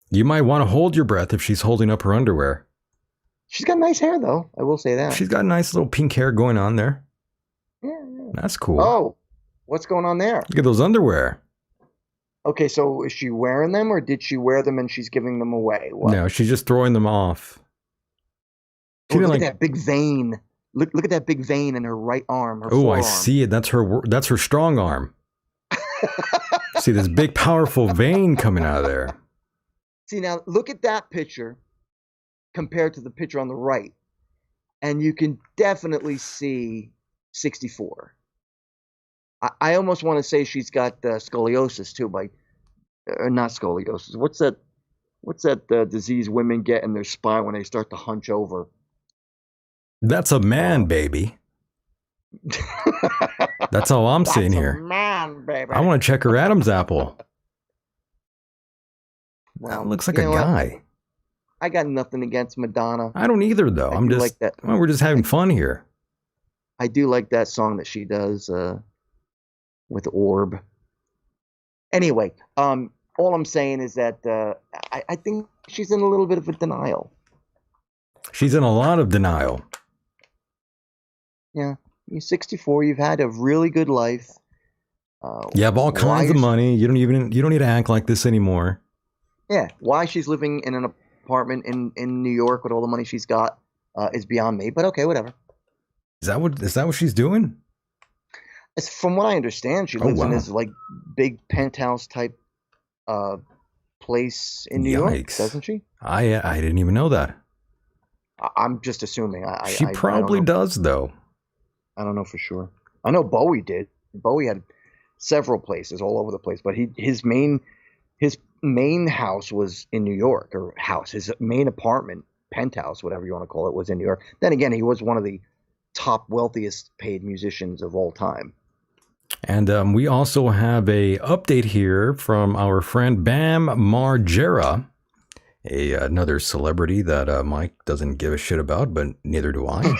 You might want to hold your breath if she's holding up her underwear. She's got nice hair, though. I will say that. She's got nice little pink hair going on there. Yeah. That's cool. Oh, what's going on there? Look at those underwear. Okay, so is she wearing them, or did she wear them and she's giving them away? What? No, she's just throwing them off. Look at that big vein. Look at that big vein in her right arm. Oh, I see it. That's her strong arm. See this big, powerful vein coming out of there. See, now look at that picture compared to the picture on the right, and you can definitely see 64. I almost want to say she's got scoliosis too, or not scoliosis. What's that disease women get in their spine when they start to hunch over? That's a man, baby. That's all I'm seeing here. Man, baby. I want to check her Adam's apple. Well, that looks like a guy. I got nothing against Madonna. I don't either, though. I'm just like that. Well, we're just having fun here. I do like that song that she does with Orb. Anyway, all I'm saying is that I think she's in a little bit of a denial. She's in a lot of denial. Yeah, you're 64. You've had a really good life. You have all kinds of money. You don't need to act like this anymore. Yeah, why she's living in an apartment in New York with all the money she's got is beyond me. But okay, whatever. Is that what she's doing? It's from what I understand, she lives in this like big penthouse type place in New York, doesn't she? I didn't even know that. I'm just assuming. She probably does, though. I don't know for sure. I know Bowie did. Bowie had several places all over the place, but his main house was in New York, or his main apartment, penthouse, whatever you want to call it, was in New York. Then again, he was one of the top wealthiest paid musicians of all time. And we also have a update here from our friend Bam Margera, another celebrity that Mike doesn't give a shit about, but neither do I.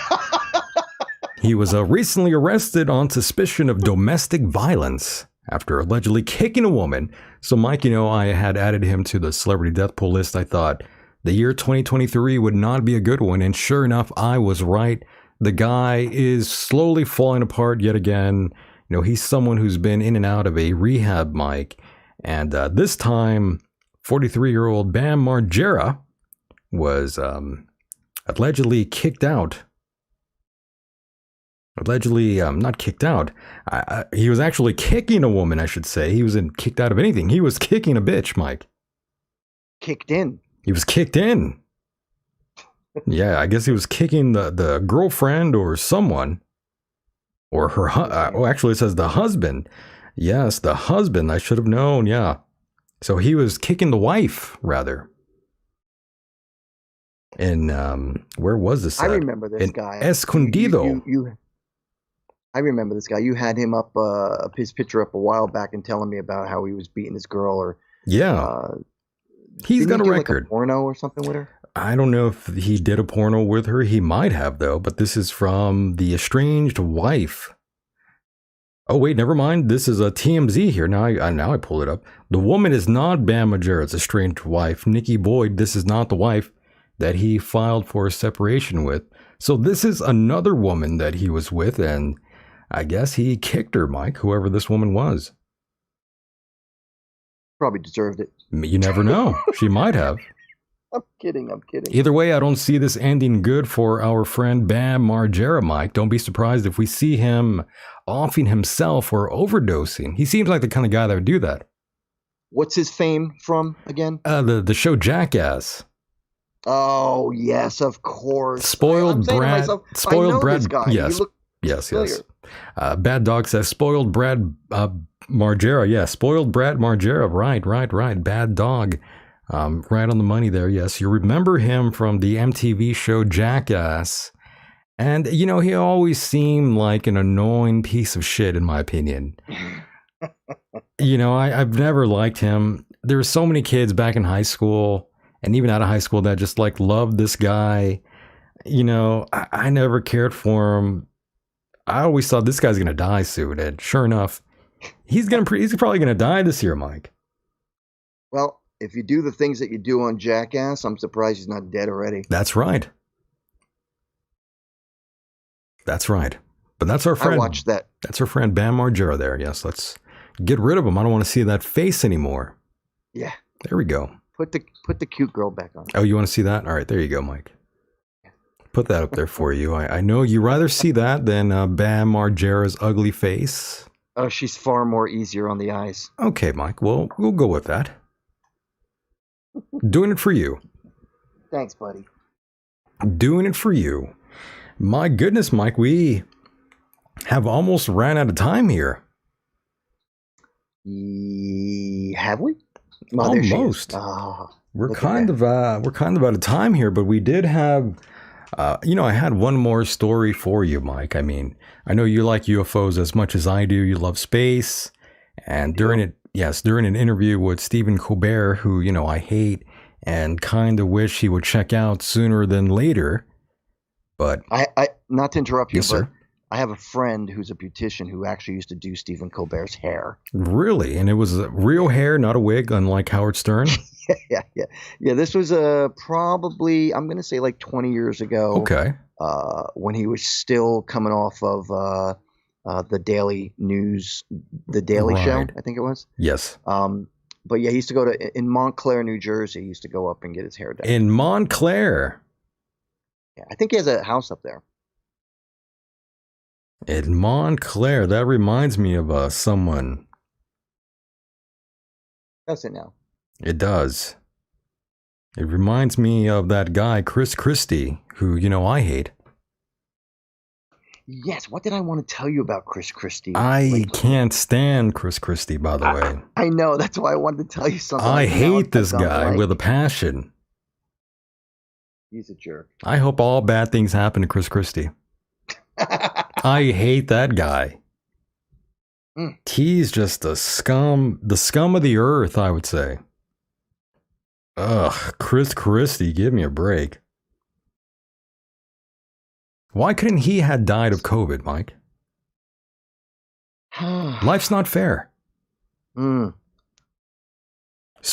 He was recently arrested on suspicion of domestic violence after allegedly kicking a woman. So Mike, I had added him to the celebrity death pool list. I thought the year 2023 would not be a good one. And sure enough, I was right. The guy is slowly falling apart yet again. He's someone who's been in and out of a rehab, Mike. And this time, 43-year-old Bam Margera was allegedly kicked out. Not kicked out. He was actually kicking a woman, I should say. He wasn't kicked out of anything. He was kicking a bitch, Mike. Kicked in. He was kicked in. Yeah, I guess he was kicking the girlfriend or someone. Or her, actually it says the husband. Yes, the husband. I should have known, yeah. So he was kicking the wife, rather. And where was this? I remember this guy. Escondido. I remember this guy. You had him up, his picture up a while back and telling me about how he was beating this girl, or he's got a record. Like a porno or something with her. I don't know if he did a porno with her. He might have, though. But this is from the estranged wife Oh, wait, never mind. This is a TMZ here. Now I pull it up. The woman is not Bam Margera's estranged wife, Nikki Boyd. This is not the wife that he filed for separation with. So this is another woman that he was with, and I guess he kicked her, Mike, whoever this woman was. Probably deserved it. You never know. She might have. I'm kidding. Either way, I don't see this ending good for our friend Bam Margera, Mike. Don't be surprised if we see him offing himself or overdosing. He seems like the kind of guy that would do that. What's his fame from again? The show Jackass. Oh yes, of course. Spoiled Brad. Spoiled Brad. This guy. Yes. Bad Dog says spoiled Brad Margera. Yeah, spoiled Brad Margera. Right. Bad Dog. Right on the money there. Yes, you remember him from the MTV show Jackass. And, you know, he always seemed like an annoying piece of shit, in my opinion. You know, I've never liked him. There were so many kids back in high school and even out of high school that just like loved this guy. You know, I never cared for him. I always thought this guy's going to die soon. And sure enough, he's probably going to die this year, Mike. Well, if you do the things that you do on Jackass, I'm surprised he's not dead already. That's right. But that's our friend. I watched that. That's our friend Bam Margera there. Yes, let's get rid of him. I don't want to see that face anymore. Yeah. There we go. Put the cute girl back on. Oh, you want to see that? All right, there you go, Mike. Put that up there for you. I know you rather see that than Bam Margera's ugly face. Oh, she's far more easier on the eyes. Okay, Mike. Well, we'll go with that. Doing it for you. Thanks, buddy. Doing it for you. My goodness, Mike, we have almost ran out of time here. Have we? Oh, almost. We're kind of out of time here, but we did have. I had one more story for you, Mike. I mean, I know you like UFOs as much as I do. You love space, and during an interview with Stephen Colbert, who I hate and kind of wish he would check out sooner than later. But I not to interrupt you, yes, sir. I have a friend who's a beautician who actually used to do Stephen Colbert's hair. Really? And it was real hair, not a wig, unlike Howard Stern? Yeah. This was probably, I'm going to say like 20 years ago. Okay. When he was still coming off of the Daily News, the Daily Show, I think it was. Yes. But yeah, he used to go in Montclair, New Jersey. He used to go up and get his hair done. In Montclair? Yeah, I think he has a house up there. In Montclair, that reminds me of someone. That's it now. It does. It reminds me of that guy, Chris Christie, who, I hate. Yes, what did I want to tell you about Chris Christie? I can't stand Chris Christie, by the way. I know, that's why I wanted to tell you something. I hate this guy with a passion. He's a jerk. I hope all bad things happen to Chris Christie. I hate that guy. He's just the scum of the earth, I would say. Ugh, Chris Christie, give me a break. Why couldn't he have died of COVID, Mike? Life's not fair. So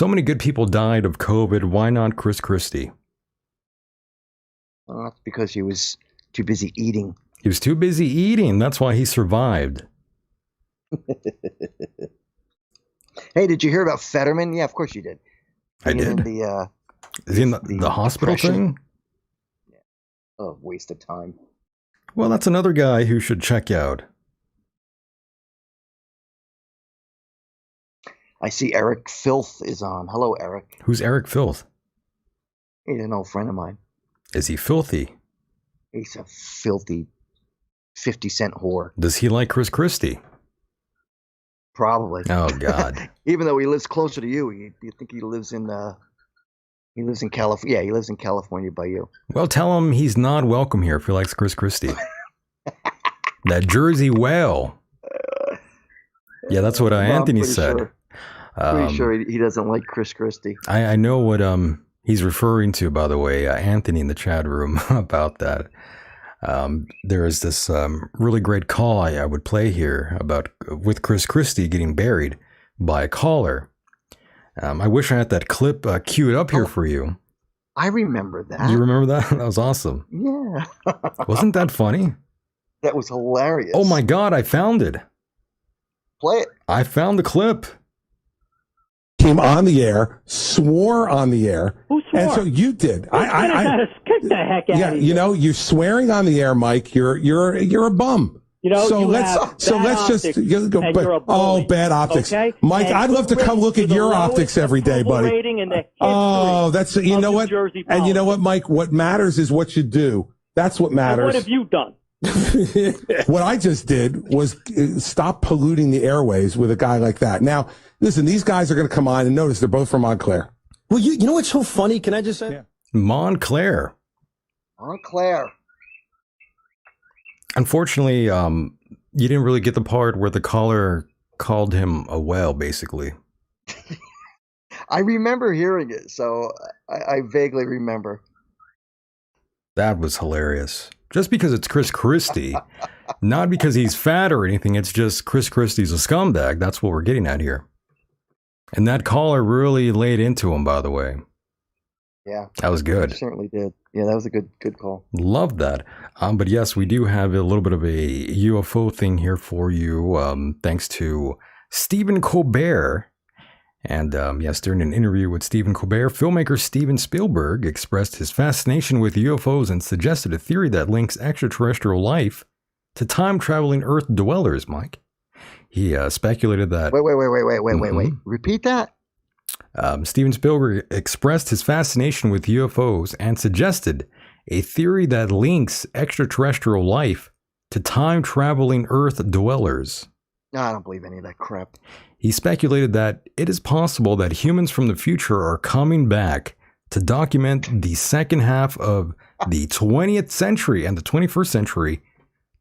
many good people died of COVID. Why not Chris Christie? Well, that's because he was too busy eating. He was too busy eating. That's why he survived. Hey, did you hear about Fetterman? Yeah, of course you did. I did. Is he in the hospital thing? Yeah. Oh, waste of time. Well, that's another guy who should check out. I see Eric Filth is on. Hello, Eric. Who's Eric Filth? He's an old friend of mine. Is he filthy? He's a filthy 50-cent whore. Does he like Chris Christie? Probably. Oh, God. Even though he lives closer to you, you think he lives in California? Yeah, he lives in California by you. Well, tell him he's not welcome here if he likes Chris Christie. That Jersey whale. Yeah, that's what Anthony said. Pretty sure he doesn't like Chris Christie. I know what he's referring to, by the way, Anthony in the chat room about that. There is this really great call I would play here about with Chris Christie getting buried by a caller. I wish I had that clip queued up here for you. I remember that. You remember that? That was awesome. Yeah. Wasn't that funny? That was hilarious. Oh my God, I found it. Play it. I found the clip. Came on the air, swore on the air. Who swore? And so you did. Kick the heck out of you. You're swearing on the air, Mike. You're a bum. So let's just go. Bad optics, okay? Mike. I'd love to come look at your optics every day, buddy. That's you know what? And you know what, Mike? What matters is what you do. That's what matters. And what have you done? What I just did was stop polluting the airways with a guy like that. Now, listen, these guys are going to come on and notice they're both from Montclair. Well, you know what's so funny? Can I just say? Yeah. Montclair. Montclair. Unfortunately, you didn't really get the part where the caller called him a whale, basically. I remember hearing it, so I vaguely remember. That was hilarious. Just because it's Chris Christie, not because he's fat or anything. It's just Chris Christie's a scumbag. That's what we're getting at here. And that caller really laid into him, by the way. Yeah. That was good. It certainly did. Yeah, that was a good call. Loved that. But yes, we do have a little bit of a UFO thing here for you, thanks to Stephen Colbert. And yes, during an interview with Stephen Colbert, filmmaker Steven Spielberg expressed his fascination with UFOs and suggested a theory that links extraterrestrial life to time-traveling Earth dwellers, Mike. He speculated that... Wait. Repeat that? Steven Spielberg expressed his fascination with UFOs and suggested a theory that links extraterrestrial life to time-traveling Earth dwellers. No, I don't believe any of that crap. He speculated that it is possible that humans from the future are coming back to document the second half of the 20th century and the 21st century,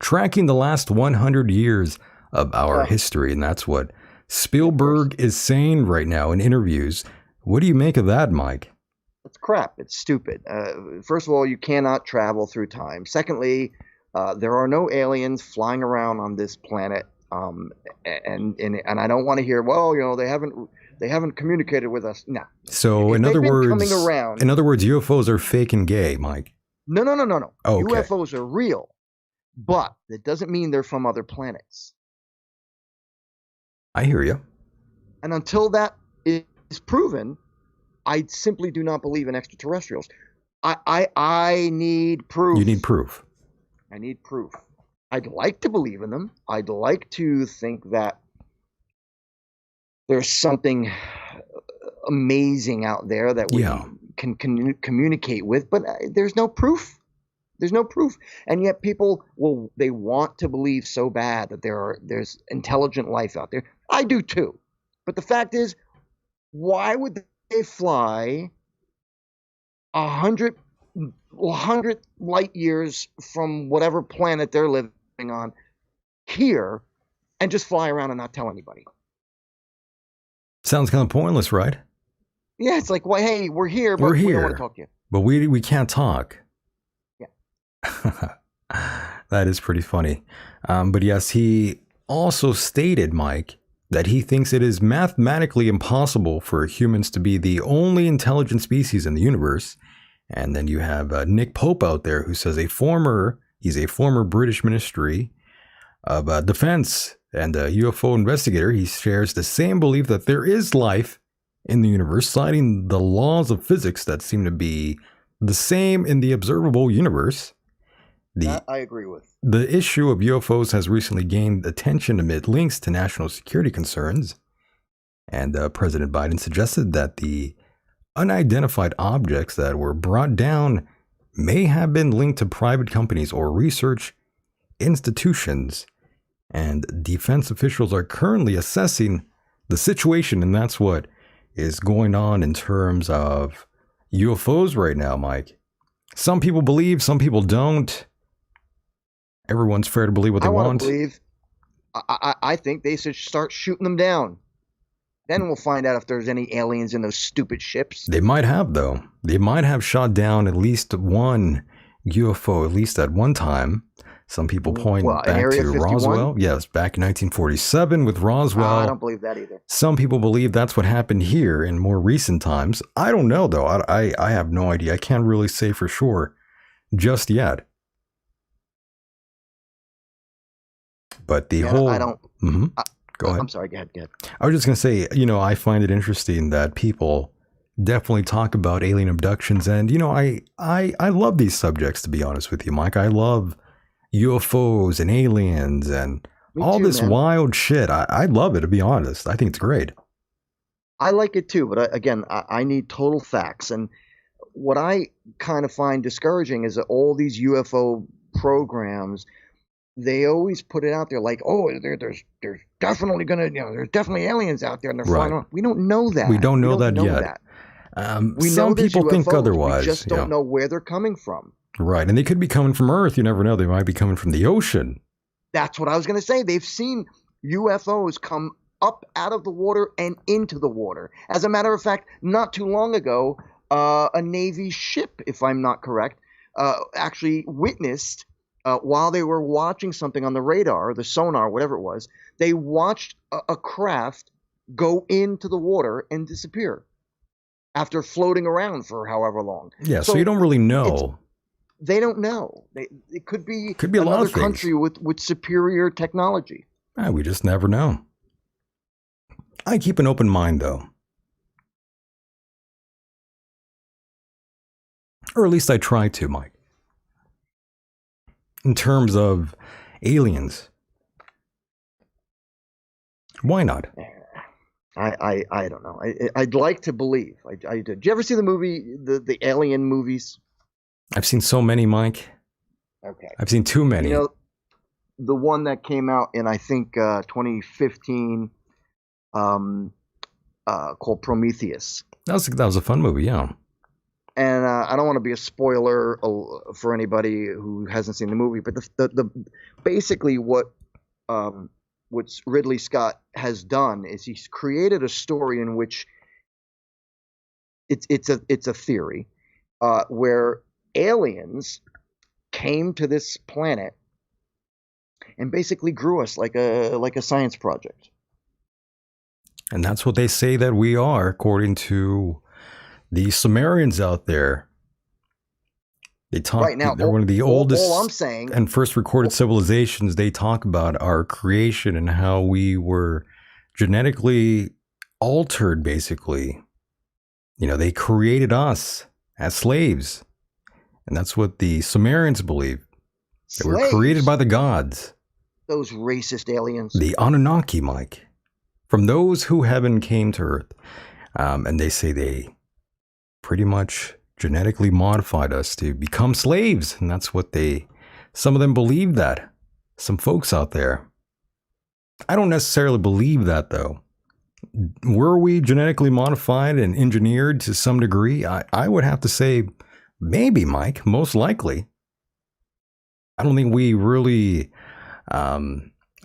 tracking the last 100 years of our history. And that's what Spielberg is saying right now in interviews. What do you make of that, Mike? It's crap. It's stupid. First of all, you cannot travel through time. Secondly, there are no aliens flying around on this planet. And I don't want to hear, well, they haven't communicated with us. No. So in other words, UFOs are fake and gay, Mike. No. Oh, okay. UFOs are real, but that doesn't mean they're from other planets. I hear you. And until that is proven, I simply do not believe in extraterrestrials. I need proof. You need proof. I need proof. I'd like to believe in them. I'd like to think that there's something amazing out there that we can communicate with, but there's no proof. There's no proof. And yet people they want to believe so bad that there's intelligent life out there. I do too. But the fact is, why would they fly 100 light years from whatever planet they're living on here and just fly around and not tell anybody? Sounds kind of pointless, right? Yeah, it's like, well, hey, we're here, but we don't want to talk to you. But we can't talk. Yeah. That is pretty funny. But yes, he also stated, Mike, that he thinks it is mathematically impossible for humans to be the only intelligent species in the universe. And then you have Nick Pope out there who says he's a former British Ministry of Defense and a UFO investigator. He shares the same belief that there is life in the universe, citing the laws of physics that seem to be the same in the observable universe. That I agree with. The issue of UFOs has recently gained attention amid links to national security concerns. And President Biden suggested that the unidentified objects that were brought down may have been linked to private companies or research institutions. And defense officials are currently assessing the situation, and that's what is going on in terms of UFOs right now, Mike. Some people believe, some people don't. Everyone's fair to believe what they want. I think they should start shooting them down. Then we'll find out if there's any aliens in those stupid ships. They might have, though. They might have shot down at least one UFO, at least at one time. Some people point back Area to 51? Roswell. Yes, back in 1947 with Roswell. I don't believe that either. Some people believe that's what happened here in more recent times. I don't know, though. I have no idea. I can't really say for sure just yet. But the whole... I don't... Go ahead. I'm sorry. Go ahead. I was just going to say, I find it interesting that people definitely talk about alien abductions. And, I love these subjects, to be honest with you, Mike. I love UFOs and aliens and all this wild shit. I love it, to be honest. I think it's great. I like it too, but again, I need total facts. And what I kind of find discouraging is that all these UFO programs, they always put it out there like, oh, there's definitely gonna, there's definitely aliens out there, and they're flying around. We don't know that. We don't know that yet. Some people think otherwise. We just don't know where they're coming from. Right, and they could be coming from Earth. You never know. They might be coming from the ocean. That's what I was going to say. They've seen UFOs come up out of the water and into the water. As a matter of fact, not too long ago, a Navy ship, if I'm not correct, actually witnessed, while they were watching something on the radar, or the sonar, whatever it was, they watched a craft go into the water and disappear after floating around for however long. Yeah, so you don't really know. They don't know. It could be a lot another of things. country with superior technology. We just never know. I keep an open mind, though. Or at least I try to, Mike. In terms of aliens. Why not? I don't know. I'd like to believe. I did. Did you ever see the movie, the Alien movies? I've seen so many, Mike. Okay. I've seen too many. The one that came out in, I think, 2015, called Prometheus. That was a fun movie, yeah. And I don't want to be a spoiler for anybody who hasn't seen the movie, but the basically what Ridley Scott has done is he's created a story in which it's a theory where aliens came to this planet and basically grew us like a science project. And that's what they say that we are, according to the Sumerians out there. They talk. Right now, they're one of the oldest all I'm saying, and first recorded civilizations. They talk about our creation and how we were genetically altered, basically. They created us as slaves. And that's what the Sumerians believe. They were created by the gods. Those racist aliens. The Anunnaki, Mike. From those who heaven came to earth. And they say they pretty much genetically modified us to become slaves. And that's what some of them believe that. Some folks out there. I don't necessarily believe that, though. Were we genetically modified and engineered to some degree? I would have to say maybe, Mike, most likely. I don't think we really, I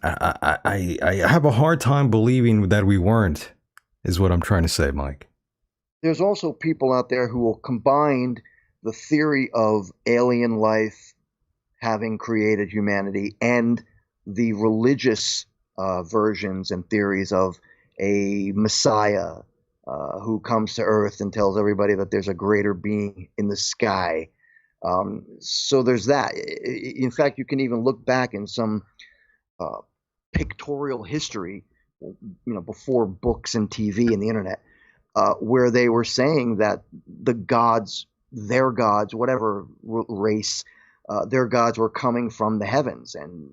have a hard time believing that we weren't, is what I'm trying to say, Mike. There's also people out there who will combine the theory of alien life having created humanity and the religious versions and theories of a Messiah who comes to Earth and tells everybody that there's a greater being in the sky. So there's that. In fact, you can even look back in some pictorial history, before books and TV and the internet, where they were saying that the gods, their gods, whatever race, their gods were coming from the heavens. And,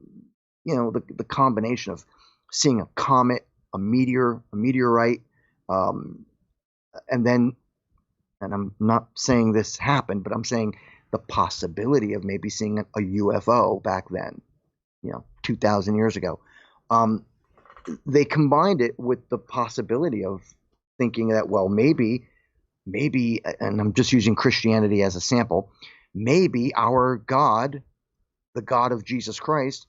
the combination of seeing a comet, a meteorite, and then, and I'm not saying this happened, but I'm saying the possibility of maybe seeing a UFO back then, 2,000 years ago. They combined it with the possibility of thinking that, well, maybe, and I'm just using Christianity as a sample, maybe our God, the God of Jesus Christ,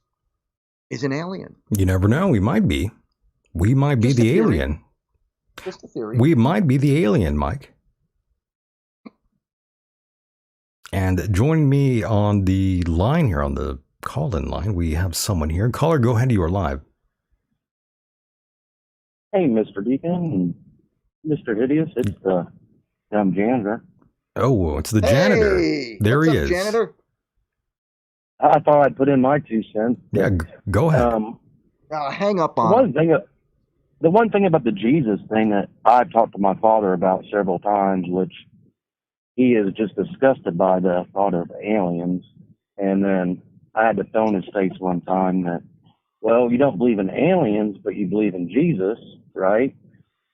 is an alien. You never know. We might be. We might be the alien. Just a theory. We might be the alien, Mike. And joining me on the line here, on the call-in line, we have someone here. Caller, go ahead. You are live. Hey, Mr. Deacon and Mr. Hideous. It's the dumb janitor. Oh, it's the janitor. Hey, there what's he up, is. Janitor? I thought I'd put in my 2 cents. Yeah, go ahead. Hang up on the one thing about the Jesus thing that I've talked to my father about several times, which he is just disgusted by the thought of aliens. And then I had to throw in his face one time that, well, you don't believe in aliens, but you believe in Jesus, right?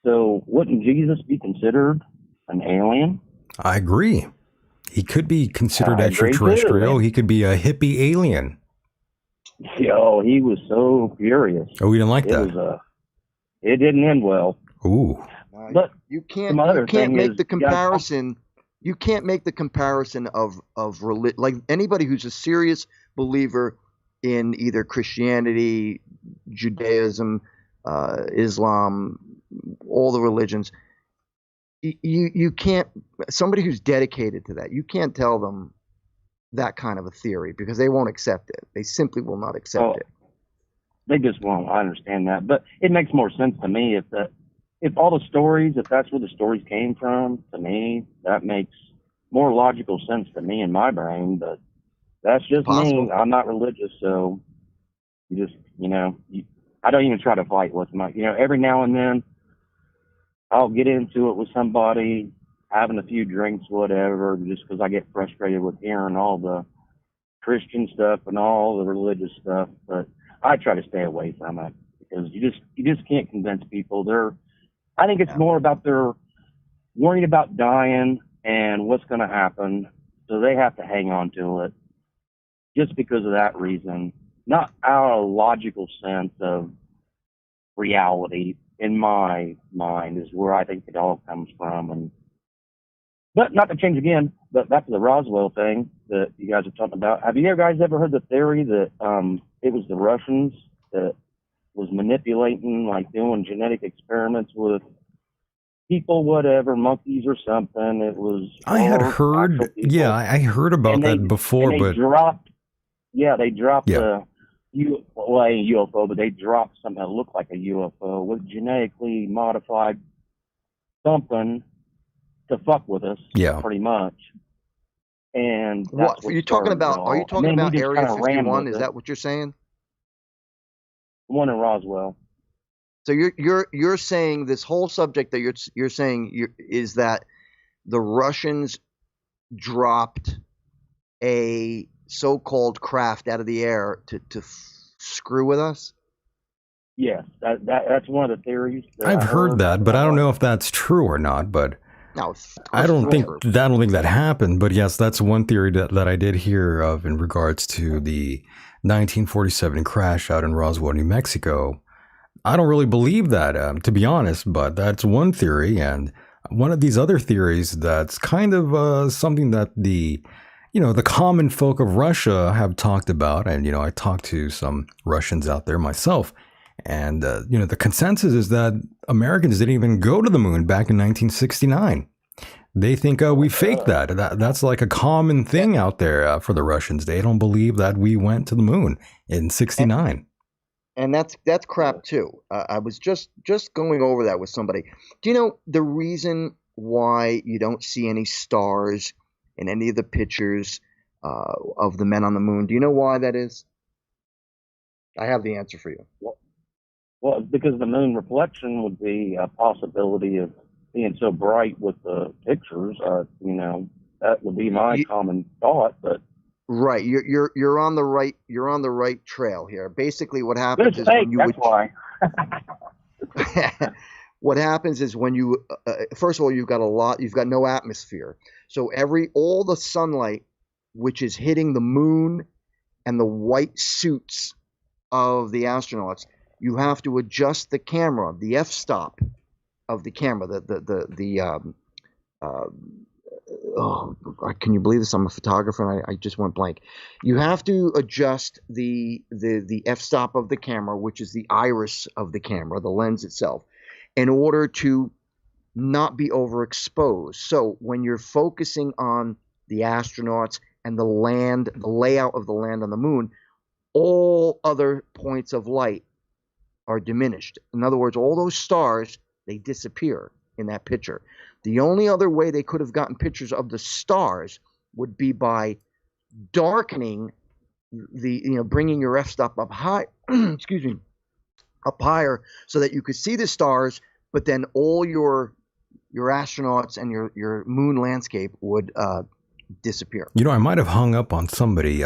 So wouldn't Jesus be considered an alien? I agree. He could be considered extraterrestrial. He could be a hippie alien. Yo, he was so furious. Oh, we didn't like that. It didn't end well. Ooh. But you can't make the comparison. You can't make the comparison of like anybody who's a serious believer in either Christianity, Judaism, Islam, all the religions. You can't, somebody who's dedicated to that, you can't tell them that kind of a theory because they won't accept it. They simply will not accept it. They just won't. I understand that. But it makes more sense to me if all the stories, if that's where the stories came from, to me, that makes more logical sense to me in my brain. But that's just me. I'm not religious, so you just, I don't even try to fight with them. Every now and then I'll get into it with somebody, having a few drinks, whatever, just because I get frustrated with hearing all the Christian stuff and all the religious stuff. But I try to stay away from it because you just can't convince people. I think it's more about they're worried about dying and what's going to happen, so they have to hang on to it just because of that reason, not our logical sense of reality. In my mind is where I think it all comes from. But not to change again, but back to the Roswell thing that you guys are talking about. Have you guys ever heard the theory that it was the Russians that was manipulating, like doing genetic experiments with people, whatever, monkeys or something? It was. I had heard, I heard about that before, they but dropped the UFO, but they dropped something that looked like a UFO with genetically modified something to fuck with us, pretty much. And what are you talking about? Are you talking about Area 51? Is that what you're saying? One in Roswell. So you're saying this whole subject that you're saying is that the Russians dropped a so-called craft out of the air to screw with us? Yes, that's one of the theories. I've heard that, but I don't know if that's true or not. But no, I don't think that happened. But yes, that's one theory that I did hear of in regards to the 1947 crash out in Roswell, New Mexico. I don't really believe that, to be honest, but that's one theory. And one of these other theories that's kind of something that the common folk of Russia have talked about. And, I talked to some Russians out there myself. And, the consensus is that Americans didn't even go to the moon back in 1969. They think we faked that. That's like a common thing out there for the Russians. They don't believe that we went to the moon in 69. And that's crap too. I was just going over that with somebody. Do you know the reason why you don't see any stars in any of the pictures of the men on the moon? Do you know why that is? I have the answer for you. Well, because the moon reflection would be a possibility of being so bright with the pictures. That would be my common thought, but. Right, you're on the right trail here. Basically, what happens is what happens is when you first of all you've got no atmosphere, so all the sunlight which is hitting the moon and the white suits of the astronauts, you have to adjust the camera, the f-stop of the camera, can you believe this? I'm a photographer and I just went blank. You have to adjust the f-stop of the camera, which is the iris of the camera, the lens itself, in order to not be overexposed. So when you're focusing on the astronauts, and the land, the layout of the land on the moon, all other points of light are diminished. In other words, all those stars, they disappear in that picture. The only other way they could have gotten pictures of the stars would be by darkening bringing your f-stop up high, excuse me, up higher, so that you could see the stars, but then all your astronauts and your moon landscape would disappear. I might have hung up on somebody.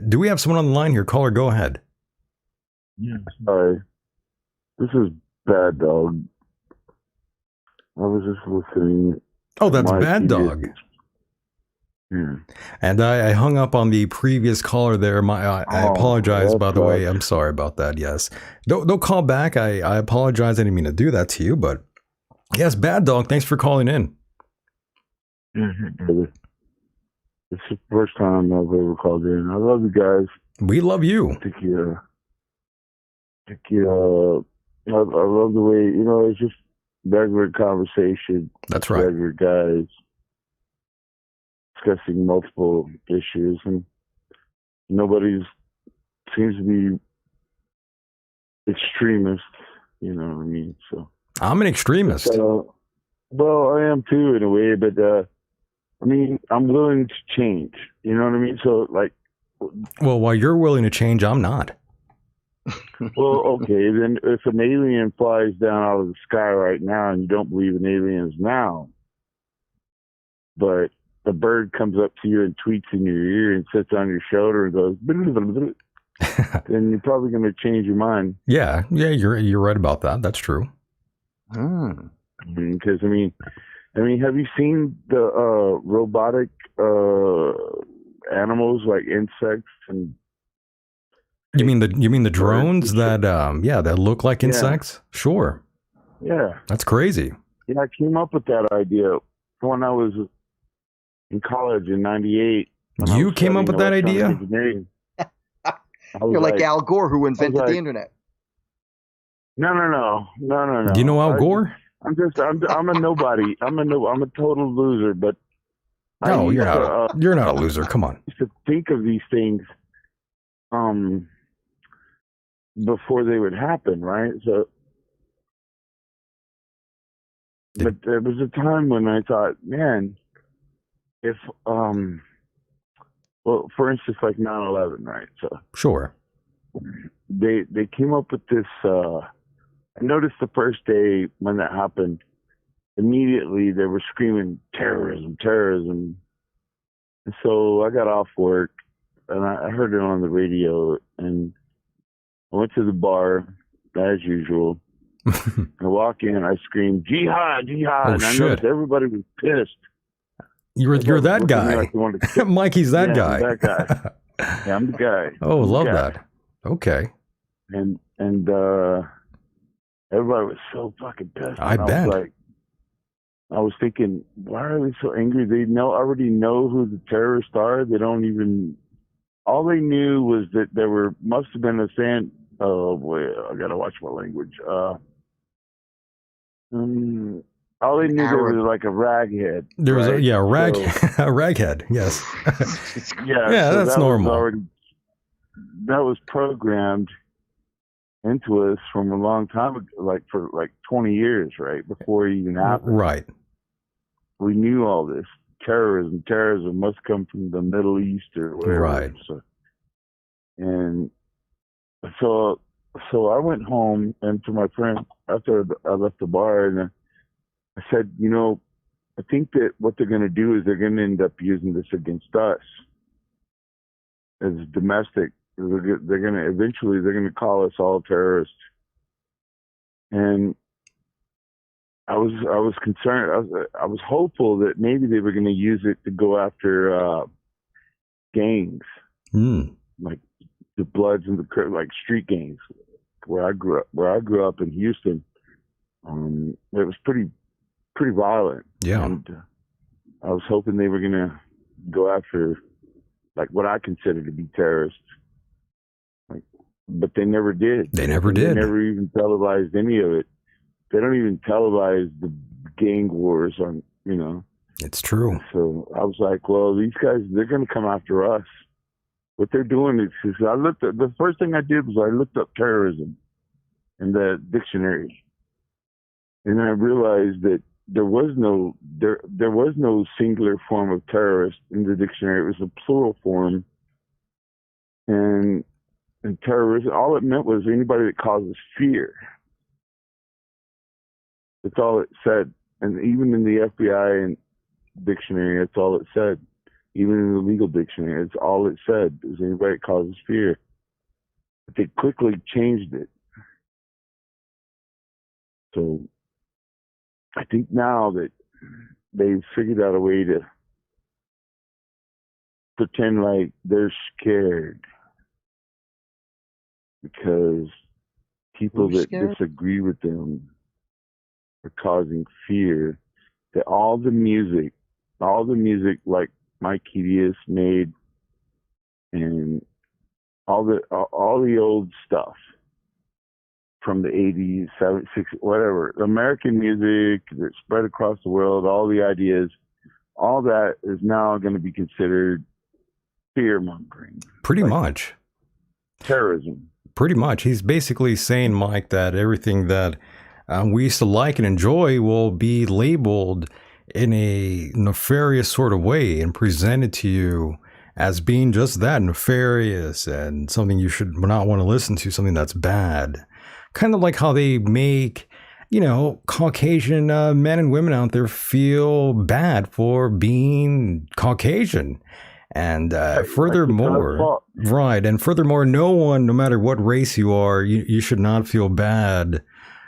Do we have someone on the line here? Caller, go ahead. Yeah, sorry. This is Bad Dog. I was just listening. Oh, that's Bad Dog. Yeah. And I hung up on the previous caller there. I apologize, by the way. I'm sorry about that. Yes. Don't call back. I apologize. I didn't mean to do that to you, but yes, Bad Dog, thanks for calling in. Brother. It's the first time I've ever called in. I love you guys. We love you. I love the way, it's just regular conversation. That's right. Regular guys discussing multiple issues, and nobody seems to be extremist, you know what I mean? So I'm an extremist. Well, I am too in a way, but I'm willing to change, you know what I mean? So well, while you're willing to change, I'm not. Well, okay, then if an alien flies down out of the sky right now and you don't believe in aliens now, but a bird comes up to you and tweets in your ear and sits on your shoulder and goes, then you're probably going to change your mind. Yeah, you're right about that. That's true. Because have you seen the robotic animals like insects and? You mean the drones that look like insects? Sure. Yeah. That's crazy. Yeah, I came up with that idea when I was in college in '98. You came up with that idea? You're like Al Gore, who invented the internet. No. Do you know Al Gore? I'm a nobody. I'm a total loser. But no, you're not a loser. Come on. I used to think of these things before they would happen, right? So, but there was a time when I thought, man, if for instance, like 9/11, right? So sure, they came up with this. I noticed the first day when that happened, immediately they were screaming terrorism. And so I got off work and I heard it on the radio, and I went to the bar as usual. I walk in, I scream, "Jihad, jihad!" Oh, and I noticed everybody was pissed. You're that guy. Like Mikey's that guy. I'm that guy. Yeah, I'm the guy. Oh, love that. Okay. And everybody was so fucking pissed. I bet. I was thinking, why are they so angry? They already know who the terrorists are. They don't even. All they knew was that must have been oh boy, I gotta watch my language. All they knew there was like a raghead. There was a raghead. Yes. Yeah, so that's normal. That was programmed into us from a long time ago, for 20 years, right before it even happened. Right. We knew all this. Terrorism must come from the Middle East or whatever. Right. So I went home, and to my friend after I left the bar, and I said, I think that what they're going to do is they're going to end up using this against us as domestic. They're going to eventually call us all terrorists, and I was concerned. I was hopeful that maybe they were going to use it to go after gangs, like the Bloods and like street gangs. Where I grew up in Houston, it was pretty violent. Yeah, and I was hoping they were going to go after like what I consider to be terrorists. But they never did. They never did. They never even televised any of it. They don't even televise the gang wars on, It's true. So I was like, well, these guys, they're going to come after us. What they're doing is the first thing I did was I looked up terrorism in the dictionary. And I realized that there was no singular form of terrorist in the dictionary. It was a plural form. And terrorism, all it meant was anybody that causes fear. That's all it said. And even in the FBI and dictionary, that's all it said. Even in the legal dictionary, it's all it said. Is anybody that causes fear. But they quickly changed it. So I think now that they've figured out a way to pretend like they're scared because people that disagree with them are causing fear, that all the music like Mike Hideous made and all the old stuff from the 80s, 70s, 60s, whatever, American music that spread across the world, all the ideas, all that is now going to be considered fear-mongering. Pretty much. Terrorism. Pretty much. He's basically saying, Mike, that everything that we used to like and enjoy will be labeled in a nefarious sort of way and presented to you as being just that, nefarious and something you should not want to listen to, something that's bad. Kind of like how they make, Caucasian men and women out there feel bad for being Caucasian. And furthermore, right. And furthermore, no one, no matter what race you are, you should not feel bad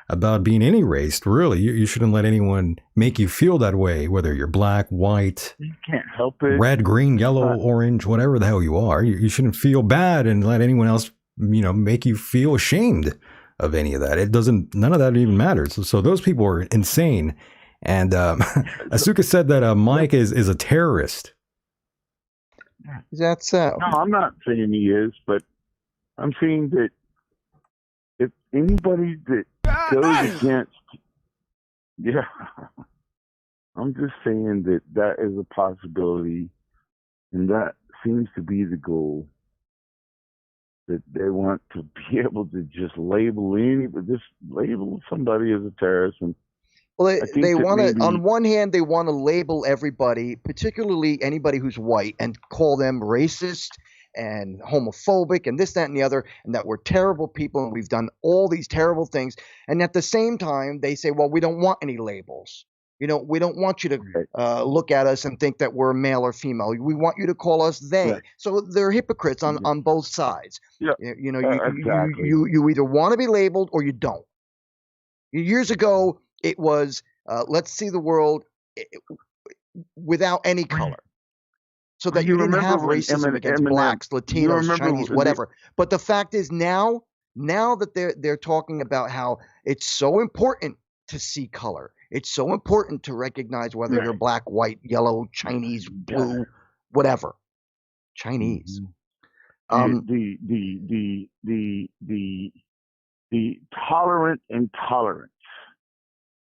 about being any race, really. You shouldn't let anyone make you feel that way, whether you're black, white, you can't help it, red, green, yellow, orange, whatever the hell you are. You shouldn't feel bad and let anyone else, make you feel ashamed of any of that. None of that even matters. So those people are insane. And Asuka said that Mike is a terrorist. Is that so? No, I'm not saying he is, but I'm saying that if anybody that goes against, I'm just saying that is a possibility, and that seems to be the goal. That they want to be able to just label somebody as a terrorist. And well, they want to. On one hand, they want to label everybody, particularly anybody who's white, and call them racist and homophobic and this, that, and the other, and that we're terrible people and we've done all these terrible things. And at the same time, they say, well, we don't want any labels. We don't want you to look at us and think that we're male or female. We want you to call us they. Right. So they're hypocrites on both sides. Yeah. Exactly. You either want to be labeled or you don't. Years ago, it was let's see the world without any color. So that you didn't have racism against blacks, Latinos, Chinese, whatever. But the fact is now that they're talking about how it's so important to see color. It's so important to recognize whether you're black, white, yellow, Chinese, blue, whatever. Chinese. The tolerant intolerance.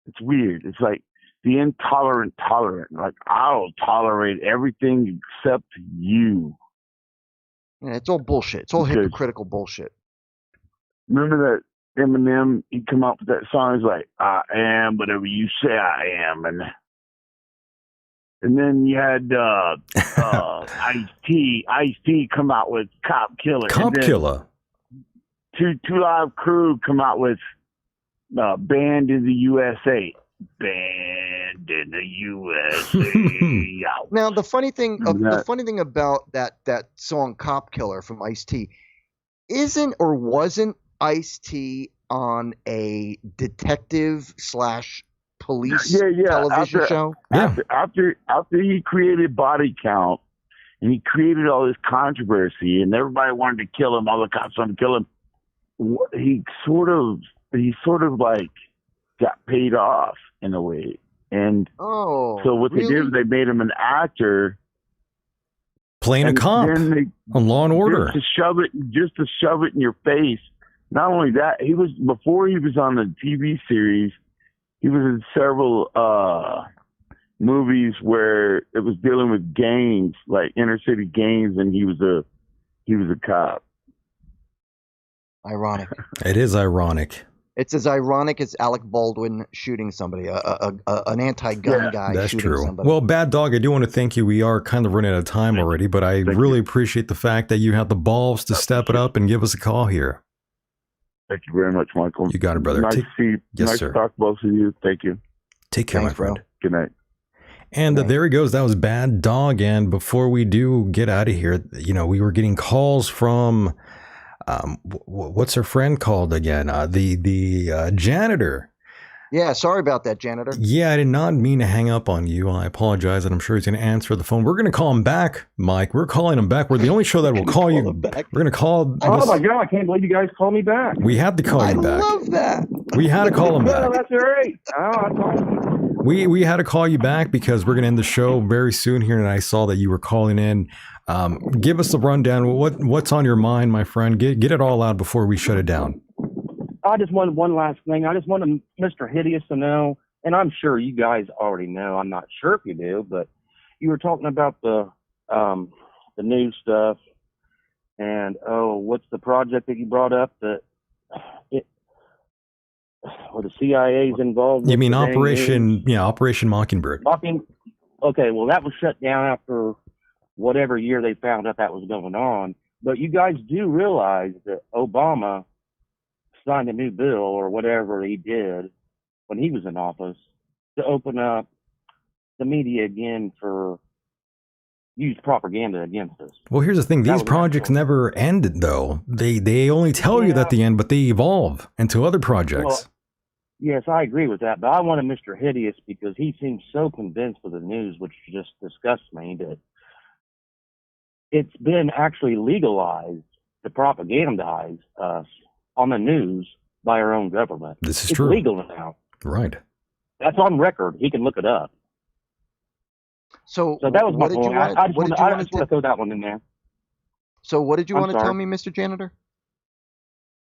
It's weird. It's like the intolerant tolerant. Like, I'll tolerate everything except you. Yeah, it's all bullshit. It's all hypocritical bullshit. Remember that Eminem, he come up with that song. He's like, I am whatever you say I am. And then you had Ice-T come out with Cop Killer. Cop Killer. Two Live Crew come out with Banned in the USA. Banned in the USA. Now the funny thing about that song Cop Killer from Ice-T isn't or wasn't Ice-T on a detective / police television show? After he created Body Count and he created all this controversy and everybody wanted to kill him, all the cops wanted to kill him, he sort of like got paid off in a way. And so what they did was they made him an actor playing a cop on Law and Order. Just to shove it in your face. Not only that, before he was on the TV series, he was in several movies where it was dealing with gangs, like inner city gangs, and he was a cop. Ironic. It is ironic. It's as ironic as Alec Baldwin shooting somebody, an anti-gun guy That's shooting true. somebody. Well, Bad Dog, I do want to thank you. We are kind of running out of time already, but I really appreciate the fact that you had the balls to step it up and give us a call here. Thank you very much, Michael. You got it, brother. Nice to see. Yes, nice sir. to talk to both of you. Thank you. Take care, Thanks, my friend. bro. Good night. And there he goes. That was Bad Dog. And before we do get out of here, we were getting calls from, what's her friend called again? The janitor. Yeah, sorry about that, janitor. Yeah, I did not mean to hang up on you. I apologize, and I'm sure he's going to answer the phone. We're going to call him back, Mike. We're calling him back. We're the only show that will call you. We're going to call. Oh my God! I can't believe you guys called me back. We had to call you back. I love that. We had to call him back. No, that's great. Oh, that's awesome. We had to call you back because we're going to end the show very soon here, and I saw that you were calling in. Give us the rundown. What's on your mind, my friend? Get it all out before we shut it down. I just wanted one last thing. I just wanted Mr. Hideous to know, and I'm sure you guys already know. I'm not sure if you do, but you were talking about the new stuff, and what's the project that you brought up that the CIA's involved? You mean Operation Mockingbird? Okay, well that was shut down after whatever year they found out that was going on. But you guys do realize that Obama signed a new bill or whatever he did when he was in office to open up the media again for use propaganda against us. Well, here's the thing. These projects never ended, though. They only tell you that they end, but they evolve into other projects. Well, yes, I agree with that. But I wanted Mr. Hideous because he seems so convinced with the news, which just disgusts me, that it's been actually legalized to propagandize us on the news by our own government. This is it's true. Legal now. Right. That's on record. He can look it up. So that was my point. I just want to throw that one in there. So what did you want to tell me, Mr. Janitor?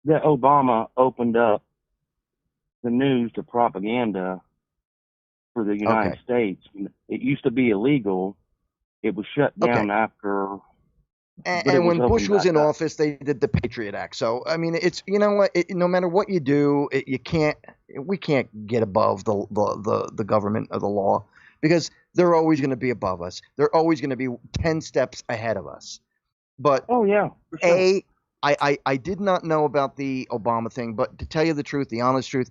That Obama opened up the news to propaganda for the United States. It used to be illegal. It was shut down after. And when Bush was in office, they did the Patriot Act. So I mean, it's no matter what you do, we can't get above the government or the law because they're always going to be above us. They're always going to be 10 steps ahead of us. But sure. I did not know about the Obama thing, but to tell you the truth, the honest truth,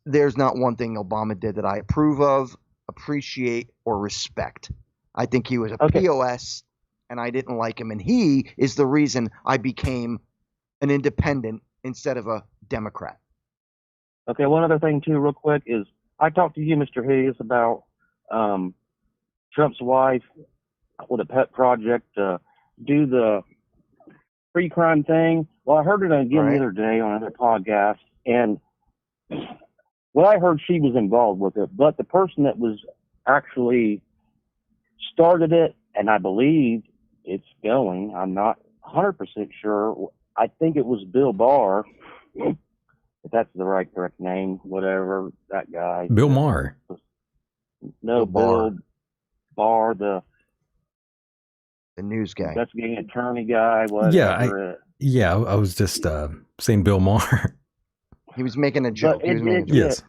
there's not one thing Obama did that I approve of, appreciate, or respect. I think he was a POS. And I didn't like him. And he is the reason I became an independent instead of a Democrat. Okay, one other thing, too, real quick, is I talked to you, Mr. Hideous, about Trump's wife with a pet project to do the pre-crime thing. Well, I heard it again the other day on another podcast. And well, I heard she was involved with it. But the person that was actually started it, and I believe it's going. I'm not 100% sure. I think it was Bill Barr, if that's the correct name, whatever, that guy. Bill Maher. No, Bill Barr, the news guy. Investigating attorney guy, whatever. Yeah, I was just saying Bill Maher. He was making a joke. Yes.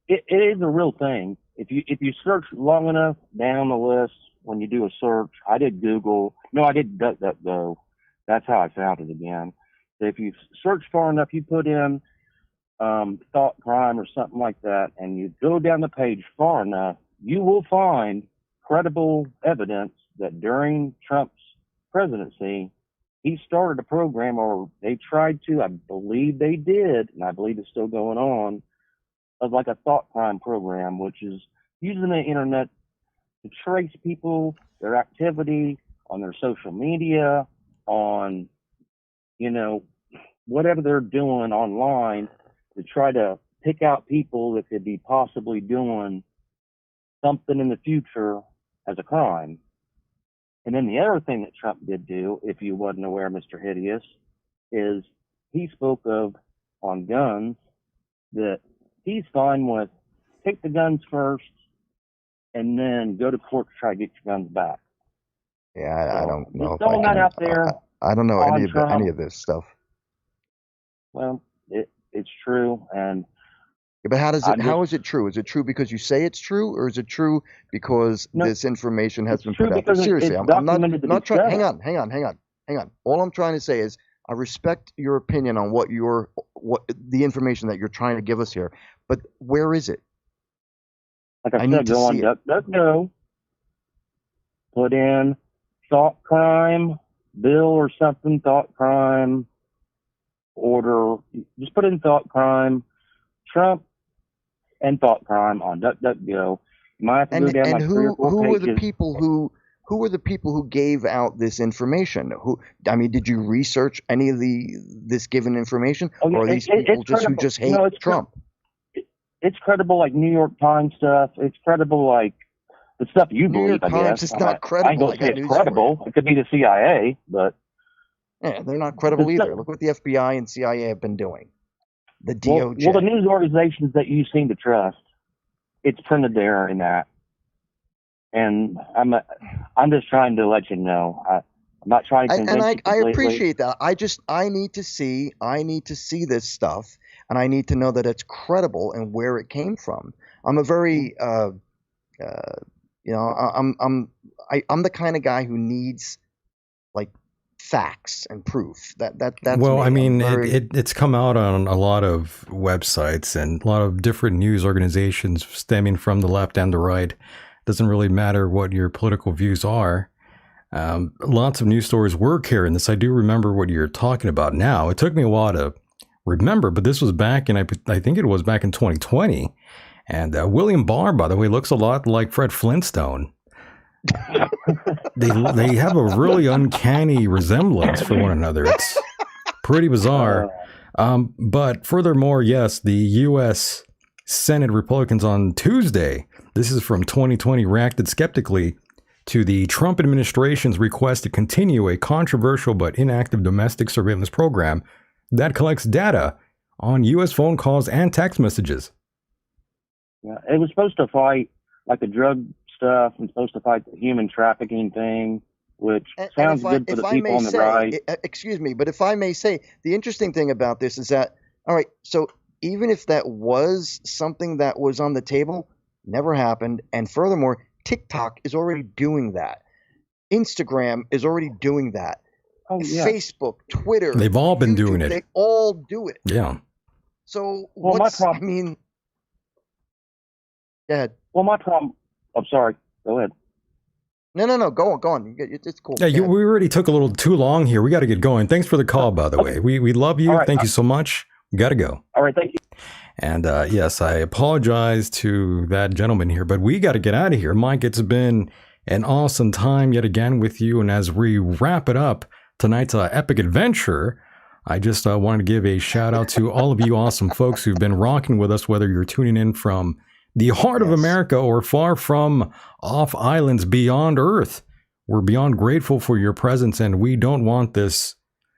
It is a real thing. If you search long enough down the list, when you do a search, I did Google. No, I did DuckDuckGo. That's how I found it again. So if you search far enough, you put in thought crime or something like that, and you go down the page far enough, you will find credible evidence that during Trump's presidency, he started a program, or they tried to, I believe they did, and I believe it's still going on, of like a thought crime program, which is using the internet to trace people, their activity on their social media, on, whatever they're doing online, to try to pick out people that could be possibly doing something in the future as a crime. And then the other thing that Trump did do, if you wasn't aware, Mr. Hideous, is he spoke of on guns that he's fine with take the guns first, and then go to court to try to get your guns back. Yeah, I don't know. Just throwing that out there. I don't know any of this stuff. Well, it's true, and yeah, but how is it true? Is it true because you say it's true, or is it true because this information has been put out there? Seriously, I'm not trying. Hang on. All I'm trying to say is I respect your opinion on what the information that you're trying to give us here, but where is it? Like I said, go on DuckDuckGo, put in thought crime bill or something, thought crime order. Just put in thought crime, Trump, and thought crime on DuckDuckGo. You might have to go down like 3 or 4 who pages. Who are the people who gave out this information? Did you research any of this given information, or are these people who just hate Trump? It's credible, like New York Times stuff. It's credible, like the stuff you believe. New York Times is not credible. I ain't gonna say it's credible. It could be the CIA, but yeah, they're not credible either. Look what the FBI and CIA have been doing. The DOJ. Well, the news organizations that you seem to trust, it's printed there in that. And I'm just trying to let you know. I'm not trying to convince you completely. I appreciate that. I need to see this stuff, and I need to know that it's credible and where it came from. I'm a very I'm the kind of guy who needs like facts and proof. That's well, me. I mean, it's come out on a lot of websites and a lot of different news organizations stemming from the left and the right. Doesn't really matter what your political views are. Lots of news stories were carrying this. I do remember what you're talking about now. It took me a while to remember, but this was back in, I think it was back in 2020. And William Barr, by the way, looks a lot like Fred Flintstone. They have a really uncanny resemblance for one another. It's pretty bizarre. But furthermore, yes, the U.S. Senate Republicans on Tuesday, this is from 2020, reacted skeptically to the Trump administration's request to continue a controversial but inactive domestic surveillance program that collects data on U.S. phone calls and text messages. Yeah, it was supposed to fight like the drug stuff and supposed to fight the human trafficking thing, which sounds good for the people on the right. Excuse me, but if I may say, the interesting thing about this is that, all right, so even if that was something that was on the table, never happened. And furthermore, TikTok is already doing that. Instagram is already doing that. Oh, yeah. Facebook, Twitter. They've all been doing it. They all do it. Yeah. So well, go ahead. Well, my problem, I'm sorry. Go ahead. No. Go on. It's cool. Yeah, we already took a little too long here. We got to get going. Thanks for the call, by the way. We love you. Right, thank you so much. We got to go. All right. Thank you. And yes, I apologize to that gentleman here, but we got to get out of here. Mike, it's been an awesome time yet again with you. And as we wrap it up, tonight's epic adventure, I just wanted to give a shout out to all of you awesome folks who've been rocking with us, whether you're tuning in from the heart of America or far from off islands beyond Earth. We're beyond grateful for your presence, and we don't want this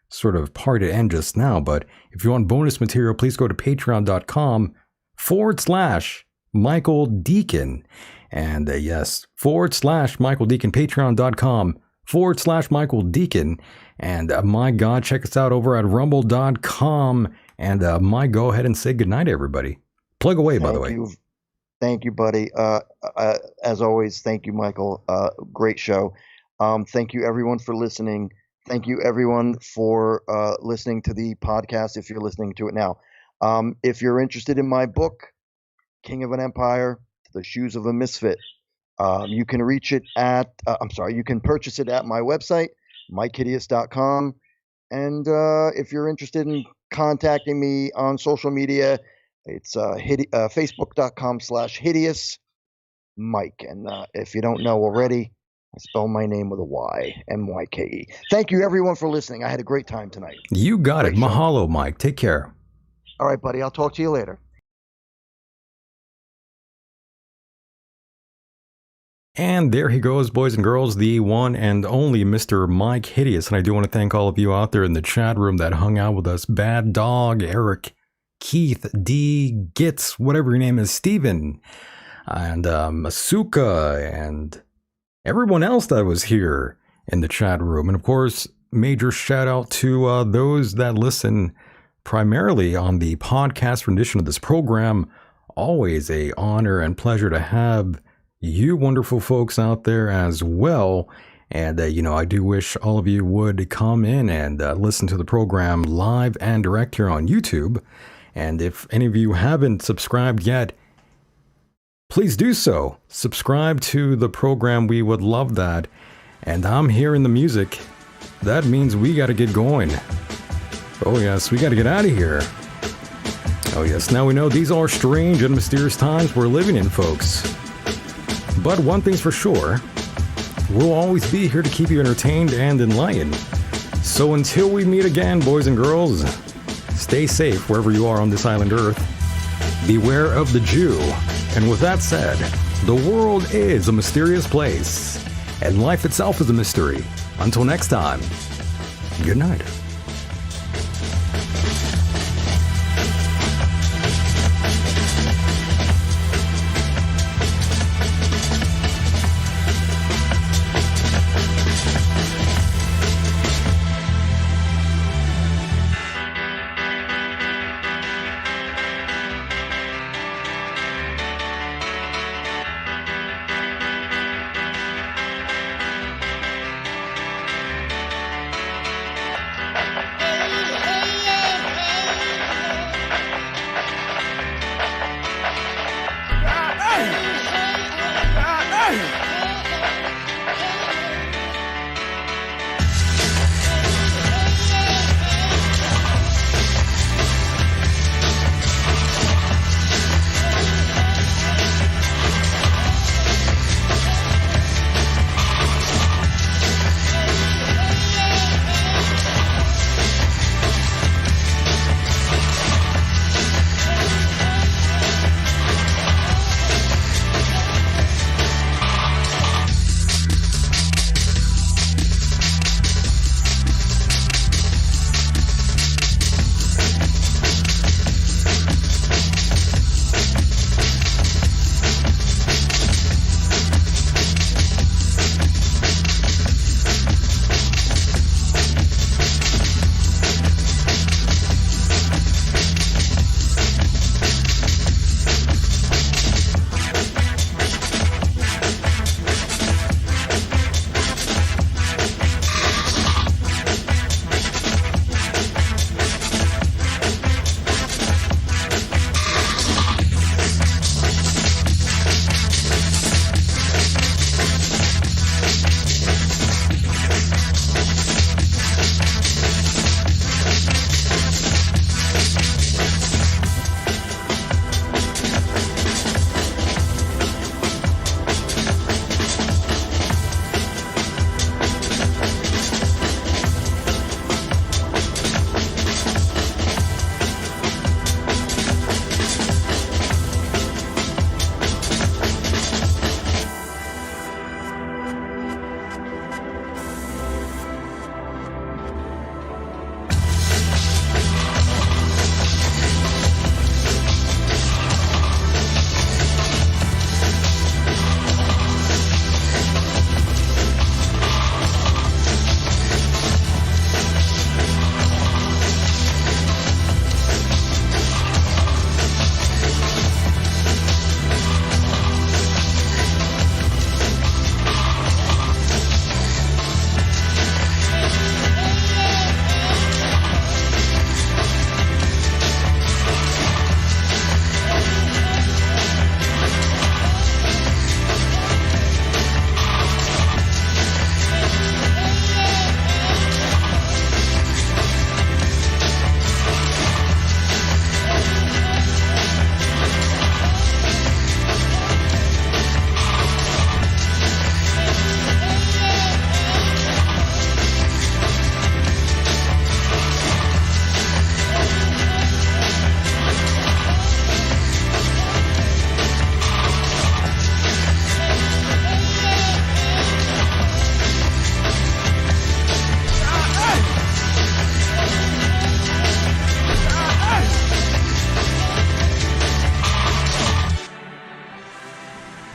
sort of party to end just now. But if you want bonus material, please go to patreon.com/Michael Decon. And yes, /Michael Decon, patreon.com/Michael Decon. And my God, check us out over at rumble.com. And Mike, go ahead and say goodnight, everybody. Plug away, by the way. Thank you, buddy. As always, thank you, Michael. Great show. Thank you, everyone, for listening. Thank you, everyone, for listening to the podcast, if you're listening to it now. If you're interested in my book, King of an Empire, The Shoes of a Misfit, you can reach it at, you can purchase it at my website, MikeHideous.com. And if you're interested in contacting me on social media, it's Facebook.com/hideous Mike. And if you don't know already, I spell my name with a Y, M-Y-K-E. Thank you, everyone, for listening. I had a great time tonight. You got it. Mahalo, Mike. Take care. All right, buddy. I'll talk to you later. And there he goes, boys and girls, the one and only Mr. Mike Hideous. And I do want to thank all of you out there in the chat room that hung out with us. Bad Dog, Eric, Keith, D, Gitz, whatever your name is, Steven. and Asuka, and everyone else that was here in the chat room. And of course, major shout out to those that listen primarily on the podcast rendition of this program. Always a honor and pleasure to have you wonderful folks out there as well. And, I do wish all of you would come in and listen to the program live and direct here on YouTube. And if any of you haven't subscribed yet, please do so. Subscribe to the program. We would love that. And I'm hearing the music. That means we got to get going. Oh, yes, we got to get out of here. Oh, yes, now we know these are strange and mysterious times we're living in, folks. But one thing's for sure, we'll always be here to keep you entertained and enlightened. So until we meet again, boys and girls, stay safe wherever you are on this island Earth. Beware of the Jew. And with that said, the world is a mysterious place, and life itself is a mystery. Until next time, good night.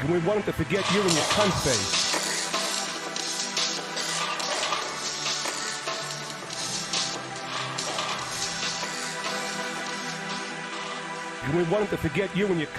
And we want them to forget you and your cunt face. And we want them to forget you and your